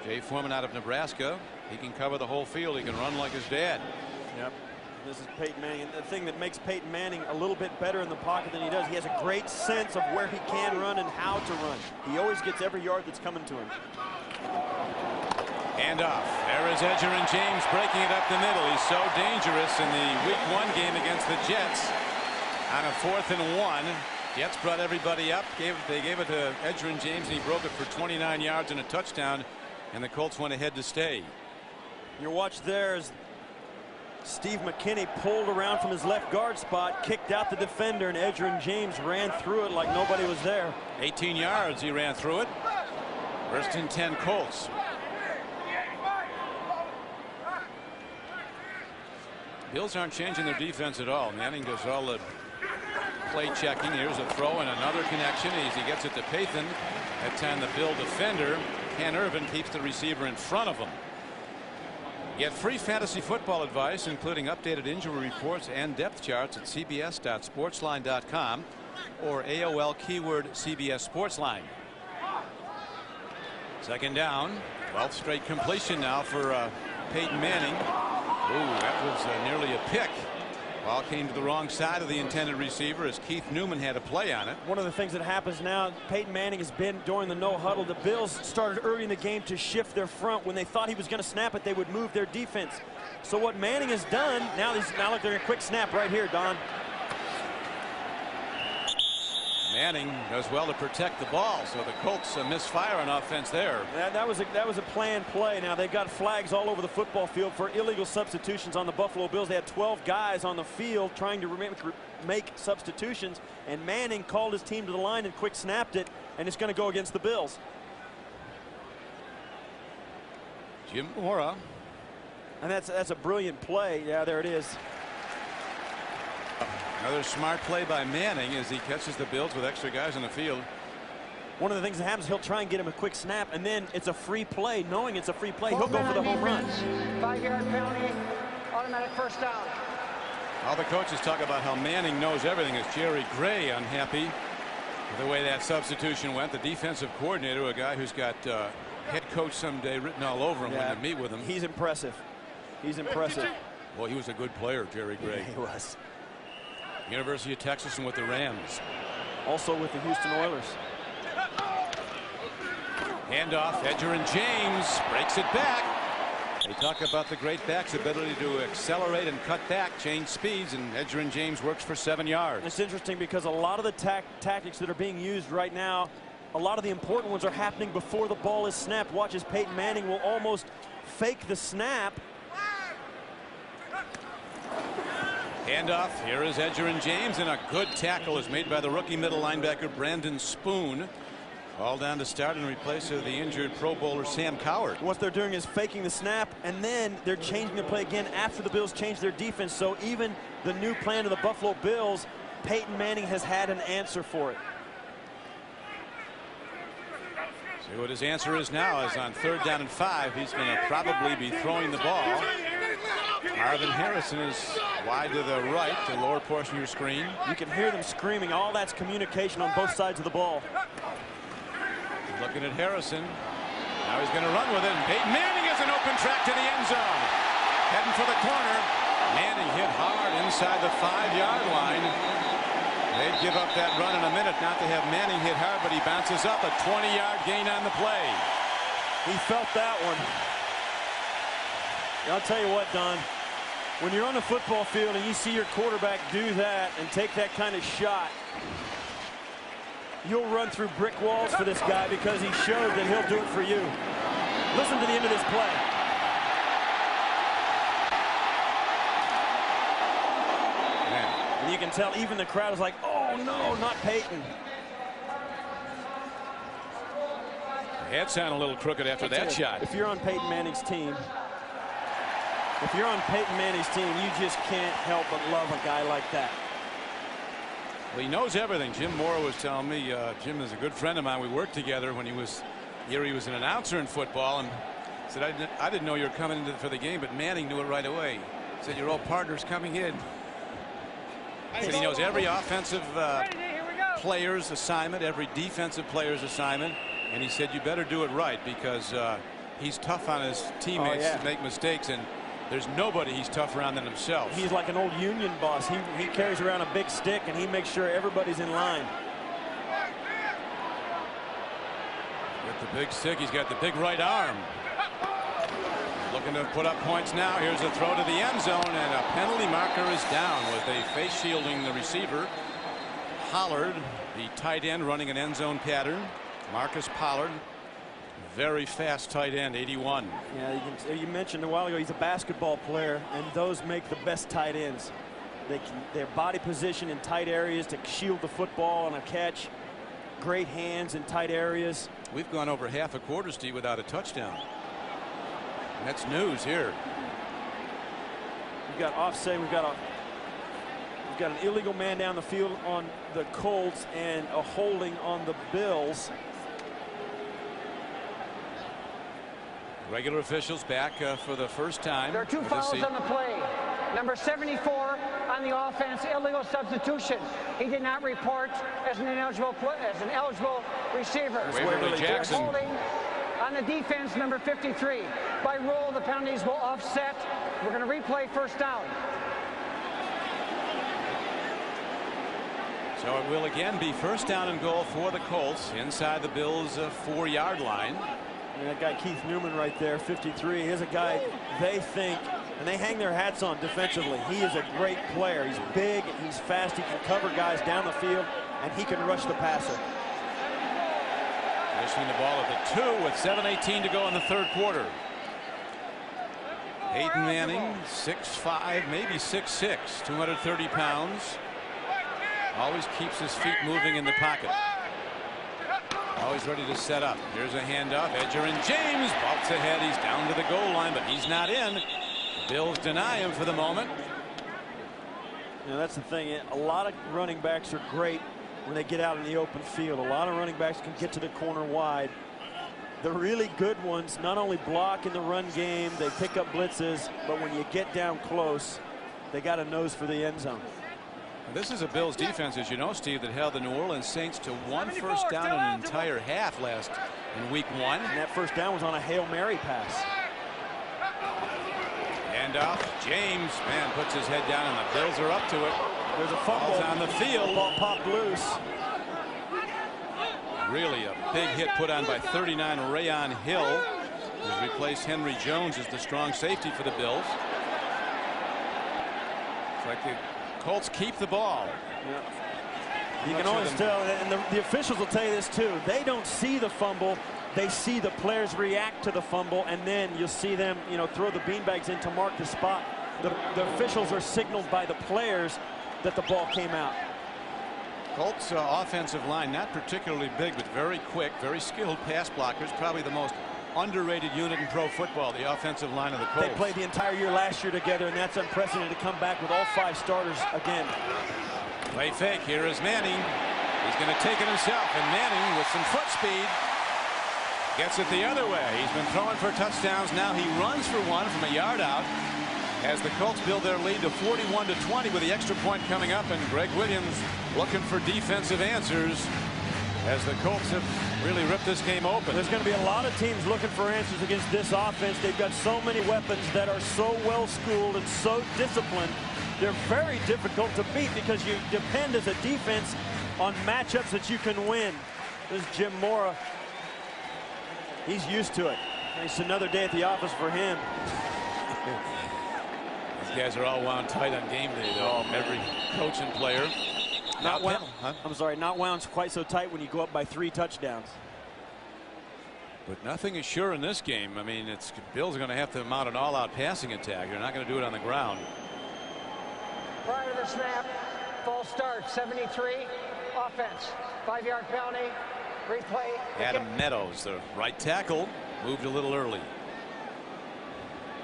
Jay Foreman out of Nebraska. He can cover the whole field. He can run like his dad. Yep. This is Peyton Manning. And the thing that makes Peyton Manning a little bit better in the pocket than he does, he has a great sense of where he can run and how to run. He always gets every yard that's coming to him. And off. There is Edgerrin James breaking it up the middle. He's so dangerous in the Week 1 game against the Jets. On a 4th and 1, Jets brought everybody up. They gave it to Edgerrin James, and he broke it for 29 yards and a touchdown, and the Colts went ahead to stay. Your watch there is Steve McKinney pulled around from his left guard spot, kicked out the defender, and Edgerrin James ran through it like nobody was there. 18 yards he ran through it. First and 10 Colts. Bills aren't changing their defense at all. Manning does all the play checking. Here's a throw and another connection as he gets it to Pathan. That time the Bill defender, Ken Irvin, keeps the receiver in front of him. Get free fantasy football advice, including updated injury reports and depth charts at cbs.sportsline.com or AOL keyword CBS Sportsline. Second down. 12th straight completion now for Peyton Manning. Ooh, that was nearly a pick. Ball came to the wrong side of the intended receiver as Keith Newman had a play on it. One of the things that happens now, Peyton Manning has been during the no huddle. The Bills started early in the game to shift their front. When they thought he was going to snap it, they would move their defense. So what Manning has done, now look, they're a quick snap right here, Don. Manning does well to protect the ball, so the Colts misfire on offense there. That was a planned play. Now they've got flags all over the football field for illegal substitutions on the Buffalo Bills. They had 12 guys on the field trying to make substitutions, and Manning called his team to the line and quick snapped it, and it's going to go against the Bills. Jim Mora. And that's a brilliant play. Yeah, there it is. Another smart play by Manning as he catches the Bills with extra guys on the field. One of the things that happens, he'll try and get him a quick snap, and then it's a free play. Knowing it's a free play, he'll go for the home run. 5-yard penalty, automatic first down. All the coaches talk about how Manning knows everything. Is Jerry Gray unhappy with the way that substitution went? The defensive coordinator, a guy who's got head coach someday written all over him when you meet with him. He's impressive. He's impressive. Well, he was a good player, Jerry Gray. Yeah, he was. University of Texas and with the Rams. Also with the Houston Oilers. Handoff, Edgerrin James breaks it back. They talk about the great back's ability to accelerate and cut back, change speeds, and Edgerrin James works for 7 yards. It's interesting because a lot of the tactics that are being used right now, a lot of the important ones are happening before the ball is snapped. Watch as Peyton Manning will almost fake the snap. Handoff, here is Edgerrin James, and a good tackle is made by the rookie middle linebacker Brandon Spoon. All down to start in replace of the injured Pro Bowler Sam Coward. What they're doing is faking the snap, and then they're changing the play again after the Bills change their defense. So even the new plan of the Buffalo Bills, Peyton Manning has had an answer for it. See what his answer is now is on 3rd down and 5. He's going to probably be throwing the ball. Marvin Harrison is wide to the right, the lower portion of your screen. You can hear them screaming. All that's communication on both sides of the ball. Looking at Harrison. Now he's going to run with it. And Peyton Manning has an open track to the end zone. Heading for the corner. Manning hit hard inside the 5-yard line. They'd give up that run in a minute not to have Manning hit hard, but he bounces up a 20-yard gain on the play. He felt that one. I'll tell you what, Don, when you're on the football field and you see your quarterback do that and take that kind of shot, you'll run through brick walls for this guy because he showed that he'll do it for you. Listen to the end of this play. Man. And you can tell even the crowd is like, oh no, not Peyton. The head sounded a little crooked after that shot. If you're on Peyton Manning's team, you just can't help but love a guy like that. Well, he knows everything. Jim Mora was telling me, Jim is a good friend of mine. We worked together when he was an announcer in football, and said, I didn't know you were coming in for the game, but Manning knew it right away. Said, your old partner's coming in. Said he knows every offensive player's assignment, every defensive player's assignment, and he said, you better do it right because he's tough on his teammates to make mistakes, and there's nobody he's tougher on than himself. He's like an old union boss. He carries around a big stick and he makes sure everybody's in line. With the big stick, he's got the big right arm. Looking to put up points now. Here's a throw to the end zone, and a penalty marker is down with a face shielding the receiver. Pollard, the tight end, running an end zone pattern. Marcus Pollard. Very fast tight end, 81. Yeah, you mentioned a while ago he's a basketball player, and those make the best tight ends. Their body position in tight areas to shield the football on a catch. Great hands in tight areas. We've gone over half a quarter, Steve, without a touchdown. And that's news here. We've got offside. We've got an illegal man down the field on the Colts and a holding on the Bills. Regular officials back for the first time. There are 2 fouls on the play. Number 74 on the offense, illegal substitution. He did not report as an eligible receiver. Waverly Jackson. Holding on the defense, number 53. By rule, the penalties will offset. We're going to replay first down. So it will again be first down and goal for the Colts inside the Bills' 4-yard line. And that guy Keith Newman right there, 53, is a guy they think, and they hang their hats on defensively. He is a great player. He's big, he's fast, he can cover guys down the field. and he can rush the passer. Pushing the ball at the 2 with 7:18 to go in the third quarter. Peyton Manning, 6'5", maybe 6'6", 230 pounds. Always keeps his feet moving in the pocket. Always ready to set up. Here's a handoff. Edger and James bumps ahead. He's down to the goal line, but he's not in. The Bills deny him for the moment. You know, that's the thing. A lot of running backs are great when they get out in the open field. A lot of running backs can get to the corner wide. The really good ones not only block in the run game, they pick up blitzes, but when you get down close, they got a nose for the end zone. This is a Bills defense, as you know, Steve, that held the New Orleans Saints to 1 first down in an entire half last in week 1. And that first down was on a Hail Mary pass. And off. James, man, puts his head down, and the Bills are up to it. There's a fumble on the field. The ball popped loose. Really a big hit put on by 39 Rayon Hill, who's replaced Henry Jones as the strong safety for the Bills. It's like the Colts keep the ball. Yeah. You can always tell, and the officials will tell you this too. They don't see the fumble. They see the players react to the fumble, and then you'll see them, you know, throw the beanbags in to mark the spot. The officials are signaled by the players that the ball came out. Colts offensive line, not particularly big, but very quick, very skilled pass blockers. Probably the most underrated unit in pro football, the offensive line of the Colts. They played the entire year last year together, and that's unprecedented to come back with all 5 starters again. Play fake. Here is Manning. He's going to take it himself, and Manning with some foot speed gets it the other way. He's been throwing for touchdowns. Now he runs for one from a yard out as the Colts build their lead to 41-20 with the extra point coming up, and Greg Williams looking for defensive answers as the Colts have really ripped this game open. There's going to be a lot of teams looking for answers against this offense. They've got so many weapons that are so well schooled and so disciplined. They're very difficult to beat because you depend as a defense on matchups that you can win. This is Jim Mora. He's used to it. It's another day at the office for him. These guys are all wound tight on game day, though. Every coach and player. Not wound. I'm sorry, not wound quite so tight when you go up by 3 touchdowns. But nothing is sure in this game. I mean, it's Bills are going to have to mount an all-out passing attack. They're not going to do it on the ground. Prior to the snap, false start, 73, offense, 5-yard penalty, replay. Adam Meadows, the right tackle, moved a little early.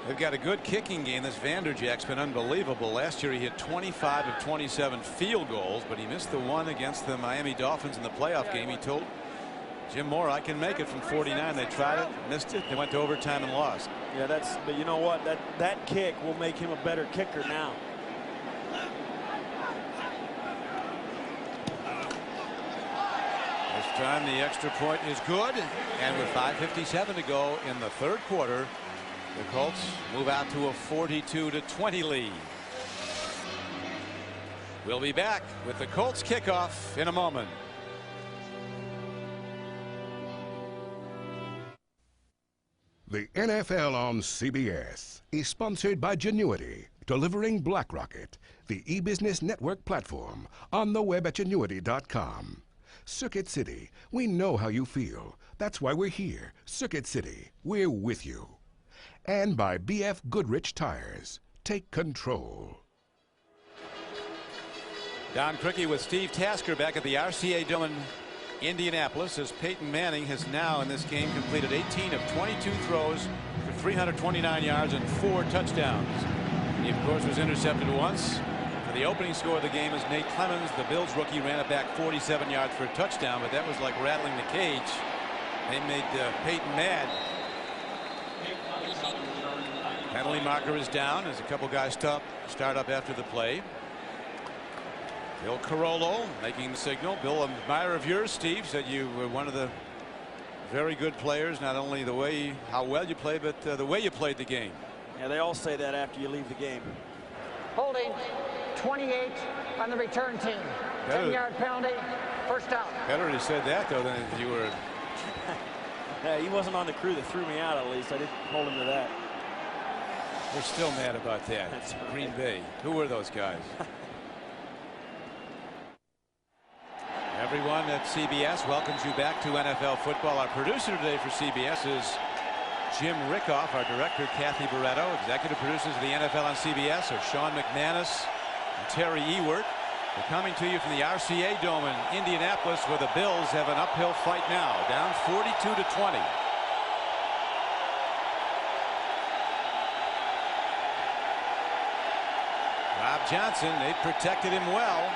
They've got a good kicking game. This Vanderjack's been unbelievable. Last year he hit 25 of 27 field goals, but he missed the one against the Miami Dolphins in the playoff game. He told Jim Moore, I can make it from 49. They tried it, missed it. They went to overtime and lost. Yeah, but you know what? That kick will make him a better kicker now. This time the extra point is good, and with 5:57 to go in the third quarter, the Colts move out to a 42-20 lead. We'll be back with the Colts kickoff in a moment. The NFL on CBS is sponsored by Genuity, delivering Black Rocket, the e-business network platform, on the web at genuity.com. Circuit City, we know how you feel. That's why we're here. Circuit City, we're with you. And by BF Goodrich Tires. Take control. Don Criqui with Steve Tasker back at the RCA Dome in Indianapolis, as Peyton Manning has now in this game completed 18 of 22 throws for 329 yards and 4 touchdowns. He, of course, was intercepted once. For the opening score of the game is Nate Clemens, the Bills rookie, ran it back 47 yards for a touchdown, but that was like rattling the cage. They made Peyton mad. Penalty marker is down as a couple guys start up after the play. Bill Carollo making the signal. Bill, an admirer of yours, Steve, said you were one of the very good players, not only the way how well you played, but the way you played the game. Yeah, they all say that after you leave the game. Holding 28 on the return team. 10-yard penalty, first down. Better he said that, though, than if you were. Yeah, he wasn't on the crew that threw me out, at least. I didn't hold him to that. We're still mad about that. That's right. Green Bay. Who were those guys? Everyone at CBS welcomes you back to NFL football. Our producer today for CBS is Jim Rickoff. Our director, Kathy Barretto. Executive producers of the NFL on CBS are Sean McManus and Terry Ewert. We're coming to you from the RCA Dome in Indianapolis, where the Bills have an uphill fight now, down 42-20. Rob Johnson, they protected him well.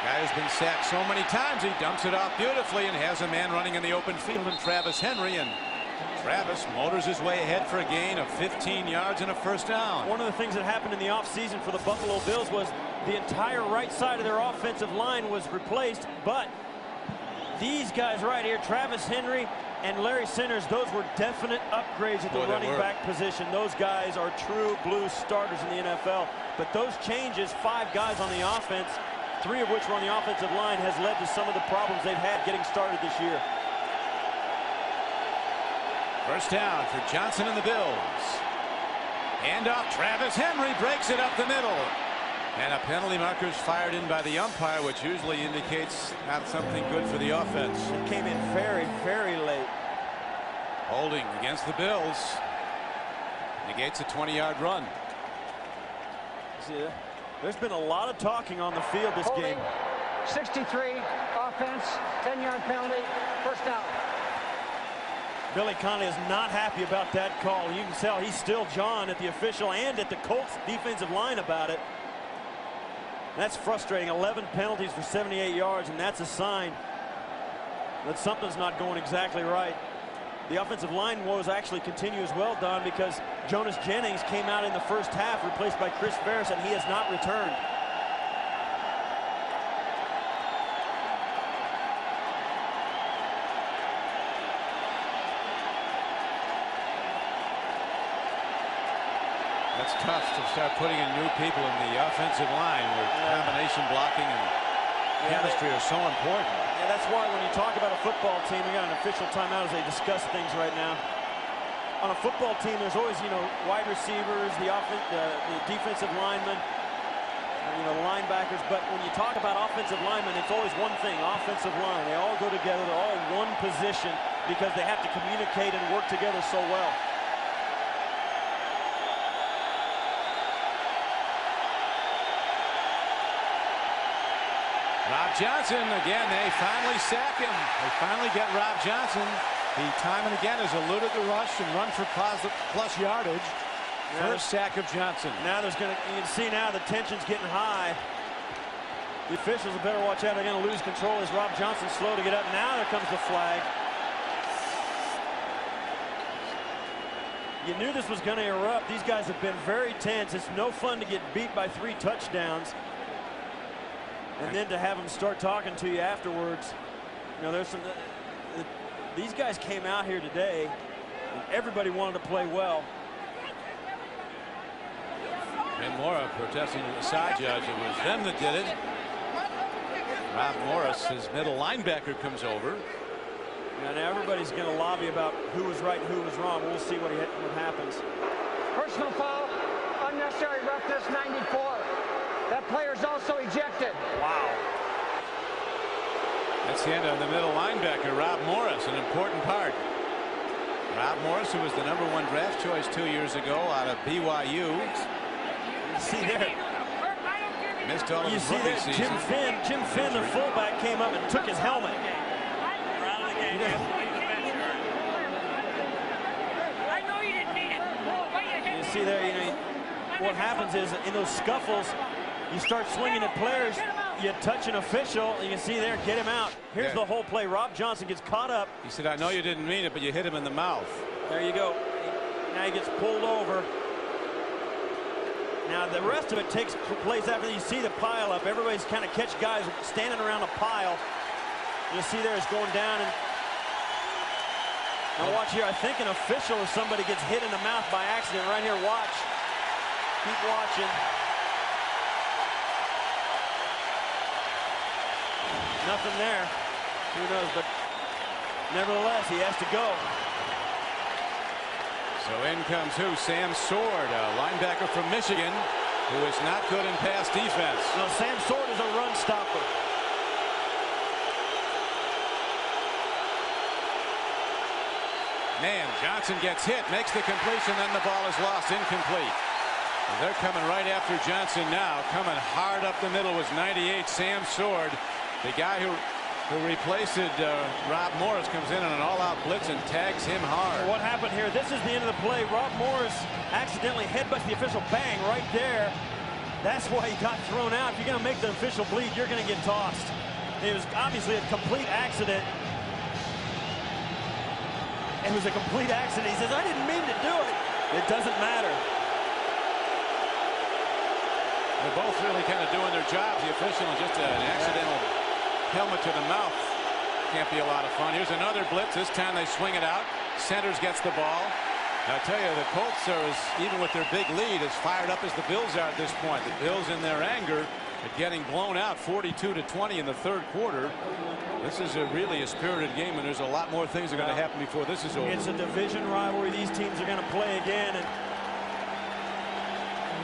Guy has been sacked so many times, he dumps it off beautifully and has a man running in the open field, and Travis Henry, and Travis motors his way ahead for a gain of 15 yards and a first down. One of the things that happened in the offseason for the Buffalo Bills was the entire right side of their offensive line was replaced, but these guys right here, Travis Henry and Larry Sanders, those were definite upgrades at the running back position. Those guys are true blue starters in the NFL. But those changes, 5 guys on the offense, 3 of which were on the offensive line, has led to some of the problems they've had getting started this year. First down for Johnson and the Bills. Hand off, Travis Henry breaks it up the middle. And a penalty marker is fired in by the umpire, which usually indicates not something good for the offense. It came in very, very late. Holding against the Bills. Negates a 20-yard run. See, there's been a lot of talking on the field this game. 63, offense, 10-yard penalty, first down. Billy Connolly is not happy about that call. You can tell he's still John at the official and at the Colts defensive line about it. That's frustrating. 11 penalties for 78 yards, and that's a sign that something's not going exactly right. The offensive line woes actually continue as well, Don, because Jonas Jennings came out in the first half, replaced by Chris Ferris, and he has not returned. That's tough to start putting in new people in the offensive line where combination blocking and chemistry are so important. Yeah, that's why when you talk about a football team, we got an official timeout as they discuss things right now. On a football team, there's always, wide receivers, the defensive linemen, the linebackers. But when you talk about offensive linemen, it's always one thing: offensive line. They all go together. They're all one position because they have to communicate and work together so well. Rob Johnson, again, they finally sack him. They finally get Rob Johnson. He time and again has eluded the rush and run for plus yardage. First sack of Johnson. Now you can see now the tension's getting high. The officials had better watch out. They're going to lose control as Rob Johnson's slow to get up. Now there comes the flag. You knew this was going to erupt. These guys have been very tense. It's no fun to get beat by 3 touchdowns. And then to have them start talking to you afterwards. There's some. These guys came out here today, and everybody wanted to play well. And Mora protesting to the side judge. It was them that did it. Rob Morris, his middle linebacker, comes over. And everybody's going to lobby about who was right and who was wrong. We'll see what happens. Personal foul, unnecessary roughness, 94. That player's also ejected. Wow. That's the end of the middle linebacker, Rob Morris, an important part. Rob Morris, who was the #1 draft choice 2 years ago out of BYU. You see there. Missed all of his rookie season. Jim Finn, the fullback, came up and took his helmet. You see there, what happens is in those scuffles, you start swinging at players, you touch an official, and you see there, get him out. Here's the whole play. Rob Johnson gets caught up. He said, I know you didn't mean it, but you hit him in the mouth. There you go. Now he gets pulled over. Now the rest of it takes place after you see the pile up. Everybody's kind of catch guys standing around a pile. You see there, it's going down. And now watch here. I think an official or somebody gets hit in the mouth by accident right here. Watch. Keep watching. Nothing there. Who knows? But nevertheless, he has to go. So in comes who? Sam Sword, a linebacker from Michigan, who is not good in pass defense. No, Sam Sword is a run stopper. Man, Johnson gets hit, makes the completion, then the ball is lost, incomplete. And they're coming right after Johnson now. Coming hard up the middle was 98 Sam Sword. The guy who replaced Rob Morris comes in on an all-out blitz and tags him hard. What happened here? This is the end of the play. Rob Morris accidentally headbutts the official. Bang, right there. That's why he got thrown out. If you're going to make the official bleed, you're going to get tossed. It was obviously a complete accident. It was a complete accident. He says, I didn't mean to do it. It doesn't matter. They're both really kind of doing their jobs. The official and just an accidental helmet to the mouth. Can't be a lot of fun. Here's another blitz. This time they swing it out. Centers gets the ball. I tell you, the Colts are, even with their big lead, as fired up as the Bills are at this point. The Bills, in their anger, are getting blown out 42-20 in the third quarter. This is really a spirited game, and there's a lot more things that are going to happen before this is over. It's a division rivalry. These teams are going to play again, and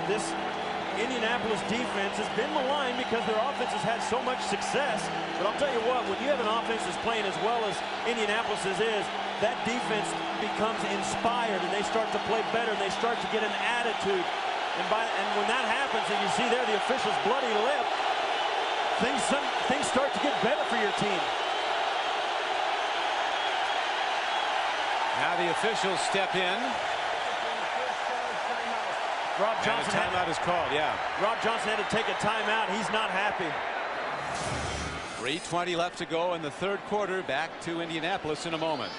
this Indianapolis defense has been maligned because their offense has had so much success. But I'll tell you what, when you have an offense that's playing as well as Indianapolis's is, that defense becomes inspired and they start to play better and they start to get an attitude. And when that happens, and you see there the official's bloody lip, things start to get better for your team. Now the officials step in. Rob Johnson and a timeout is called, yeah. Rob Johnson had to take a timeout. He's not happy. 3:20 left to go in the third quarter. Back to Indianapolis in a moment.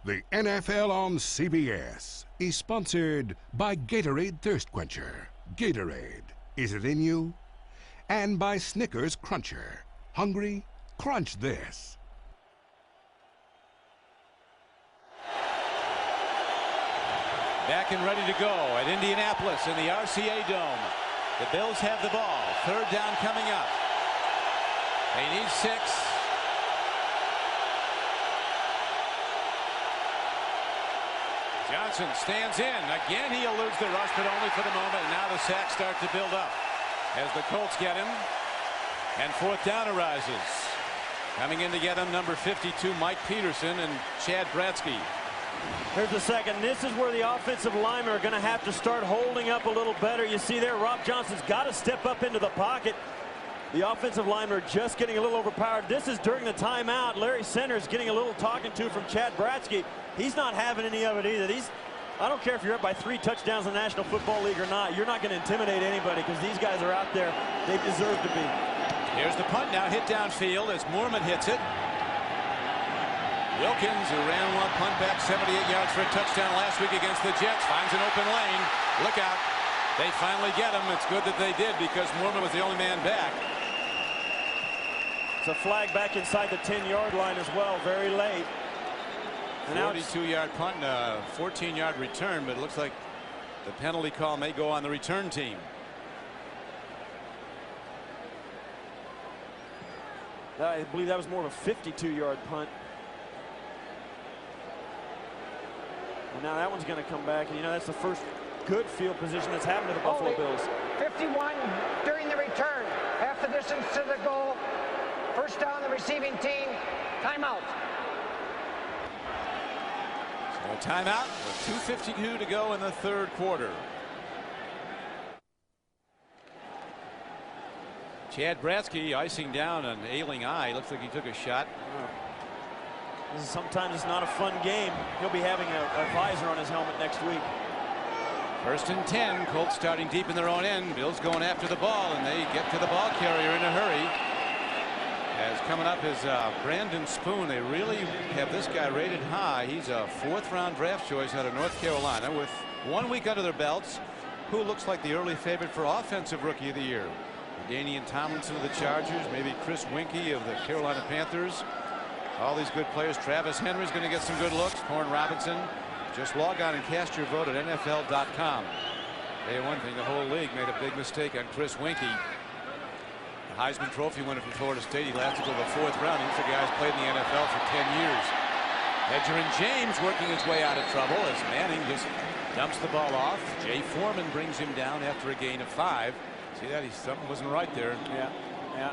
The NFL on CBS is sponsored by Gatorade Thirst Quencher. Gatorade, is it in you? And by Snickers Cruncher. Hungry? Crunch this. Back and ready to go at Indianapolis in the RCA Dome. The Bills have the ball. Third down coming up. They need 6. Johnson stands in. Again, he eludes the rush, but only for the moment. Now the sacks start to build up as the Colts get him. And fourth down arises. Coming in to get him, number 52, Mike Peterson and Chad Bratsky. Here's the second. This is where the offensive linemen are going to have to start holding up a little better. You see there, Rob Johnson's got to step up into the pocket. The offensive linemen are just getting a little overpowered. This is during the timeout. Larry Centers getting a little talking to from Chad Bratsky. He's not having any of it either. I don't care if you're up by 3 touchdowns in the National Football League or not. You're not going to intimidate anybody because these guys are out there. They deserve to be. Here's the punt now, hit downfield as Moorman hits it. Wilkins, who ran one punt back 78 yards for a touchdown last week against the Jets, finds an open lane. Look out. They finally get him. It's good that they did because Moorman was the only man back. It's a flag back inside the 10-yard line as well, very late. 42-yard punt, 14-yard return, but it looks like the penalty call may go on the return team. I believe that was more of a 52-yard punt. And now that one's going to come back, and you know that's the first good field position that's happened to the Buffalo Bills. 51 during the return, half the distance to the goal. First down, the receiving team. Timeout. So timeout with 2:52 to go in the third quarter. Chad Bratsky icing down an ailing eye. Looks like he took a shot. Sometimes it's not a fun game. He'll be having a visor on his helmet next week. First and 10. Colts starting deep in their own end. Bills going after the ball, and they get to the ball carrier in a hurry. As coming up is Brandon Spoon. They really have this guy rated high. He's a 4th-round draft choice out of North Carolina with 1 week under their belts. Who looks like the early favorite for Offensive Rookie of the Year? Danian Tomlinson of the Chargers, maybe Chris Winkie of the Carolina Panthers. All these good players. Travis Henry's going to get some good looks. Corn Robinson. Just log on and cast your vote at NFL.com. Hey, one thing, the whole league made a big mistake on Chris Winkie. The Heisman Trophy winner from Florida State. He lasted till the 4th round. He's a guy who's played in the NFL for 10 years. Edgerrin James working his way out of trouble as Manning just dumps the ball off. Jay Foreman brings him down after a gain of 5. See that? Something wasn't right there. Yeah. Yeah,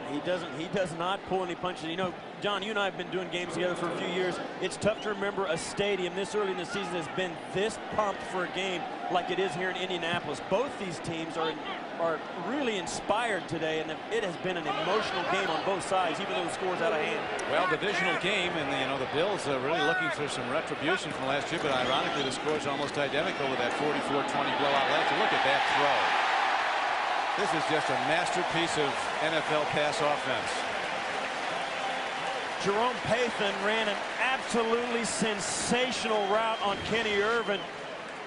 he does not pull any punches. You know, John, you and I have been doing games together for a few years. It's tough to remember a stadium this early in the season has been this pumped for a game like it is here in Indianapolis. Both these teams are really inspired today, and it has been an emotional game on both sides, even though the score's out of hand. Well, divisional game, and the Bills are really looking for some retribution from last year, but ironically the score's almost identical with that 44-20 blowout last year. Look at that throw. This is just a masterpiece of NFL pass offense. Jerome Pathan ran an absolutely sensational route on Kenny Irvin.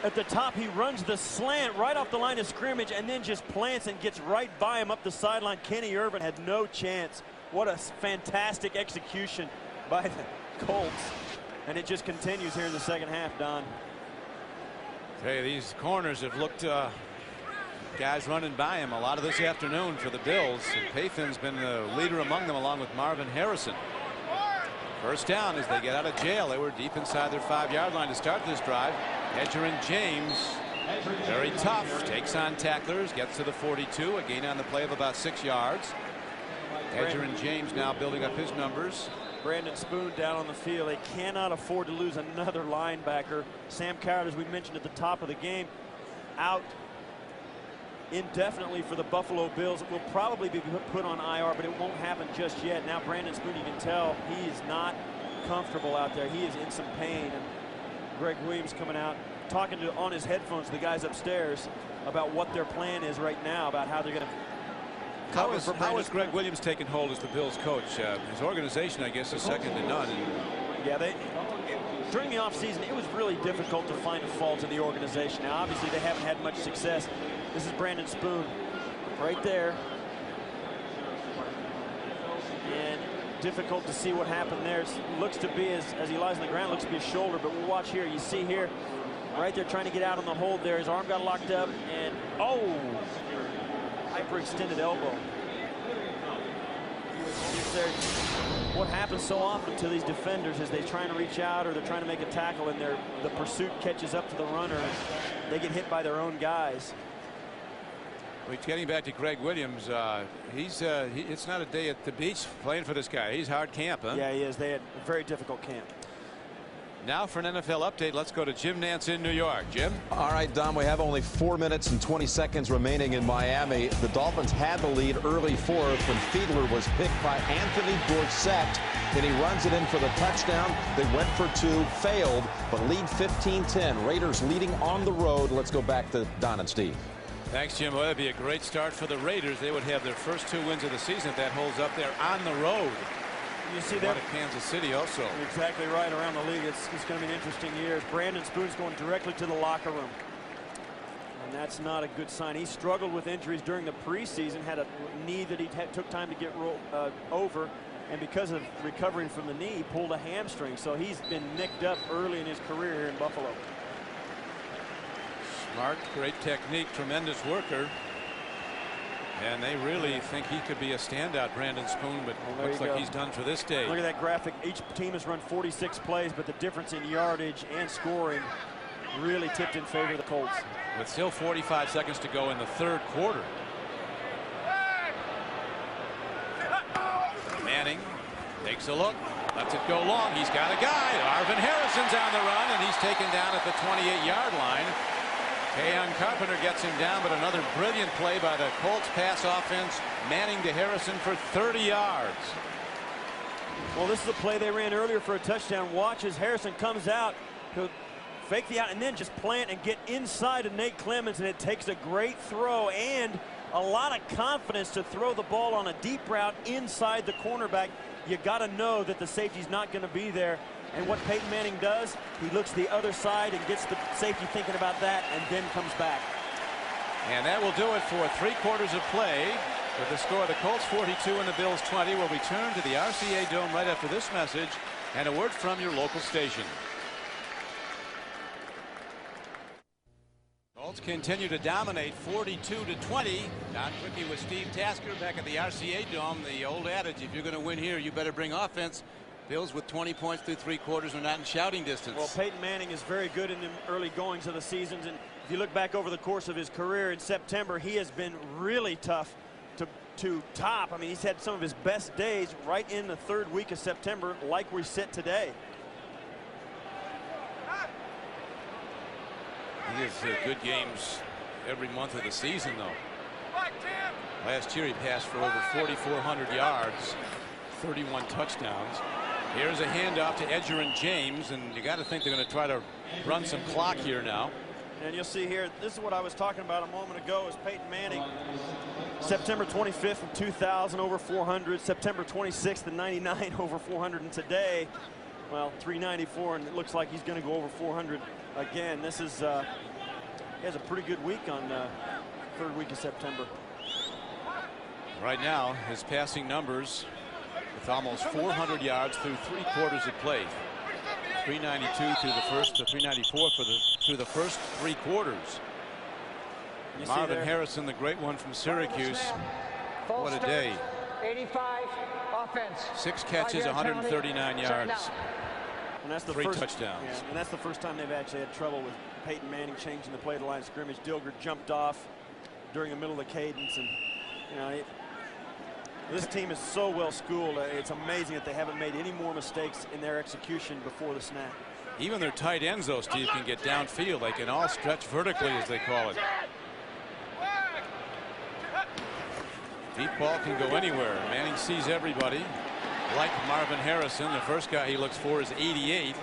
At the top, he runs the slant right off the line of scrimmage and then just plants and gets right by him up the sideline. Kenny Irvin had no chance. What a fantastic execution by the Colts. And it just continues here in the second half, Don. Hey, these corners have looked guys running by him a lot of this afternoon for the Bills, and Pathan's been the leader among them along with Marvin Harrison. First down as they get out of jail. They were deep inside their 5-yard line to start this drive. Edgerrin James, very tough, takes on tacklers, gets to the 42, a gain on the play of about 6 yards. Edgerrin James now building up his numbers. Brandon Spoon down on the field. They cannot afford to lose another linebacker. Sam Coward, as we mentioned at the top of the game, out indefinitely for the Buffalo Bills. It will probably be put on IR, but it won't happen just yet. Now Brandon Spoon, you can tell he is not comfortable out there. He is in some pain. And Greg Williams coming out, talking to on his headphones to the guys upstairs about what their plan is right now, about how they're going to cover for Brandon Spoon. How is Greg Williams taking hold as the Bills coach? His organization, I guess, is second to none. Yeah, during the offseason, it was really difficult to find a fault in the organization. Now, obviously, they haven't had much success. This is Brandon Spoon right there. And difficult to see what happened there. It looks to be, as he lies on the ground, looks to be his shoulder. But we'll watch here. You see here, right there trying to get out on the hold there. His arm got locked up. And, oh, hyperextended elbow. What happens so often to these defenders is they're trying to reach out or they're trying to make a tackle and the pursuit catches up to the runner. They get hit by their own guys. Well, getting back to Greg Williams, it's not a day at the beach playing for this guy. He's hard camp, huh? Yeah, he is. They had a very difficult camp. Now for an NFL update, let's go to Jim Nance in New York. Jim? All right, Don, we have only 4 minutes and 20 seconds remaining in Miami. The Dolphins had the lead early fourth when Fiedler was picked by Anthony Dorsett. Then he runs it in for the touchdown. They went for 2, failed, but lead 15-10. Raiders leading on the road. Let's go back to Don and Steve. Thanks, Jim. Well, that'd be a great start for the Raiders. They would have their first 2 wins of the season if that holds up there on the road. You see that? Kansas City also. You're exactly right. Around the league, it's going to be an interesting year. Brandon Spoon's going directly to the locker room. And that's not a good sign. He struggled with injuries during the preseason, had a knee that he took time to get over. And because of recovering from the knee, he pulled a hamstring. So he's been nicked up early in his career here in Buffalo. Smart, great technique, tremendous worker. And they really think he could be a standout, Brandon Spoon, but looks like he's done for this day. Look at that graphic. Each team has run 46 plays, but the difference in yardage and scoring really tipped in favor of the Colts. With still 45 seconds to go in the third quarter. Manning takes a look, lets it go long. He's got a guy. Marvin Harrison's on the run, and he's taken down at the 28-yard line. Keon Carpenter gets him down, but another brilliant play by the Colts pass offense. Manning to Harrison for 30 yards. Well, this is a play they ran earlier for a touchdown. Watch as Harrison comes out. He'll fake the out and then just plant and get inside of Nate Clemens, and it takes a great throw and a lot of confidence to throw the ball on a deep route inside the cornerback. You got to know that the safety's not going to be there. And what Peyton Manning does, he looks the other side and gets the safety thinking about that and then comes back. And that will do it for 3 quarters of play. With the score, the Colts 42 and the Bills 20. We'll return to the RCA Dome right after this message and a word from your local station. Colts continue to dominate 42-20. Don Quickie with Steve Tasker back at the RCA Dome. The old adage, if you're going to win here, you better bring offense. Bills with 20 points through 3 quarters are not in shouting distance. Well, Peyton Manning is very good in the early goings of the seasons, and if you look back over the course of his career in September, he has been really tough to to top. I mean, he's had some of his best days right in the 3rd week of September, like we sit today. He has good games every month of the season, though. Last year he passed for over 4,400 yards, 31 touchdowns. Here's a handoff to Edgerrin James, and you got to think they're going to try to run some clock here now. And you'll see here, this is what I was talking about a moment ago, is Peyton Manning. September 25th of 2000, over 400. September 26th of 99, over 400. And today, well, 394, and it looks like he's going to go over 400 again. This is, he has a pretty good week on 3rd week of September. Right now, his passing numbers with almost 400 yards through 3 quarters of play. 392 through the first, 394 through the first 3 quarters. Marvin Harrison, the great one from Syracuse. What a day. 85 offense. 6 catches, 139 yards. And that's the 3 first, touchdowns. Yeah, and that's the first time they've actually had trouble with Peyton Manning changing the play to the line of scrimmage. Dilger jumped off during the middle of the cadence, and you know, this team is so well schooled. It's amazing that they haven't made any more mistakes in their execution before the snap. Even their tight ends, though, Steve, can get downfield. They can all stretch vertically, as they call it. Deep ball can go anywhere. Manning sees everybody. Like Marvin Harrison, the first guy he looks for is 88.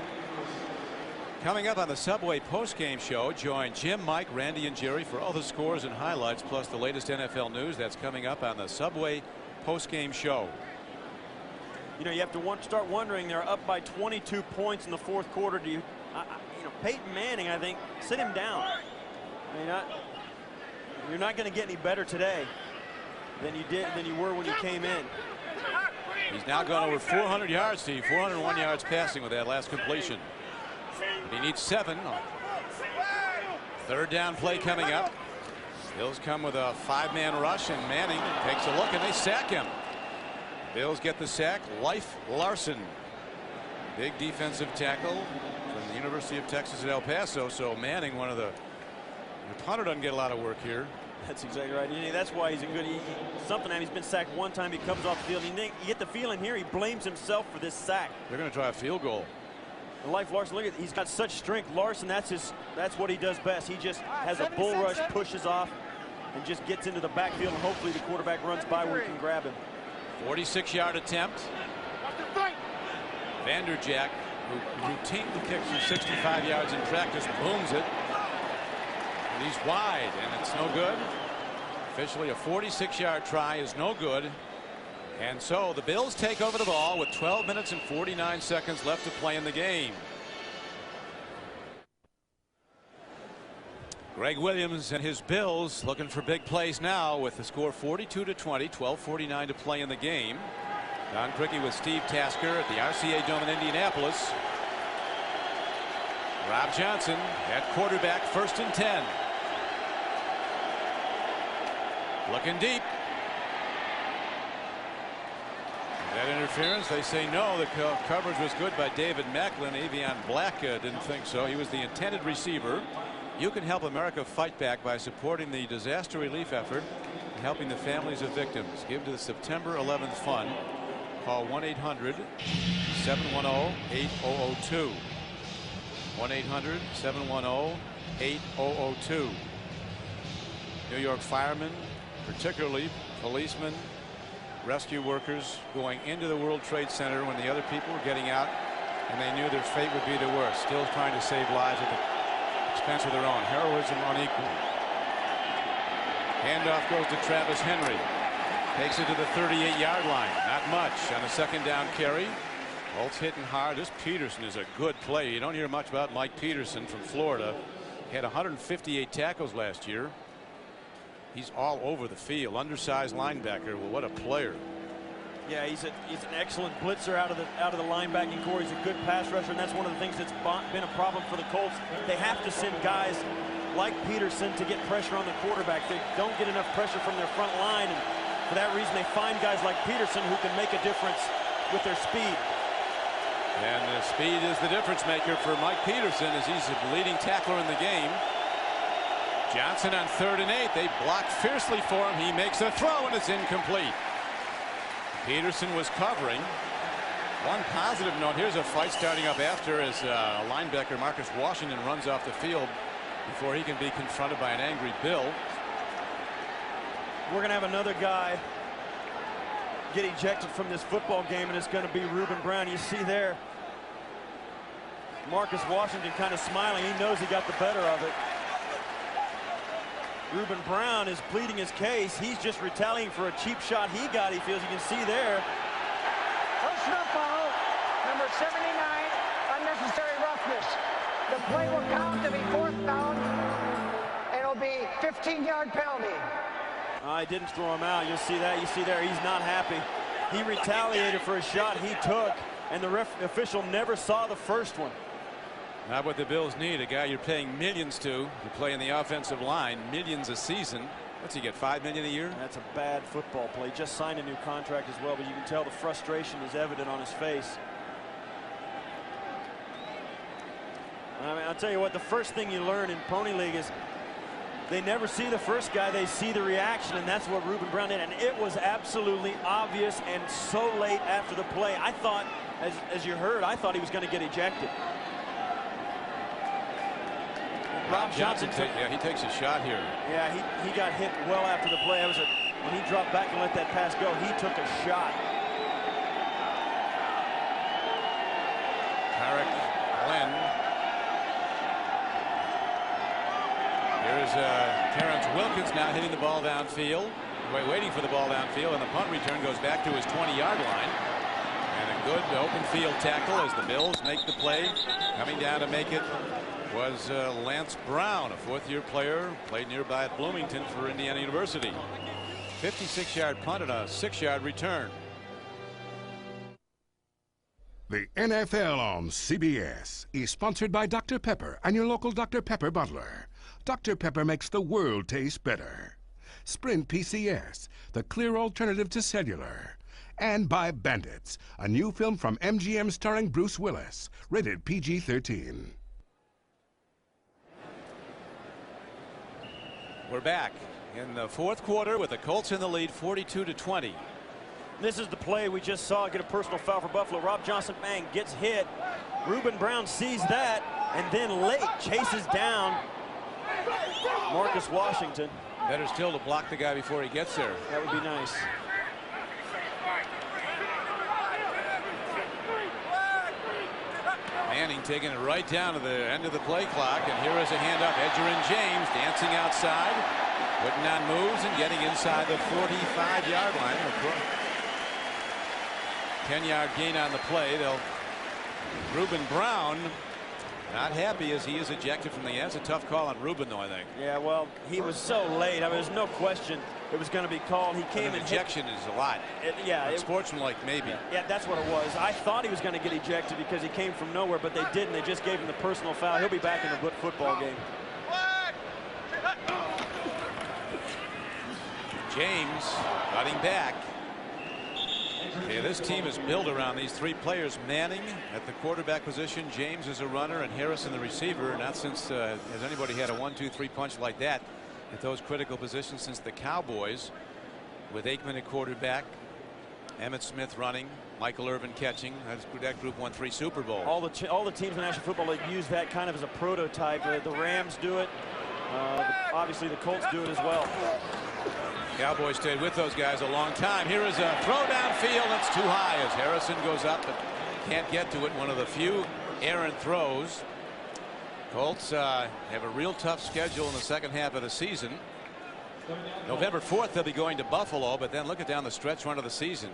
Coming up on the Subway postgame show, join Jim, Mike, Randy, and Jerry for all the scores and highlights, plus the latest NFL news. That's coming up on the Subway postgame show. You know, you have to start wondering, they're up by 22 points in the 4th quarter. Do you, you know, Peyton Manning, I think, sit him down. I mean, you're not going to get any better today than you were when you came in. He's now gone over 400 yards, Steve. 401 yards passing with that last completion. But he needs 7. 3rd down play coming up. Bills come with a 5-man rush, and Manning takes a look, and they sack him. Bills get the sack. Leif Larson, big defensive tackle from the University of Texas at El Paso. So Manning, the punter, doesn't get a lot of work here. That's exactly right. That's why he's a good. Something that he's been sacked 1 time. He comes off the field. You get the feeling here he blames himself for this sack. They're going to try a field goal. And Leif Larson, look at, he's got such strength. Larson, that's what he does best. He just has a bull rush, pushes off, and just gets into the backfield, and hopefully the quarterback runs by where he can grab him. 46-yard attempt. Vanderjack, who routinely kicks from 65 yards in practice, booms it. And he's wide, and it's no good. Officially, a 46-yard try is no good. And so the Bills take over the ball with 12 minutes and 49 seconds left to play in the game. Greg Williams and his Bills looking for big plays now with the score 42-20, 12:49 to play in the game. Don Criqui with Steve Tasker at the RCA Dome in Indianapolis. Rob Johnson at quarterback, 1st and 10. Looking deep. That interference, they say no. The coverage was good by David Macklin. Avion Black didn't think so. He was the intended receiver. You can help America fight back by supporting the disaster relief effort and helping the families of victims. Give to the September 11th Fund. Call 1-800-710-8002. 1-800-710-8002. New York firemen, particularly policemen, rescue workers, going into the World Trade Center when the other people were getting out and they knew their fate would be the worst. Still trying to save lives at the expense of their own. Heroism unequal. Handoff goes to Travis Henry. Takes it to the 38-yard line. Not much on the 2nd down carry. Colts hitting hard. This Peterson is a good play. You don't hear much about Mike Peterson from Florida. He had 158 tackles last year. He's all over the field. Undersized linebacker. Well, what a player. Yeah, he's an excellent blitzer out of the linebacking core. He's a good pass rusher, and that's one of the things that's been a problem for the Colts. They have to send guys like Peterson to get pressure on the quarterback. They don't get enough pressure from their front line, and for that reason they find guys like Peterson who can make a difference with their speed. And the speed is the difference maker for Mike Peterson, as he's the leading tackler in the game. Johnson on 3rd and 8. They block fiercely for him. He makes a throw and it's incomplete. Peterson was covering. One positive note, here's a fight starting up after as linebacker Marcus Washington runs off the field before he can be confronted by an angry Bill. We're going to have another guy get ejected from this football game, and it's going to be Reuben Brown. You see there Marcus Washington kind of smiling. He knows he got the better of it. Reuben Brown is pleading his case. He's just retaliating for a cheap shot he got. He feels, you can see there. Personal foul, number 79, unnecessary roughness. The play will count to be 4th down, and it'll be 15-yard penalty. I didn't throw him out. You'll see that. You see there, he's not happy. He retaliated for a shot he took, and the official never saw the first one. Not what the Bills need. A guy you're paying millions to play in the offensive line, millions a season. What's he get, $5 million a year? That's a bad football play. Just signed a new contract as well, but you can tell the frustration is evident on his face. I mean, I'll tell you what, the first thing you learn in Pony League is they never see the first guy, they see the reaction, and that's what Reuben Brown did. And it was absolutely obvious and so late after the play. I thought, as you heard, I thought he was going to get ejected. Rob Johnson he takes a shot here. Yeah, he got hit well after the play. When he dropped back and let that pass go, he took a shot. Tarek Glenn. Here's Terrence Wilkins now hitting the ball downfield. Waiting for the ball downfield, and the punt return goes back to his 20-yard line. And a good open field tackle as the Bills make the play. Coming down to make it was Lance Brown, a 4th-year player, played nearby at Bloomington for Indiana University. 56-yard punt and a 6-yard return. The NFL on CBS is sponsored by Dr. Pepper and your local Dr. Pepper bottler. Dr. Pepper makes the world taste better. Sprint PCS, the clear alternative to cellular. And by Bandits, a new film from MGM starring Bruce Willis, rated PG-13. We're back in the 4th quarter with the Colts in the lead 42-20. This is the play we just saw get a personal foul for Buffalo. Rob Johnson, bang, gets hit. Reuben Brown sees that and then late chases down Marcus Washington. Better still to block the guy before he gets there. That would be nice. Manning taking it right down to the end of the play clock, and here is a handoff. Edgerrin James dancing outside, putting on moves and getting inside the 45-yard line. 10-yard gain on the play. Reuben Brown not happy as he is ejected from the end. It's a tough call on Reuben, though, I think. Yeah, well, he was so late. I mean, there's no question it was going to be called. He came and ejection is a lot. Sportsmanlike, maybe. Yeah, that's what it was. I thought he was going to get ejected because he came from nowhere, but they didn't. They just gave him the personal foul. He'll be back in the football game. James cutting back. Okay, this team is built around these 3 players. Manning at the quarterback position, James is a runner, and Harrison the receiver. Not since has anybody had a 1-2-3 punch like that at those critical positions since the Cowboys, with Aikman at quarterback, Emmitt Smith running, Michael Irvin catching. That group won 3 Super Bowls. All the teams in National Football League use that kind of as a prototype. The Rams do it. Obviously, the Colts do it as well. Cowboys stayed with those guys a long time. Here is a throw downfield. That's too high as Harrison goes up but can't get to it. One of the few errant throws. Colts have a real tough schedule in the second half of the season. November 4th they'll be going to Buffalo, but then look at down the stretch run of the season.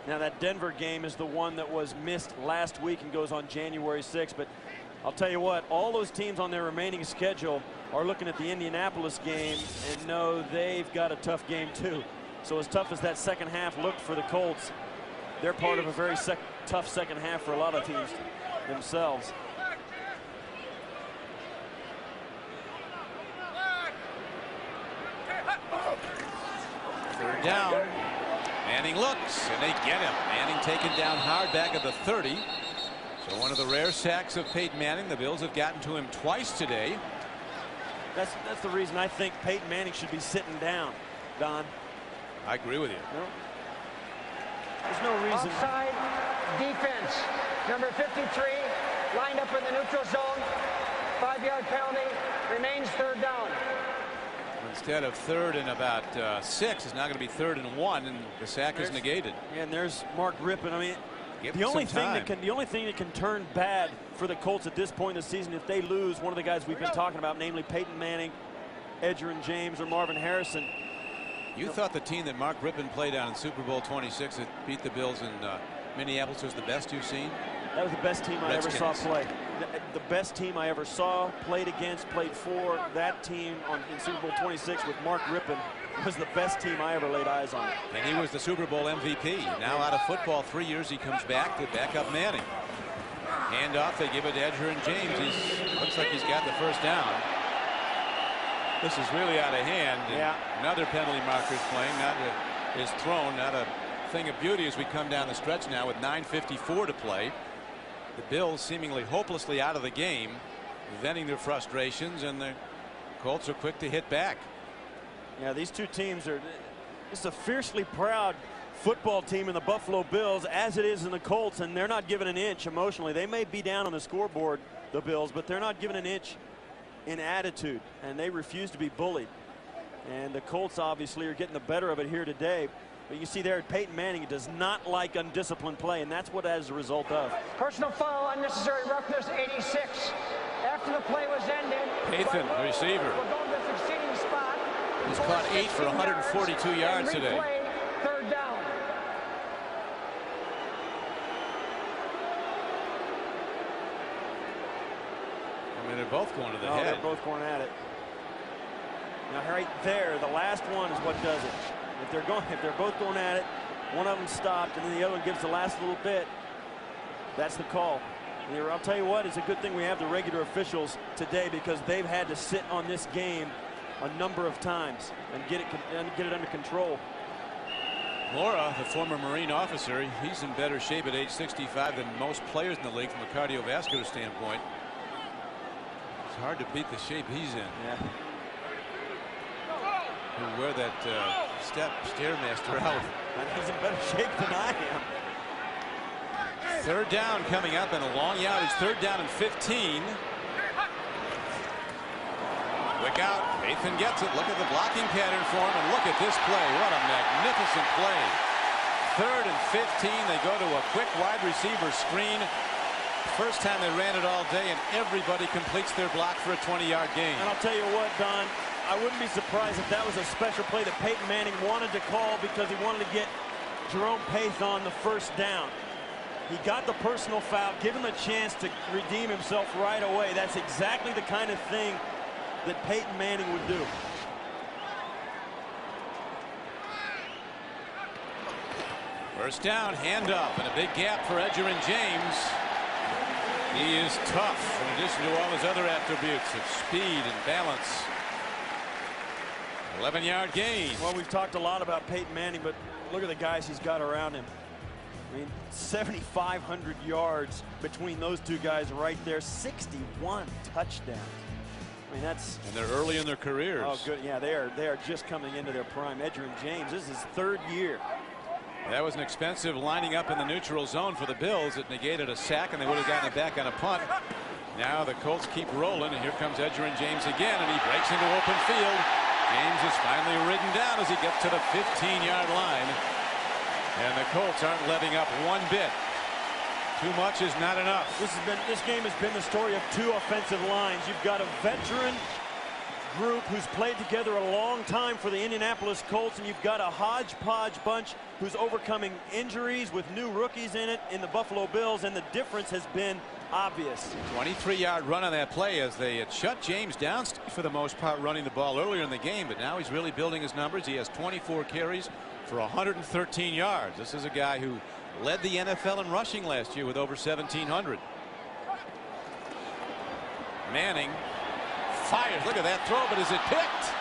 Now that Denver game is the one that was missed last week and goes on January 6th. But I'll tell you what, all those teams on their remaining schedule are looking at the Indianapolis game and know they've got a tough game too. So as tough as that second half looked for the Colts, they're part of a very tough second half for a lot of teams themselves. Third down. Manning looks, and they get him. Manning taken down hard back at the 30. So one of the rare sacks of Peyton Manning. The Bills have gotten to him twice today. That's the reason I think Peyton Manning should be sitting down, Don. I agree with you. There's no reason. Offside defense. Number 53 lined up in the neutral zone. 5-yard penalty. Remains third down. Instead of third and about 6, it's now going to be 3rd and 1, and the sack is negated. And there's Mark Rippon. I mean, Give the only some thing time. the only thing that can turn bad for the Colts at this point in the season, if they lose one of the guys we've been talking about, namely Peyton Manning, Edgerrin James, or Marvin Harrison. You thought the team that Mark Rippon played on in Super Bowl 26 that beat the Bills in Minneapolis was the best you've seen? That was the best team I ever saw play. The best team I ever saw, played against, played for. That team in Super Bowl 26 with Mark Rippon was the best team I ever laid eyes on. And he was the Super Bowl MVP. Now out of football 3 years, he comes back to back up Manning. Hand off, they give it to Edgerrin James. Looks like he's got the first down. This is really out of hand. Yeah. Another penalty marker's playing. Is thrown. Not a thing of beauty as we come down the stretch now with 9:54 to play. The Bills seemingly hopelessly out of the game, venting their frustrations, and the Colts are quick to hit back. Yeah, these two teams are. It's a fiercely proud football team in the Buffalo Bills, as it is in the Colts, and they're not giving an inch emotionally. They may be down on the scoreboard, the Bills, but they're not giving an inch in attitude, and they refuse to be bullied. And the Colts obviously are getting the better of it here today. But you see there, Peyton Manning does not like undisciplined play, and that's what that is a result of. Personal foul, unnecessary roughness, 86. After the play was ended, Nathan, the receiver. will go to the succeeding spot. He's caught 8 for 142 yards and today. replay, third down. I mean, they're both going to the Oh, head. they're both going at it. Now, right there, the last one is what does it. If they're both going at it, one of them stopped, and then the other one gives the last little bit. That's the call. And I'll tell you what, it's a good thing we have the regular officials today, because they've had to sit on this game a number of times and get it under control. Laura, the former Marine officer, he's in better shape at age 65 than most players in the league from a cardiovascular standpoint. It's hard to beat the shape he's in. Yeah. Who wear that Stairmaster out. He's in better shape than I am. Third down coming up, and a long yardage. Third down and 15. Quick out. Nathan gets it. Look at the blocking pattern for him, and look at this play. What a magnificent play. Third and 15. They go to a quick wide receiver screen. First time they ran it all day, and everybody completes their block for a 20-yard gain. And I'll tell you what, Don, I wouldn't be surprised if that was a special play that Peyton Manning wanted to call because he wanted to get Jerome Pace on the first down. He got the personal foul, give him a chance to redeem himself right away. That's exactly the kind of thing that Peyton Manning would do. First down, handoff, and a big gap for Edgerrin James. He is tough, in addition to all his other attributes of speed and balance. 11-yard gain. Well, we've talked a lot about Peyton Manning, but look at the guys he's got around him. I mean, 7,500 yards between those two guys right there. 61 touchdowns. I mean, that's. And they're early in their careers. Oh, good. Yeah, they are just coming into their prime. Edgerrin James, this is his third year. That was an expensive lining up in the neutral zone for the Bills. It negated a sack, and they would have gotten it back on a punt. Now the Colts keep rolling, and here comes Edgerrin James again, and he breaks into open field. James is finally ridden down as he gets to the 15-yard line. And the Colts aren't letting up one bit. Too much is not enough. This game has been the story of two offensive lines. You've got a veteran group who's played together a long time for the Indianapolis Colts, and you've got a hodgepodge bunch who's overcoming injuries with new rookies in it in the Buffalo Bills, and the difference has been obvious. 23-yard run on that play as they had shut James down for the most part running the ball earlier in the game, but now he's really building his numbers. He has 24 carries for 113 yards. This is a guy who led the NFL in rushing last year with over 1,700. Manning fires. Look at that throw, but is it picked?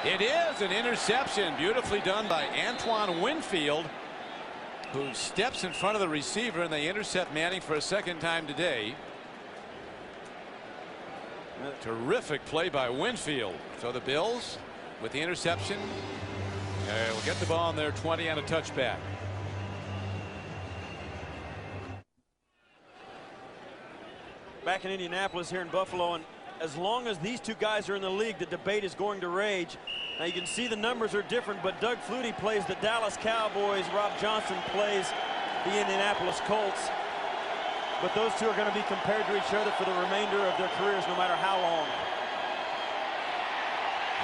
It is an interception. Beautifully done by Antoine Winfield, who steps in front of the receiver, and they intercept Manning for a second time today. Terrific play by Winfield. So the Bills with the interception will get the ball on their 20 and a touchback. Back in Indianapolis here in Buffalo, and as long as these two guys are in the league, the debate is going to rage. Now you can see the numbers are different, but Doug Flutie plays the Dallas Cowboys. Rob Johnson plays the Indianapolis Colts. But those two are going to be compared to each other for the remainder of their careers, no matter how long.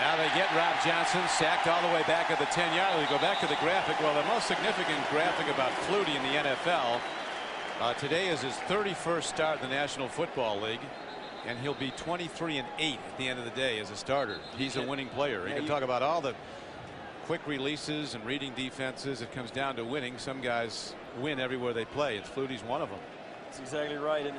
Now they get Rob Johnson sacked all the way back at the 10-yard line. We go back to the graphic. Well, the most significant graphic about Flutie in the NFL today is his 31st start in the National Football League, and he'll be 23-8 at the end of the day as a starter. He's a winning player. You can talk about all the quick releases and reading defenses. It comes down to winning. Some guys win everywhere they play. It's Flutie's one of them. That's exactly right. And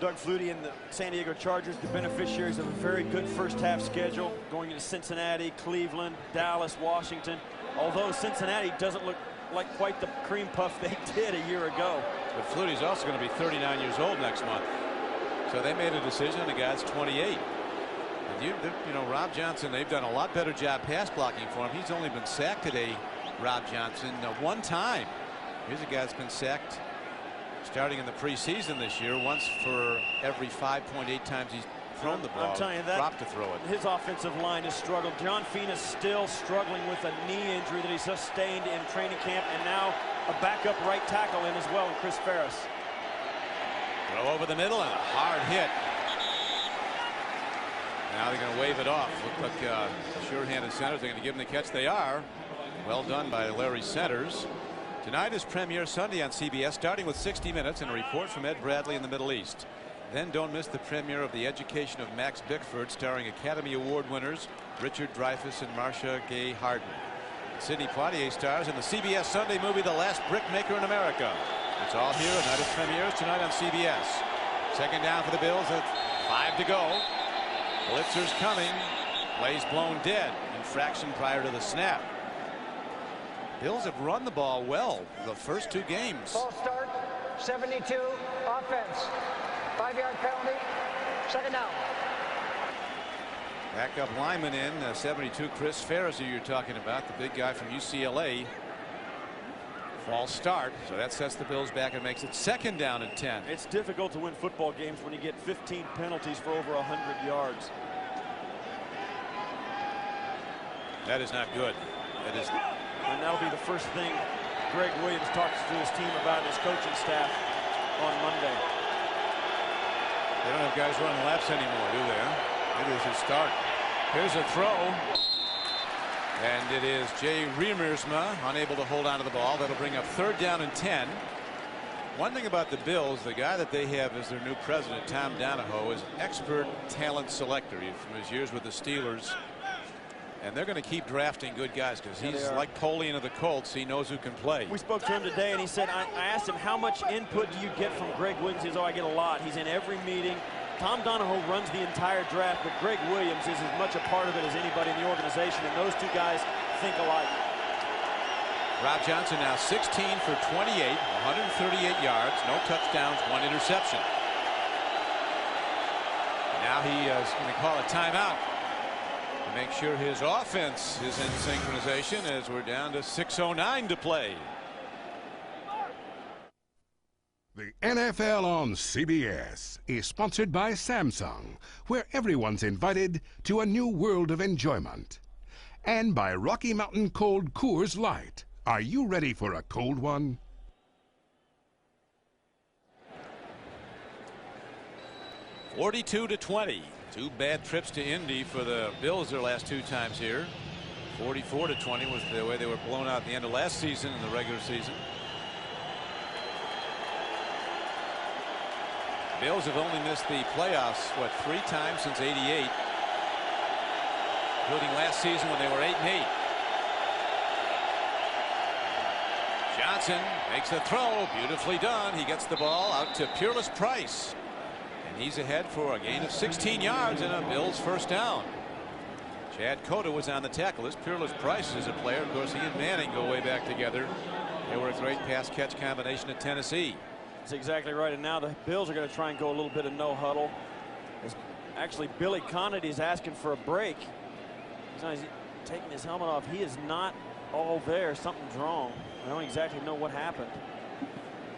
Doug Flutie and the San Diego Chargers, the beneficiaries of a very good first half schedule, going into Cincinnati, Cleveland, Dallas, Washington. Although Cincinnati doesn't look like quite the cream puff they did a year ago. But Flutie's also going to be 39 years old next month. So they made a decision on the guy's 28. And you know, Rob Johnson, they've done a lot better job pass blocking for him. He's only been sacked today, Rob Johnson, one time. Here's a guy that's been sacked starting in the preseason this year, once for every 5.8 times he's thrown the ball. I'm telling you that dropped to throw it. His offensive line has struggled. John Fina still struggling with a knee injury that he sustained in training camp, and now a backup right tackle in as well, in Chris Ferris. Throw over the middle and a hard hit. Now they're going to wave it off. Look like sure-handed Centers. They're going to give him the catch. They are. Well done by Larry Centers. Tonight is Premiere Sunday on CBS, starting with 60 Minutes and a report from Ed Bradley in the Middle East. Then don't miss the premiere of The Education of Max Bickford, starring Academy Award winners Richard Dreyfuss and Marcia Gay Harden. Sidney Poitier stars in the CBS Sunday movie The Last Brickmaker in America. It's all here, and that is premieres tonight on CBS. Second down for the Bills at 5 to go. Blitzer's coming. Plays blown dead. Infraction prior to the snap. Bills have run the ball well the first two games. False start, 72, offense. 5-yard penalty, second down. Backup lineman in, 72, Chris Ferris, who you're talking about, the big guy from UCLA. False start, so that sets the Bills back and makes it second down and 10. It's difficult to win football games when you get 15 penalties for over 100 yards. That is not good. That is. And that'll be the first thing Greg Williams talks to his team about and his coaching staff on Monday. They don't have guys running laps anymore, do they? Maybe they should start. Here's a throw. And it is Jay Riemersma unable to hold on to the ball. That'll bring up third down and 10. One thing about the Bills, the guy that they have as their new president, Tom Donahoe, is expert talent selector from his years with the Steelers. And they're going to keep drafting good guys because he's like Polian of the Colts. He knows who can play. We spoke to him today, and he said, I asked him, how much input do you get from Greg Williams? He says, oh, I get a lot. He's in every meeting. Tom Donahoe runs the entire draft, but Greg Williams is as much a part of it as anybody in the organization, and those two guys think alike. Rob Johnson now 16 for 28, 138 yards, no touchdowns, one interception. Now he is going to call a timeout. Make sure his offense is in synchronization as we're down to 6:09 to play. The NFL on CBS is sponsored by Samsung, where everyone's invited to a new world of enjoyment. And by Rocky Mountain Cold Coors Light. Are you ready for a cold one? (42-20). Two bad trips to Indy for the Bills their last two times here. 44-20 was the way they were blown out at the end of last season in the regular season. Bills have only missed the playoffs, what, 3 times since '88, including last season when they were 8-8. Johnson makes the throw, beautifully done. He gets the ball out to Peerless Price. And he's ahead for a gain of 16 yards and a Bills first down. Chad Cota was on the tackle. This Peerless Price is a player. Of course, he and Manning go way back together. They were a great pass-catch combination at Tennessee. That's exactly right. And now the Bills are going to try and go a little bit of no huddle. As Actually, Billy Conity is asking for a break. He's taking his helmet off. He is not all there. Something's wrong. I don't exactly know what happened.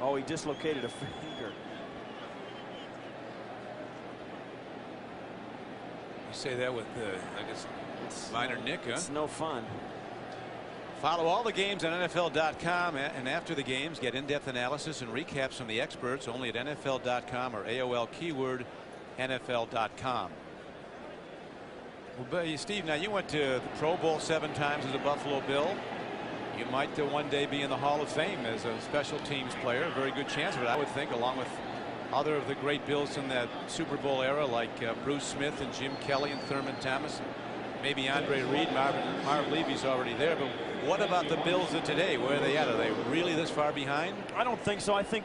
Oh, he dislocated a finger. You say that with, I guess, minor nick, huh? It's no fun. Follow all the games on NFL.com, and after the games, get in-depth analysis and recaps from the experts only at NFL.com or AOL keyword NFL.com. Well, Steve, now you went to the Pro Bowl 7 times as a Buffalo Bill. You might one day be in the Hall of Fame as a special teams player. A very good chance of it, I would think, along with other of the great Bills in that Super Bowl era, like Bruce Smith and Jim Kelly and Thurman Thomas. Maybe Andre Reed. Marv Levy's already there. But what about the Bills of today? Where are they at? Are they really this far behind? I don't think so. I think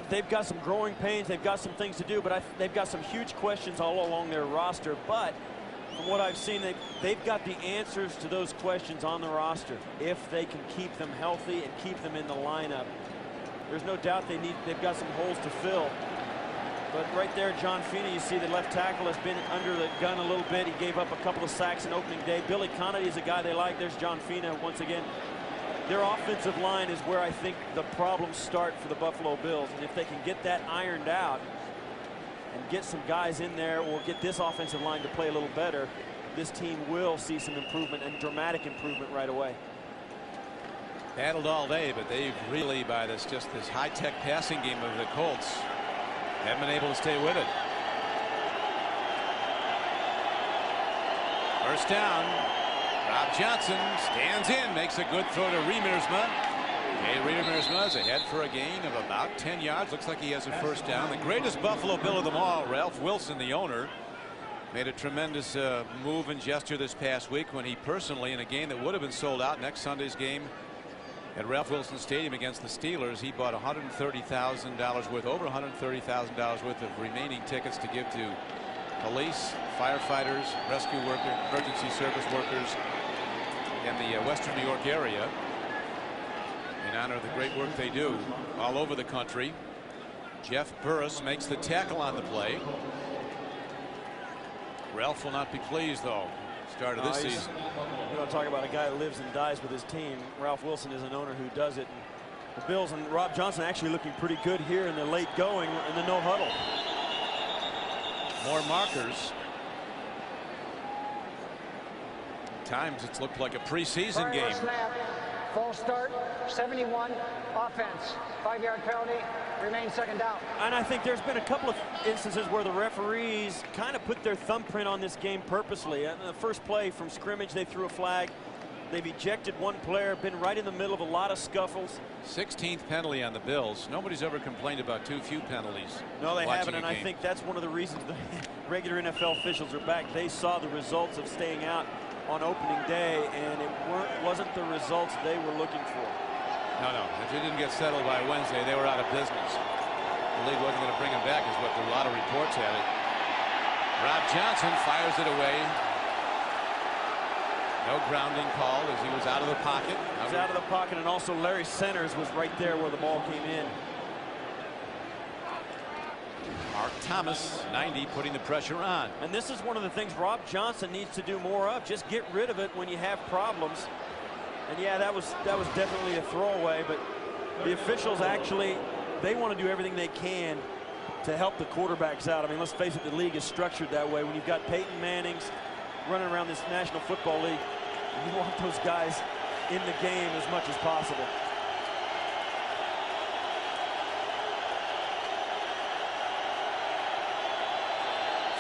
they've got some growing pains. They've got some things to do, but they've got some huge questions all along their roster. But from what I've seen, they've got the answers to those questions on the roster if they can keep them healthy and keep them in the lineup. There's no doubt they've got some holes to fill. But right there, John Feeney, you see the left tackle has been under the gun a little bit. He gave up a couple of sacks in opening day. Billy Conity is a guy they like. There's John Feeney once again. Their offensive line is where I think the problems start for the Buffalo Bills. And if they can get that ironed out and get some guys in there or get this offensive line to play a little better, this team will see some improvement and dramatic improvement right away. Battled all day, but they've really, by this high-tech passing game of the Colts, haven't been able to stay with it. First down. Rob Johnson stands in, makes a good throw to Riemersma. Riemersma is ahead for a gain of about 10 yards. Looks like he has a first down. The greatest Buffalo Bill of them all, Ralph Wilson, the owner, made a tremendous move and gesture this past week when he personally, in a game that would have been sold out, next Sunday's game at Ralph Wilson Stadium against the Steelers, he bought $130,000 worth, over $130,000 worth of remaining tickets to give to police, firefighters, rescue workers, emergency service workers in the Western New York area in honor of the great work they do all over the country. Jeff Burris makes the tackle on the play. Ralph will not be pleased, though. Start of this season. You know, talk about a guy who lives and dies with his team. Ralph Wilson is an owner who does it. The Bills and Rob Johnson actually looking pretty good here in the late going in the no huddle. More markers. At times it's looked like a preseason game. Snap, false start, 71, offense, 5-yard penalty, remains second down. And I think there's been a couple of instances where the referees kind of put their thumbprint on this game purposely. In the first play from scrimmage, they threw a flag. They've ejected one player, been right in the middle of a lot of scuffles. 16th penalty on the Bills. Nobody's ever complained about too few penalties. No, they haven't, and I think that's one of the reasons the regular NFL officials are back. They saw the results of staying out on opening day, and it wasn't the results they were looking for. No. If they didn't get settled by Wednesday, they were out of business. The league wasn't going to bring him back, is what a lot of reports had it. Rob Johnson fires it away. No grounding called as he was out of the pocket. He was out of the pocket, and also Larry Centers was right there where the ball came in. Mark Thomas, 90, putting the pressure on. And this is one of the things Rob Johnson needs to do more of. Just get rid of it when you have problems. And yeah, that was definitely a throwaway, but the officials actually, they want to do everything they can to help the quarterbacks out. I mean, let's face it, the league is structured that way. When you've got Peyton Mannings running around this National Football League, you want those guys in the game as much as possible.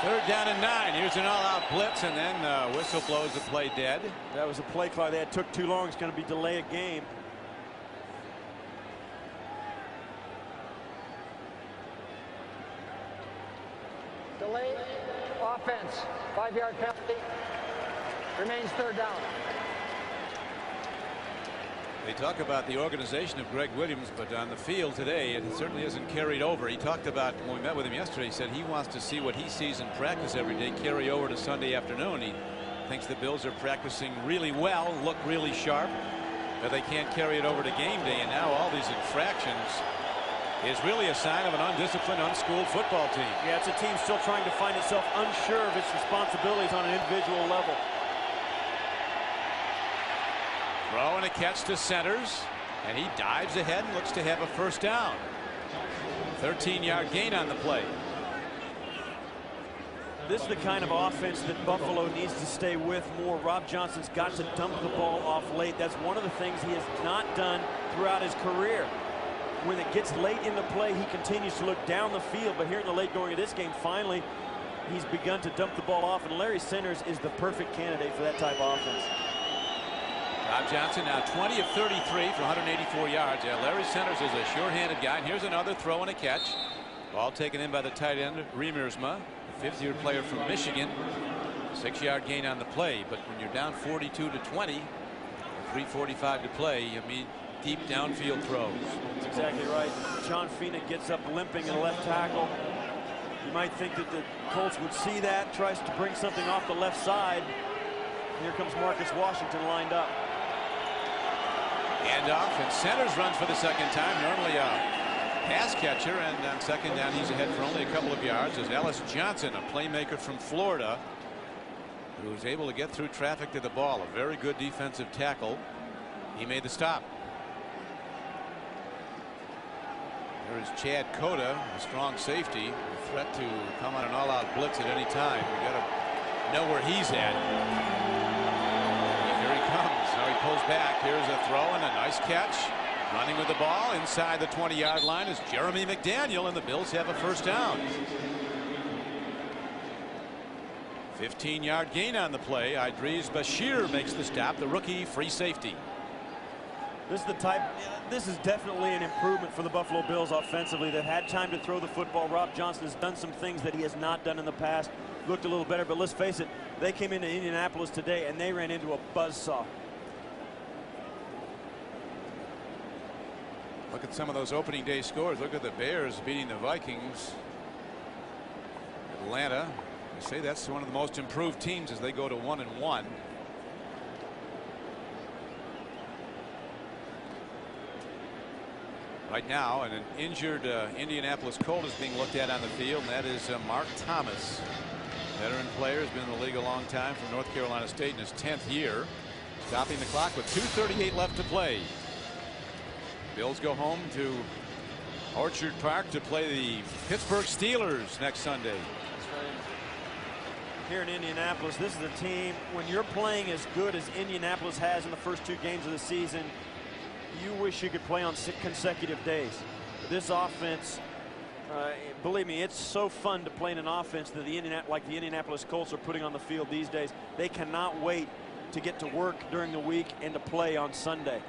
Third down and 9. Here's an all-out blitz, and then whistle blows the play dead. That was a play clock. That took too long. It's going to be delay a game. Delay, offense, 5-yard penalty, remains third down. They talk about the organization of Greg Williams, but on the field today, it certainly hasn't carried over. He talked about, when we met with him yesterday, he said he wants to see what he sees in practice every day carry over to Sunday afternoon. He thinks the Bills are practicing really well, look really sharp, but they can't carry it over to game day. And now all these infractions is really a sign of an undisciplined, unschooled football team. Yeah, it's a team still trying to find itself unsure of its responsibilities on an individual level. Throw and a catch to Centers, and he dives ahead and looks to have a first down. 13-yard gain on the play. This is the kind of offense that Buffalo needs to stay with more. Rob Johnson's got to dump the ball off late. That's one of the things he has not done throughout his career. When it gets late in the play, he continues to look down the field. But here in the late going of this game, finally, he's begun to dump the ball off. And Larry Centers is the perfect candidate for that type of offense. Rob Johnson now 20 of 33 for 184 yards. Yeah, Larry Centers is a sure-handed guy. And here's another throw and a catch. Ball taken in by the tight end, Remersma, the 5th-year player from Michigan. 6-yard gain on the play. But when you're down 42 to 20, 3:45 to play, you mean deep downfield throws. That's exactly right. John Fina gets up limping in left tackle. You might think that the Colts would see that, tries to bring something off the left side. Here comes Marcus Washington lined up. And off, and Centers runs for the second time. Normally a pass catcher, and on second down he's ahead for only a couple of yards as Ellis Johnson, a playmaker from Florida, who was able to get through traffic to the ball. A very good defensive tackle. He made the stop. There is Chad Cota, a strong safety, a threat to come on an all-out blitz at any time. We got to know where he's at. Here he comes. Now he pulls back. Here's a throw and a nice catch. Running with the ball inside the 20-yard line is Jeremy McDaniel, and the Bills have a first down. 15-yard gain on the play. Idris Bashir makes the stop, the rookie free safety. This is definitely an improvement for the Buffalo Bills offensively. They've had time to throw the football. Rob Johnson has done some things that he has not done in the past. Looked a little better, but let's face it, they came into Indianapolis today and they ran into a buzzsaw. Look at some of those opening day scores. Look at the Bears beating the Vikings. Atlanta, I say that's one of the most improved teams as they go to 1-1. Right now, and an injured Indianapolis Colt is being looked at on the field, and that is Mark Thomas. Veteran player, has been in the league a long time from North Carolina State in his 10th year. Stopping the clock with 2:38 left to play. Bills go home to Orchard Park to play the Pittsburgh Steelers next Sunday. That's right. Here in Indianapolis, this is a team, when you're playing as good as Indianapolis has in the first 2 games of the season, you wish you could play on 6 consecutive days. This offense, believe me, it's so fun to play in an offense that like the Indianapolis Colts are putting on the field these days. They cannot wait to get to work during the week and to play on Sunday.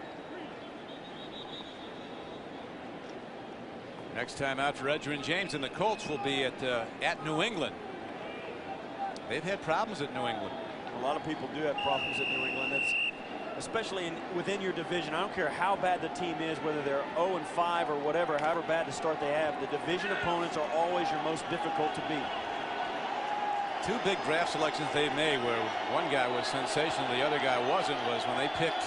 Next time out for Edgerrin James and the Colts will be at New England. They've had problems at New England. A lot of people do have problems at New England. That's especially within your division. I don't care how bad the team is, whether they're 0-5 or whatever, however bad the start they have. The division opponents are always your most difficult to beat. 2 big draft selections they've made where one guy was sensational, the other guy wasn't, was when they picked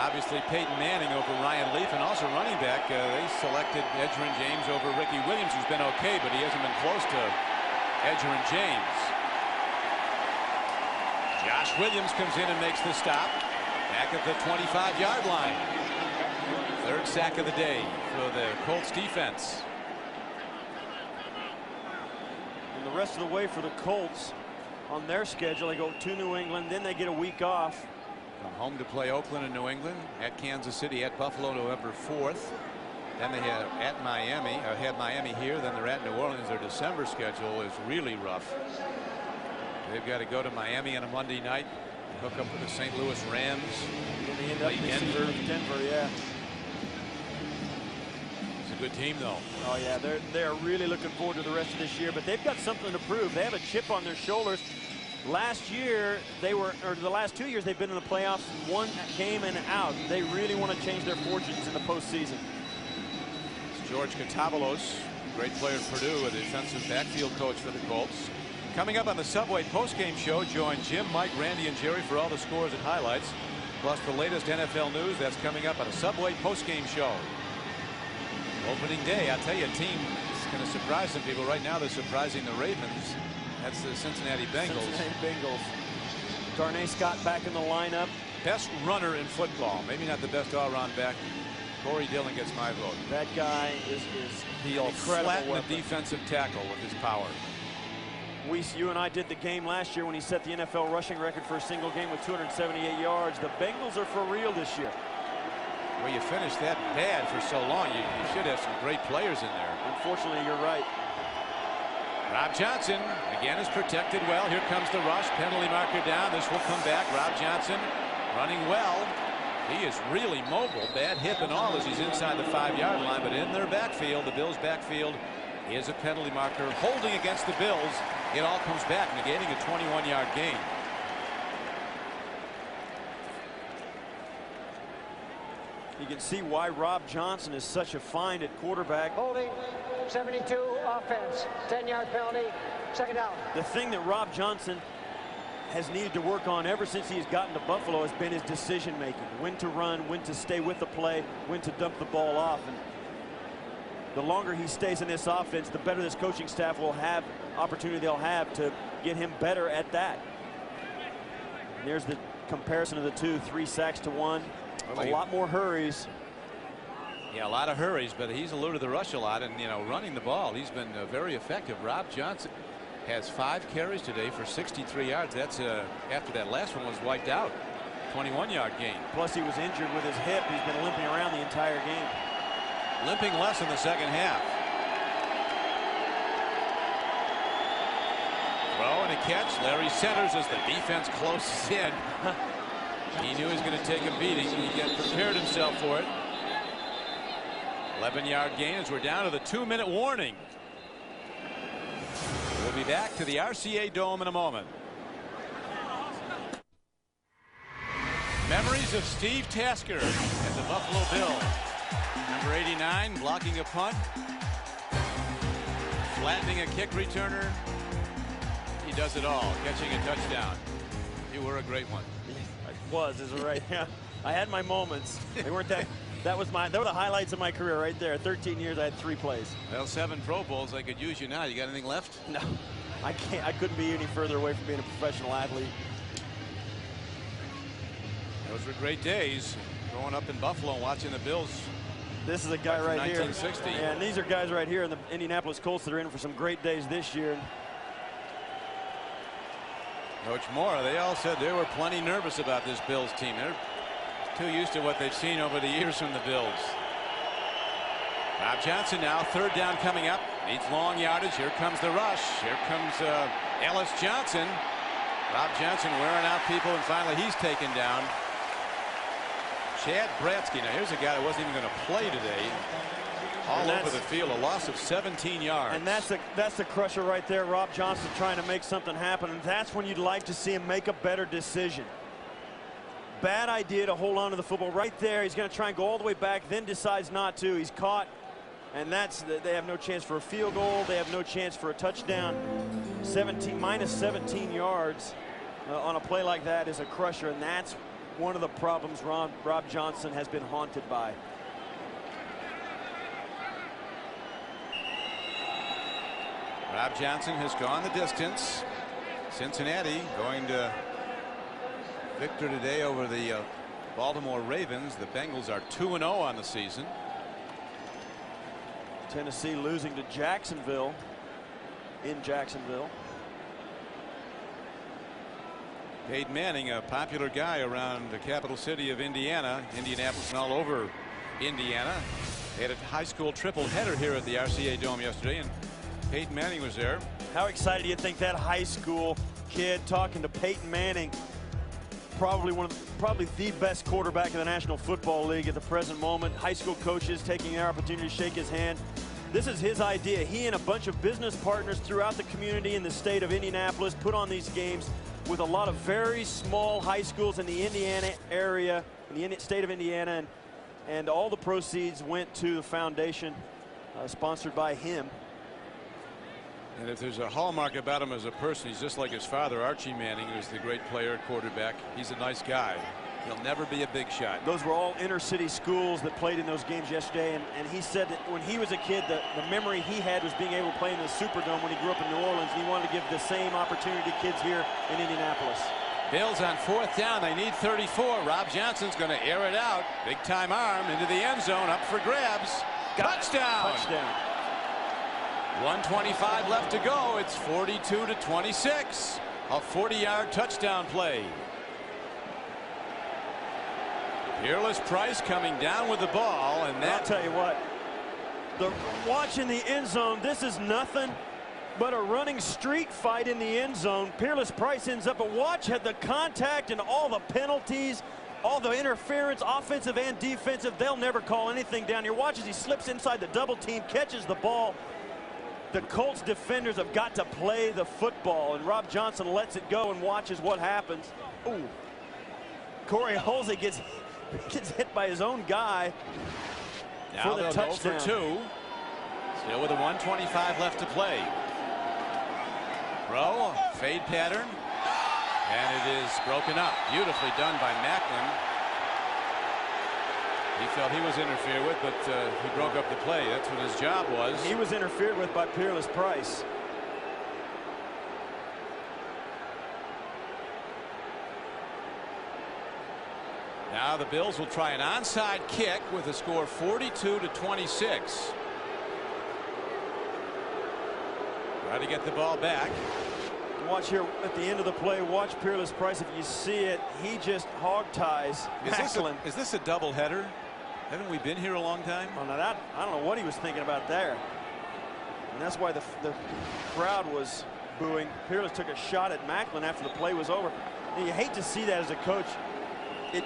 obviously Peyton Manning over Ryan Leaf, and also running back. They selected Edgerrin James over Ricky Williams, who's been okay, but he hasn't been close to Edgerrin James. Josh Williams comes in and makes the stop back at the 25-yard line. 3rd sack of the day for the Colts defense. And the rest of the way for the Colts on their schedule, they go to New England, then they get a week off. Come home to play Oakland and New England, at Kansas City, at Buffalo November 4th. Then they have at Miami, had Miami here, then they're at New Orleans. Their December schedule is really rough. They've got to go to Miami on a Monday night, hook up with the St. Louis Rams, play Denver. Yeah. It's a good team, though. Oh yeah, they're really looking forward to the rest of this year, but they've got something to prove. They have a chip on their shoulders. Last year the last 2 years they've been in the playoffs, 1 game and out. They really want to change their fortunes in the postseason. It's George Katabalos, great player at Purdue, a defensive backfield coach for the Colts. Coming up on the Subway postgame show, join Jim, Mike, Randy, and Jerry for all the scores and highlights, plus the latest NFL news. That's coming up on a Subway postgame show. Opening day, I'll tell you, a team is going to surprise some people. Right now, they're surprising the Ravens. That's the Cincinnati Bengals. Cincinnati Bengals. Darnay Scott back in the lineup. Best runner in football. Maybe not the best all-around back. Corey Dillon gets my vote. That guy is He'll incredible flatten weapon. the defensive tackle with his power. You and I did the game last year when he set the NFL rushing record for a single game with 278 yards. The Bengals are for real this year. Well, you finished that bad for so long. You should have some great players in there. Unfortunately, you're right. Rob Johnson again is protected well. Here comes the rush. Penalty marker down. This will come back. Rob Johnson running well. He is really mobile. Bad hip and all as he's inside the 5-yard line. But in their backfield, the Bills' backfield, is a penalty marker holding against the Bills. It all comes back, negating a 21-yard gain. You can see why Rob Johnson is such a find at quarterback. Holding, 72 offense, 10-yard penalty, second down. The thing that Rob Johnson has needed to work on ever since he's gotten to Buffalo has been his decision making. When to run, when to stay with the play, when to dump the ball off. And the longer he stays in this offense, the better this coaching staff will have, opportunity they'll have to get him better at that. And there's the comparison of the two, 3 sacks to 1. A lot more hurries. Yeah, a lot of hurries, but he's eluded the rush a lot, and running the ball, he's been very effective. Rob Johnson has 5 carries today for 63 yards. That's after that last one was wiped out. 21-yard gain. Plus he was injured with his hip. He's been limping around the entire game. Limping less in the second half. Throw and a catch. Larry centers as the defense closes in. He knew he was going to take a beating. He prepared himself for it. 11-yard gain as we're down to the 2-minute warning. We'll be back to the RCA Dome in a moment. Memories of Steve Tasker as a Buffalo Bill. Number 89 blocking a punt. Flattening a kick returner. He does it all. Catching a touchdown. You were a great one. Is it right? Yeah, I had my moments. They weren't that. They were the highlights of my career right there. 13 years, I had 3 plays. Well, 7 Pro Bowls. I could use you now. You got anything left? No, I can't. I couldn't be any further away from being a professional athlete. Those were great days. Growing up in Buffalo and watching the Bills. This is a guy right 1960. here. Yeah, and these are guys right here in the Indianapolis Colts that are in for some great days this year. Coach Moore, they all said they were plenty nervous about this Bills team. They're too used to what they've seen over the years from the Bills. Rob Johnson now, 3rd down coming up. Needs long yardage. Here comes the rush. Here comes Ellis Johnson. Rob Johnson wearing out people, and finally he's taken down. Chad Bratsky. Now here's a guy that wasn't even going to play today. All over the field, a loss of 17 yards. And that's the crusher right there. Rob Johnson trying to make something happen, and that's when you'd like to see him make a better decision. Bad idea to hold on to the football right there. He's going to try and go all the way back, then decides not to. He's caught, and they have no chance for a field goal. They have no chance for a touchdown. Minus 17 yards on a play like that is a crusher, and that's one of the problems Rob Johnson has been haunted by. Rob Johnson has gone the distance. Cincinnati going to victor today over the Baltimore Ravens. The Bengals are 2-0 on the season. Tennessee losing to Jacksonville in Jacksonville. Peyton Manning, a popular guy around the capital city of Indiana, Indianapolis, and all over Indiana. They had a high school triple header here at the RCA Dome yesterday, and Peyton Manning was there. How excited do you think that high school kid talking to Peyton Manning, probably the best quarterback in the National Football League at the present moment. High school coaches taking their opportunity to shake his hand. This is his idea. He and a bunch of business partners throughout the community in the state of Indianapolis put on these games with a lot of very small high schools in the Indiana area, in the state of Indiana, and all the proceeds went to the foundation sponsored by him. And if there's a hallmark about him as a person, he's just like his father, Archie Manning, who's the great player, quarterback. He's a nice guy. He'll never be a big shot. Those were all inner city schools that played in those games yesterday, and he said that when he was a kid, the memory he had was being able to play in the Superdome when he grew up in New Orleans, and he wanted to give the same opportunity to kids here in Indianapolis. Bills on 4th down. They need 34. Rob Johnson's going to air it out. Big time arm into the end zone, up for grabs. Touchdown. Touchdown. 1:25 left to go. It's 42-26. A 40-yard touchdown play. Peerless Price coming down with the ball, and that, I'll tell you what, watch in the end zone, this is nothing but a running street fight in the end zone. Peerless Price ends up, but watch had the contact and all the penalties, all the interference, offensive and defensive. They'll never call anything down here. Watch as he slips inside the double team, catches the ball. The Colts defenders have got to play the football, and Rob Johnson lets it go and watches what happens. Ooh. Corey Halsey gets hit by his own guy now for the touchdown. Go for 2. Still with a 1:25 left to play. Rowe, fade pattern, and it is broken up. Beautifully done by Macklin. He felt he was interfered with, but he broke up the play. That's what his job was. He was interfered with by Peerless Price. Now the Bills will try an onside kick with a score 42-26. Try to get the ball back. Watch here at the end of the play. Watch Peerless Price. If you see it, he just hog ties Macklin. Is this a double header? Haven't we been here a long time? Oh, now that, I don't know what he was thinking about there. And that's why the crowd was booing. Peerless took a shot at Macklin after the play was over. And you hate to see that as a coach. It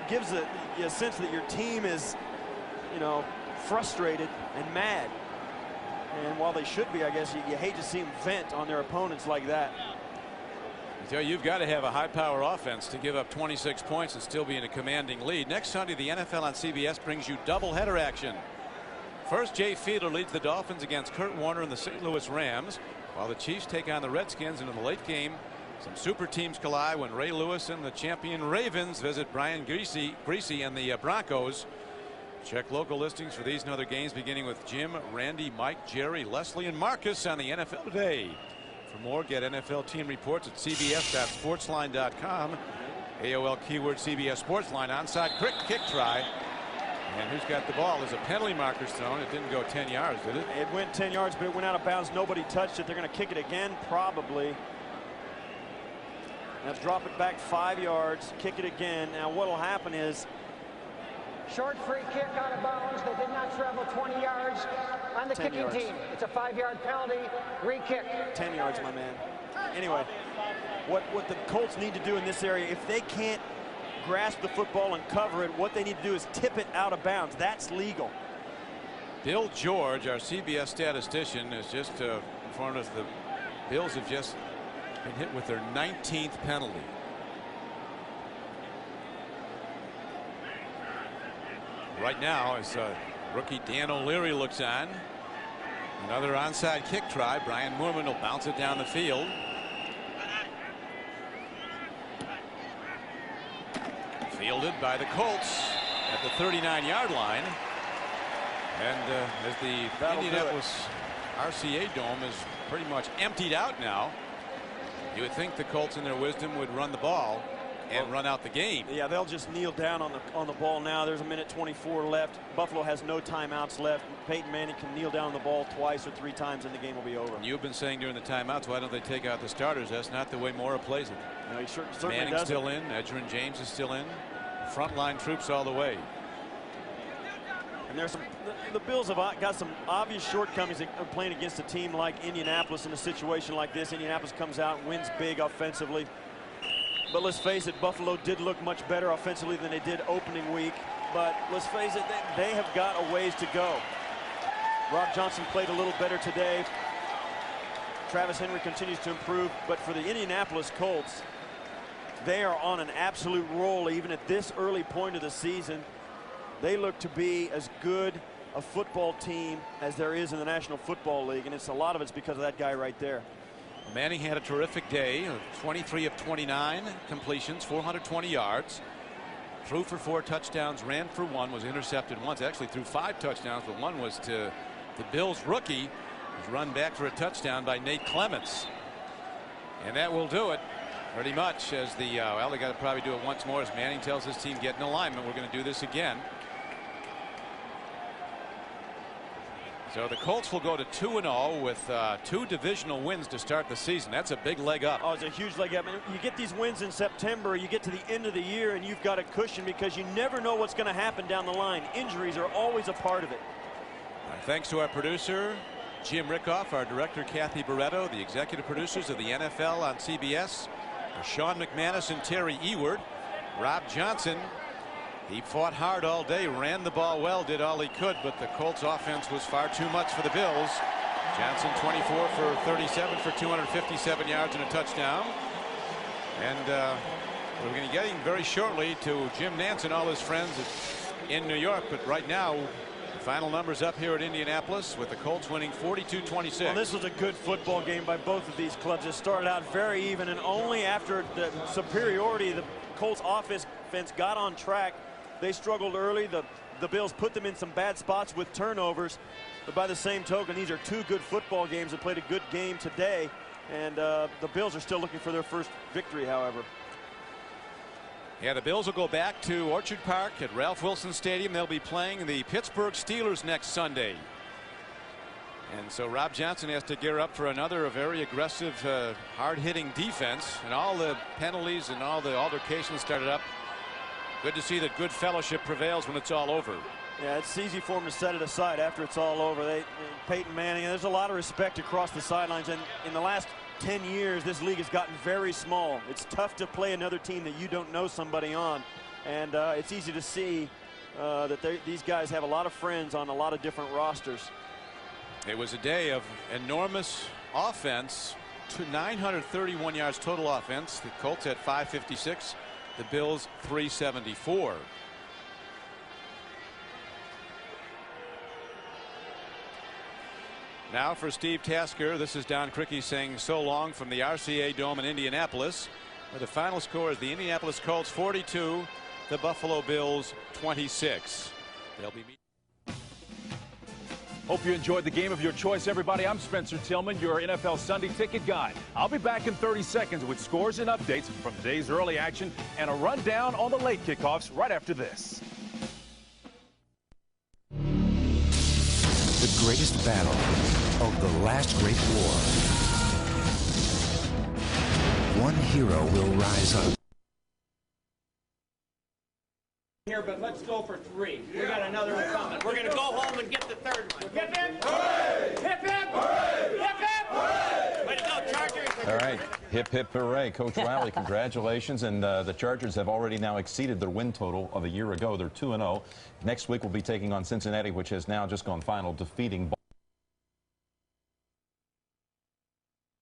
gives a sense that your team is, frustrated and mad. And while they should be, I guess, you hate to see them vent on their opponents like that. You've got to have a high-power offense to give up 26 points and still be in a commanding lead. Next Sunday, the NFL on CBS brings you doubleheader action. First, Jay Fiedler leads the Dolphins against Kurt Warner and the St. Louis Rams, while the Chiefs take on the Redskins. And in the late game, some super teams collide when Ray Lewis and the champion Ravens visit Brian Greasy and the Broncos. Check local listings for these and other games, beginning with Jim, Randy, Mike, Jerry, Leslie, and Marcus on the NFL Today. For more, get NFL team reports at cbs.sportsline.com. AOL keyword CBS Sportsline. Onside kick try. And who's got the ball? There's a penalty marker thrown. It didn't go 10 yards, did it? It went 10 yards, but it went out of bounds. Nobody touched it. They're going to kick it again, probably. Now drop it back 5 yards, kick it again. Now what will happen is short free kick out of bounds. They did not travel 20 yards on the kicking team. It's a 5-yard penalty. Re-kick. 10 yards, my man. Anyway, what the Colts need to do in this area, if they can't grasp the football and cover it, what they need to do is tip it out of bounds. That's legal. Bill George, our CBS statistician, has just informed us the Bills have just been hit with their 19th penalty. Right now, as rookie Dan O'Leary looks on, another onside kick try. Brian Moorman will bounce it down the field. Fielded by the Colts at the 39-yard line. And as the Indianapolis RCA Dome is pretty much emptied out now, you would think the Colts in their wisdom would run the ball and run out the game. Yeah, they'll just kneel down on the ball now. There's a minute 24 left. Buffalo has no timeouts left. Peyton Manning can kneel down on the ball twice or 3 times and the game will be over. You've been saying during the timeouts, why don't they take out the starters? That's not the way Mora plays it. No, he certainly Manning's doesn't. still in. Edgerrin James is still in. Frontline troops all the way. And there's the Bills have got some obvious shortcomings of playing against a team like Indianapolis in a situation like this. Indianapolis comes out and wins big offensively. But let's face it, Buffalo did look much better offensively than they did opening week. But let's face it, they have got a ways to go. Rob Johnson played a little better today. Travis Henry continues to improve. But for the Indianapolis Colts, they are on an absolute roll even at this early point of the season. They look to be as good a football team as there is in the National Football League, and a lot of it's because of that guy right there. Manning had a terrific day. 23 of 29 completions, 420 yards. Threw for 4 touchdowns, ran for 1, was intercepted once. Actually threw 5 touchdowns, but one was to the Bills rookie. Was run back for a touchdown by Nate Clements. And that will do it pretty much as the well, they got to probably do it once more as Manning tells his team, get in alignment. We're going to do this again. So the Colts will go to 2-0 with 2 divisional wins to start the season. That's a big leg up. Oh, it's a huge leg up. You get these wins in September, you get to the end of the year, and you've got a cushion because you never know what's going to happen down the line. Injuries are always a part of it. Thanks to our producer, Jim Rickoff, our director, Kathy Barretto, the executive producers of the NFL on CBS, Sean McManus and Terry Eward. Rob Johnson, he fought hard all day, ran the ball well, did all he could, but the Colts offense was far too much for the Bills. Johnson 24 for 37 for 257 yards and a touchdown. And we're going to get him very shortly to Jim Nance and all his friends in New York. But right now, the final numbers up here at Indianapolis with the Colts winning 42-26. Well, this was a good football game by both of these clubs. It started out very even, and only after the superiority the Colts offense got on track. They struggled early. The Bills put them in some bad spots with turnovers. But by the same token, these are 2 good football games. They played a good game today. And the Bills are still looking for their first victory, however. Yeah, the Bills will go back to Orchard Park at Ralph Wilson Stadium. They'll be playing the Pittsburgh Steelers next Sunday. And so Rob Johnson has to gear up for another very aggressive, hard-hitting defense. And all the penalties and all the altercations started up. Good to see that good fellowship prevails when it's all over. Yeah, it's easy for them to set it aside after it's all over. Peyton Manning, there's a lot of respect across the sidelines. And in the last 10 years, this league has gotten very small. It's tough to play another team that you don't know somebody on. And it's easy to see that these guys have a lot of friends on a lot of different rosters. It was a day of enormous offense. 931 yards total offense. The Colts had 556. The Bills 374. Now for Steve Tasker, this is Don Criqui saying so long from the RCA Dome in Indianapolis, where the final score is the Indianapolis Colts 42, the Buffalo Bills 26. They'll be meeting. Hope you enjoyed the game of your choice, everybody. I'm Spencer Tillman, your NFL Sunday ticket guide. I'll be back in 30 seconds with scores and updates from today's early action and a rundown on the late kickoffs right after this. The greatest battle of the last great war. One hero will rise up. Here, but let's go for 3. We got another one coming. We're going to go home and get the 3rd one. Hip hip! Hooray! Hip hip! Hooray! Hip hip! Hooray! Way to go, Chargers! All right, hip hip hooray, Coach Riley, congratulations. And the Chargers have already now exceeded their win total of a year ago. They're 2-0. Next week we'll be taking on Cincinnati, which has now just gone final, defeating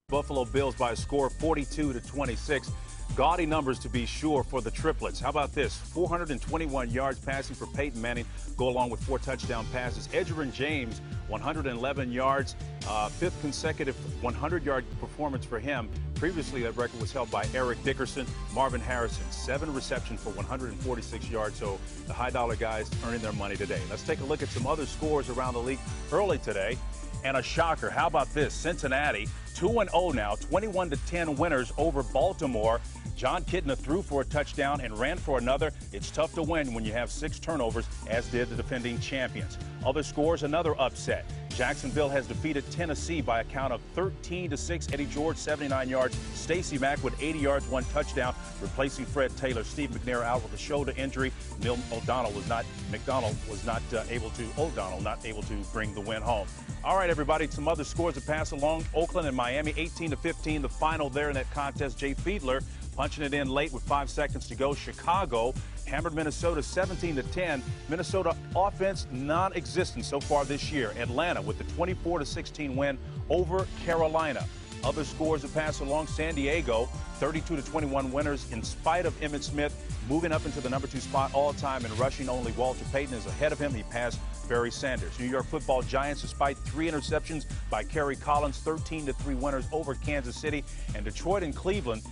Buffalo Bills by a score of 42-26. Gaudy numbers to be sure for the triplets. How about this? 421 yards passing for Peyton Manning, go along with 4 touchdown passes. Edgerrin James, 111 yards, 5th consecutive 100-yard performance for him. Previously, that record was held by Eric Dickerson. Marvin Harrison, 7 receptions for 146 yards. So the high-dollar guys earning their money today. Let's take a look at some other scores around the league early today. And a shocker. How about this? Cincinnati, 2-0 now, 21-10 winners over Baltimore. John Kitna threw for a touchdown and ran for another. It's tough to win when you have 6 turnovers, as did the defending champions. Other scores, another upset. Jacksonville has defeated Tennessee by a count of 13-6. Eddie George, 79 yards. Stacey Mack with 80 yards, 1 touchdown, replacing Fred Taylor. Steve McNair out with a shoulder injury. O'Donnell was not able to bring the win home. All right, everybody, some other scores to pass along. Oakland and Miami, 18-15, the final there in that contest. Jay Fiedler punching it in late with 5 seconds to go. Chicago hammered Minnesota 17-10. Minnesota offense non-existent so far this year. Atlanta with the 24-16 win over Carolina. Other scores to pass along: San Diego, 32-21 winners in spite of Emmitt Smith, moving up into the #2 spot all time and rushing. Only Walter Payton is ahead of him. He passed Barry Sanders. New York Football Giants, despite 3 interceptions by Kerry Collins, 13-3 winners over Kansas City. And Detroit and Cleveland,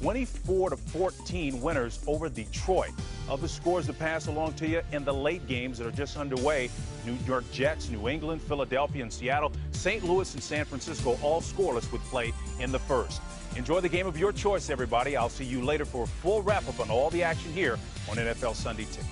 24-14 winners over Detroit. Other scores to pass along to you in the late games that are just underway: New York Jets, New England, Philadelphia, and Seattle. St. Louis and San Francisco all scoreless with play in the first. Enjoy the game of your choice, everybody. I'll see you later for a full wrap-up on all the action here on NFL Sunday Ticket.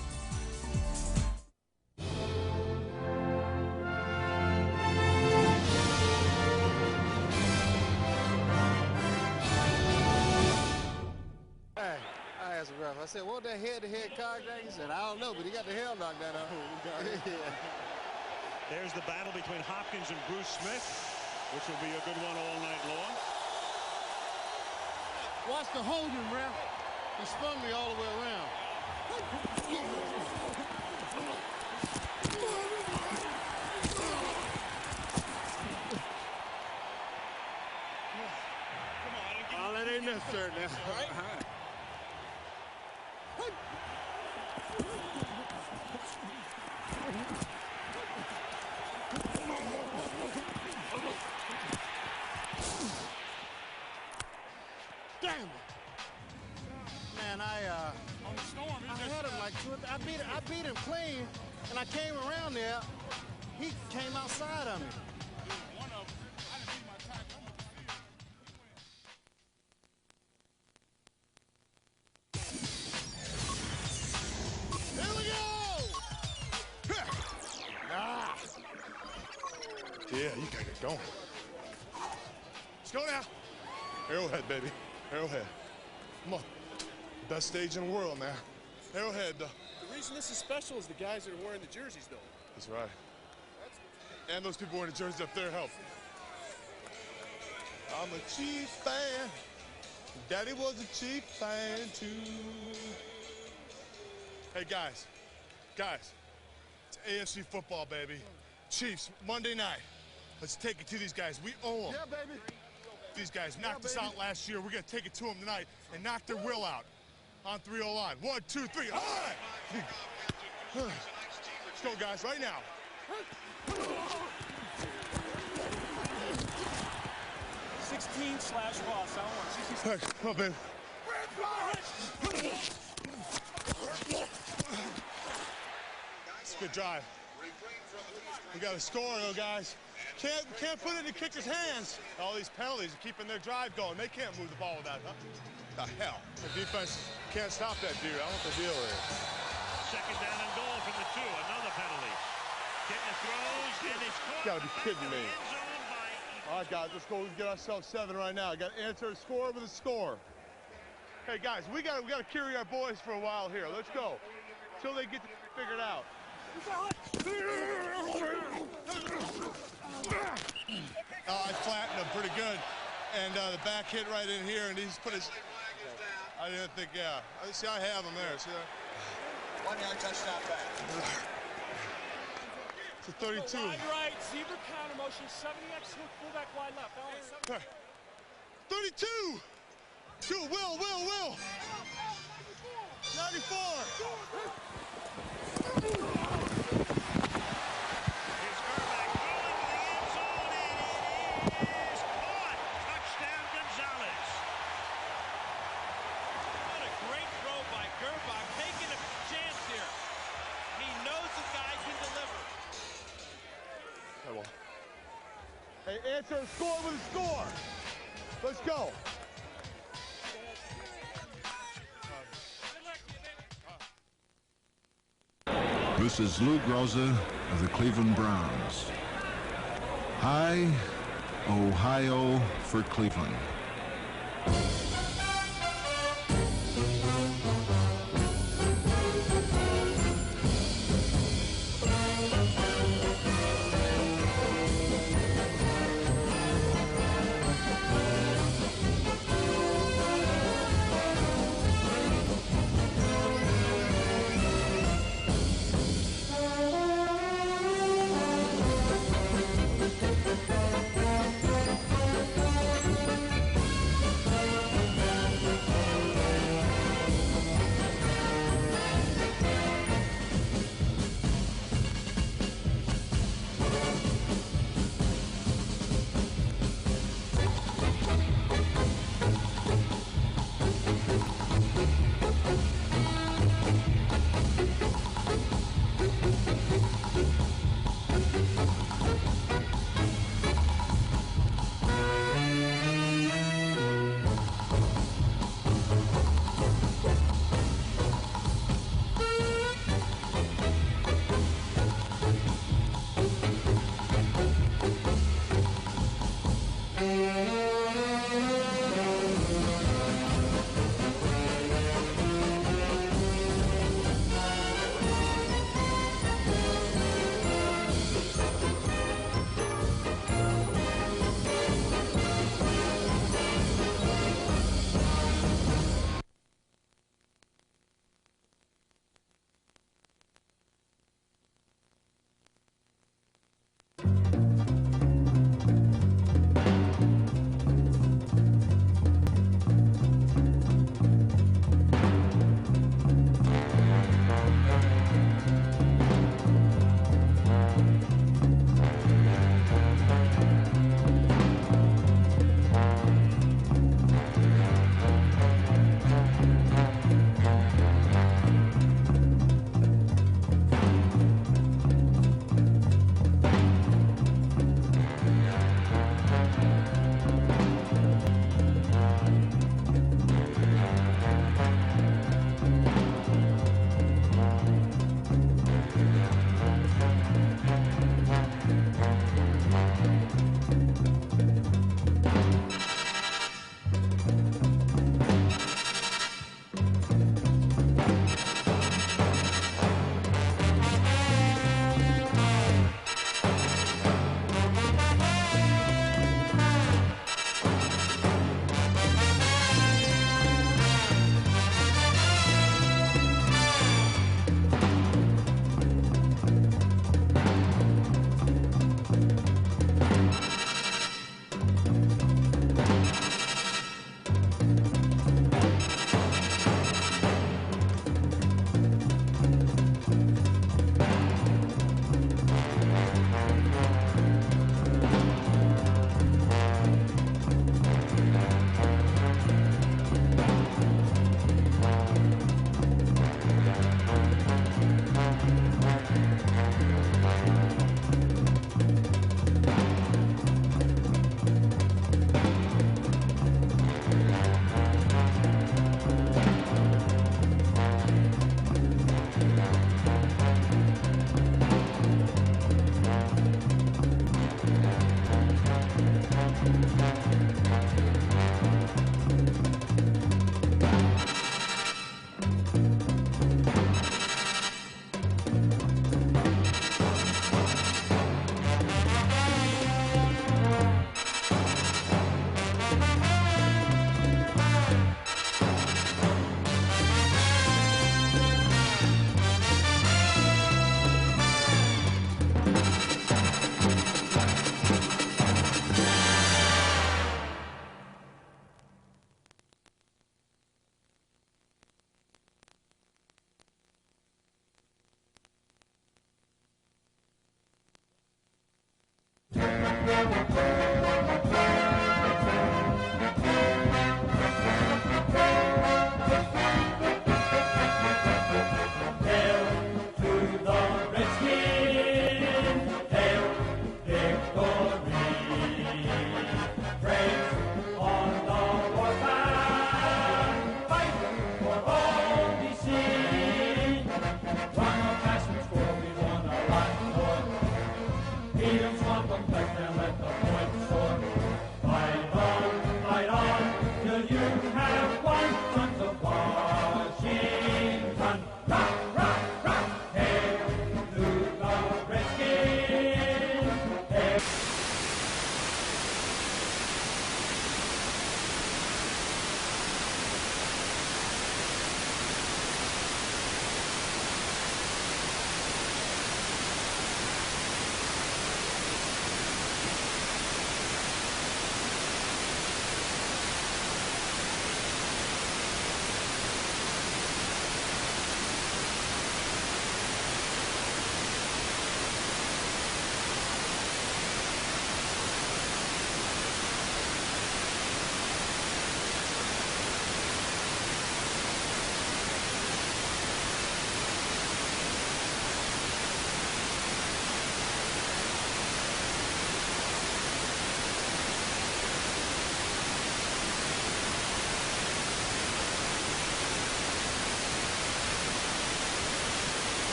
I said, what that head-to-head contact? He said, I don't know, but he got the hell knocked out of him. There's the battle between Hopkins and Bruce Smith, which will be a good one all night long. Watch the holding, ref. He spun me all the way around. Oh, that ain't necessary now. All right. Damn it. Man, I had him like I beat him clean, and I came around there. He came outside of me. Yeah, you gotta get going. Let's go now. Arrowhead, baby. Arrowhead. Come on. Best stage in the world now. Arrowhead. The reason this is special is the guys that are wearing the jerseys, though. That's right. And those people wearing the jerseys up there help. I'm a Chiefs fan. Daddy was a Chiefs fan, too. Hey, guys. Guys. It's AFC football, baby. Chiefs, Monday night. Let's take it to these guys. We owe them. Yeah, baby. These guys knocked us out last year. We're going to take it to them tonight and knock their will out on 3-0 line. 1, 2, 3. All right. Let's go, guys, right now. 16/Ross. I want 16. Come on, baby. It's a good drive. We got a score, though, guys. Can't put it in the kicker's hands. All these penalties are keeping their drive going. They can't move the ball with that. Huh? The hell? The defense can't stop that dude. I don't know what the deal is. Second down and goal from the 2. Another penalty. Getting throws, and it's caught. You gotta be kidding me. All right, guys, let's go. Let's get ourselves 7 right now. Got to answer a score with a score. Hey, guys, we got to carry our boys for a while here. Let's go until they get figured out. I flattened him pretty good, and the back hit right in here, and he's put his. I didn't think, yeah. See, I have him there. See that? 1-yard touchdown back. It's a 32. Wide right, zebra counter motion, 70x hook, fullback wide left. 32. Two, Will. 94. Hey, answer a score with a score. Let's go. This is Lou Groza of the Cleveland Browns. Hi, Ohio for Cleveland.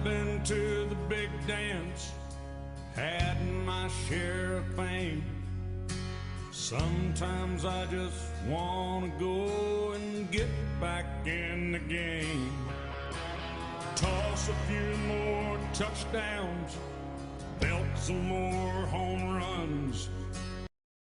Been to the big dance, had my share of fame. Sometimes I just want to go and get back in the game. Toss a few more touchdowns, belt some more home runs.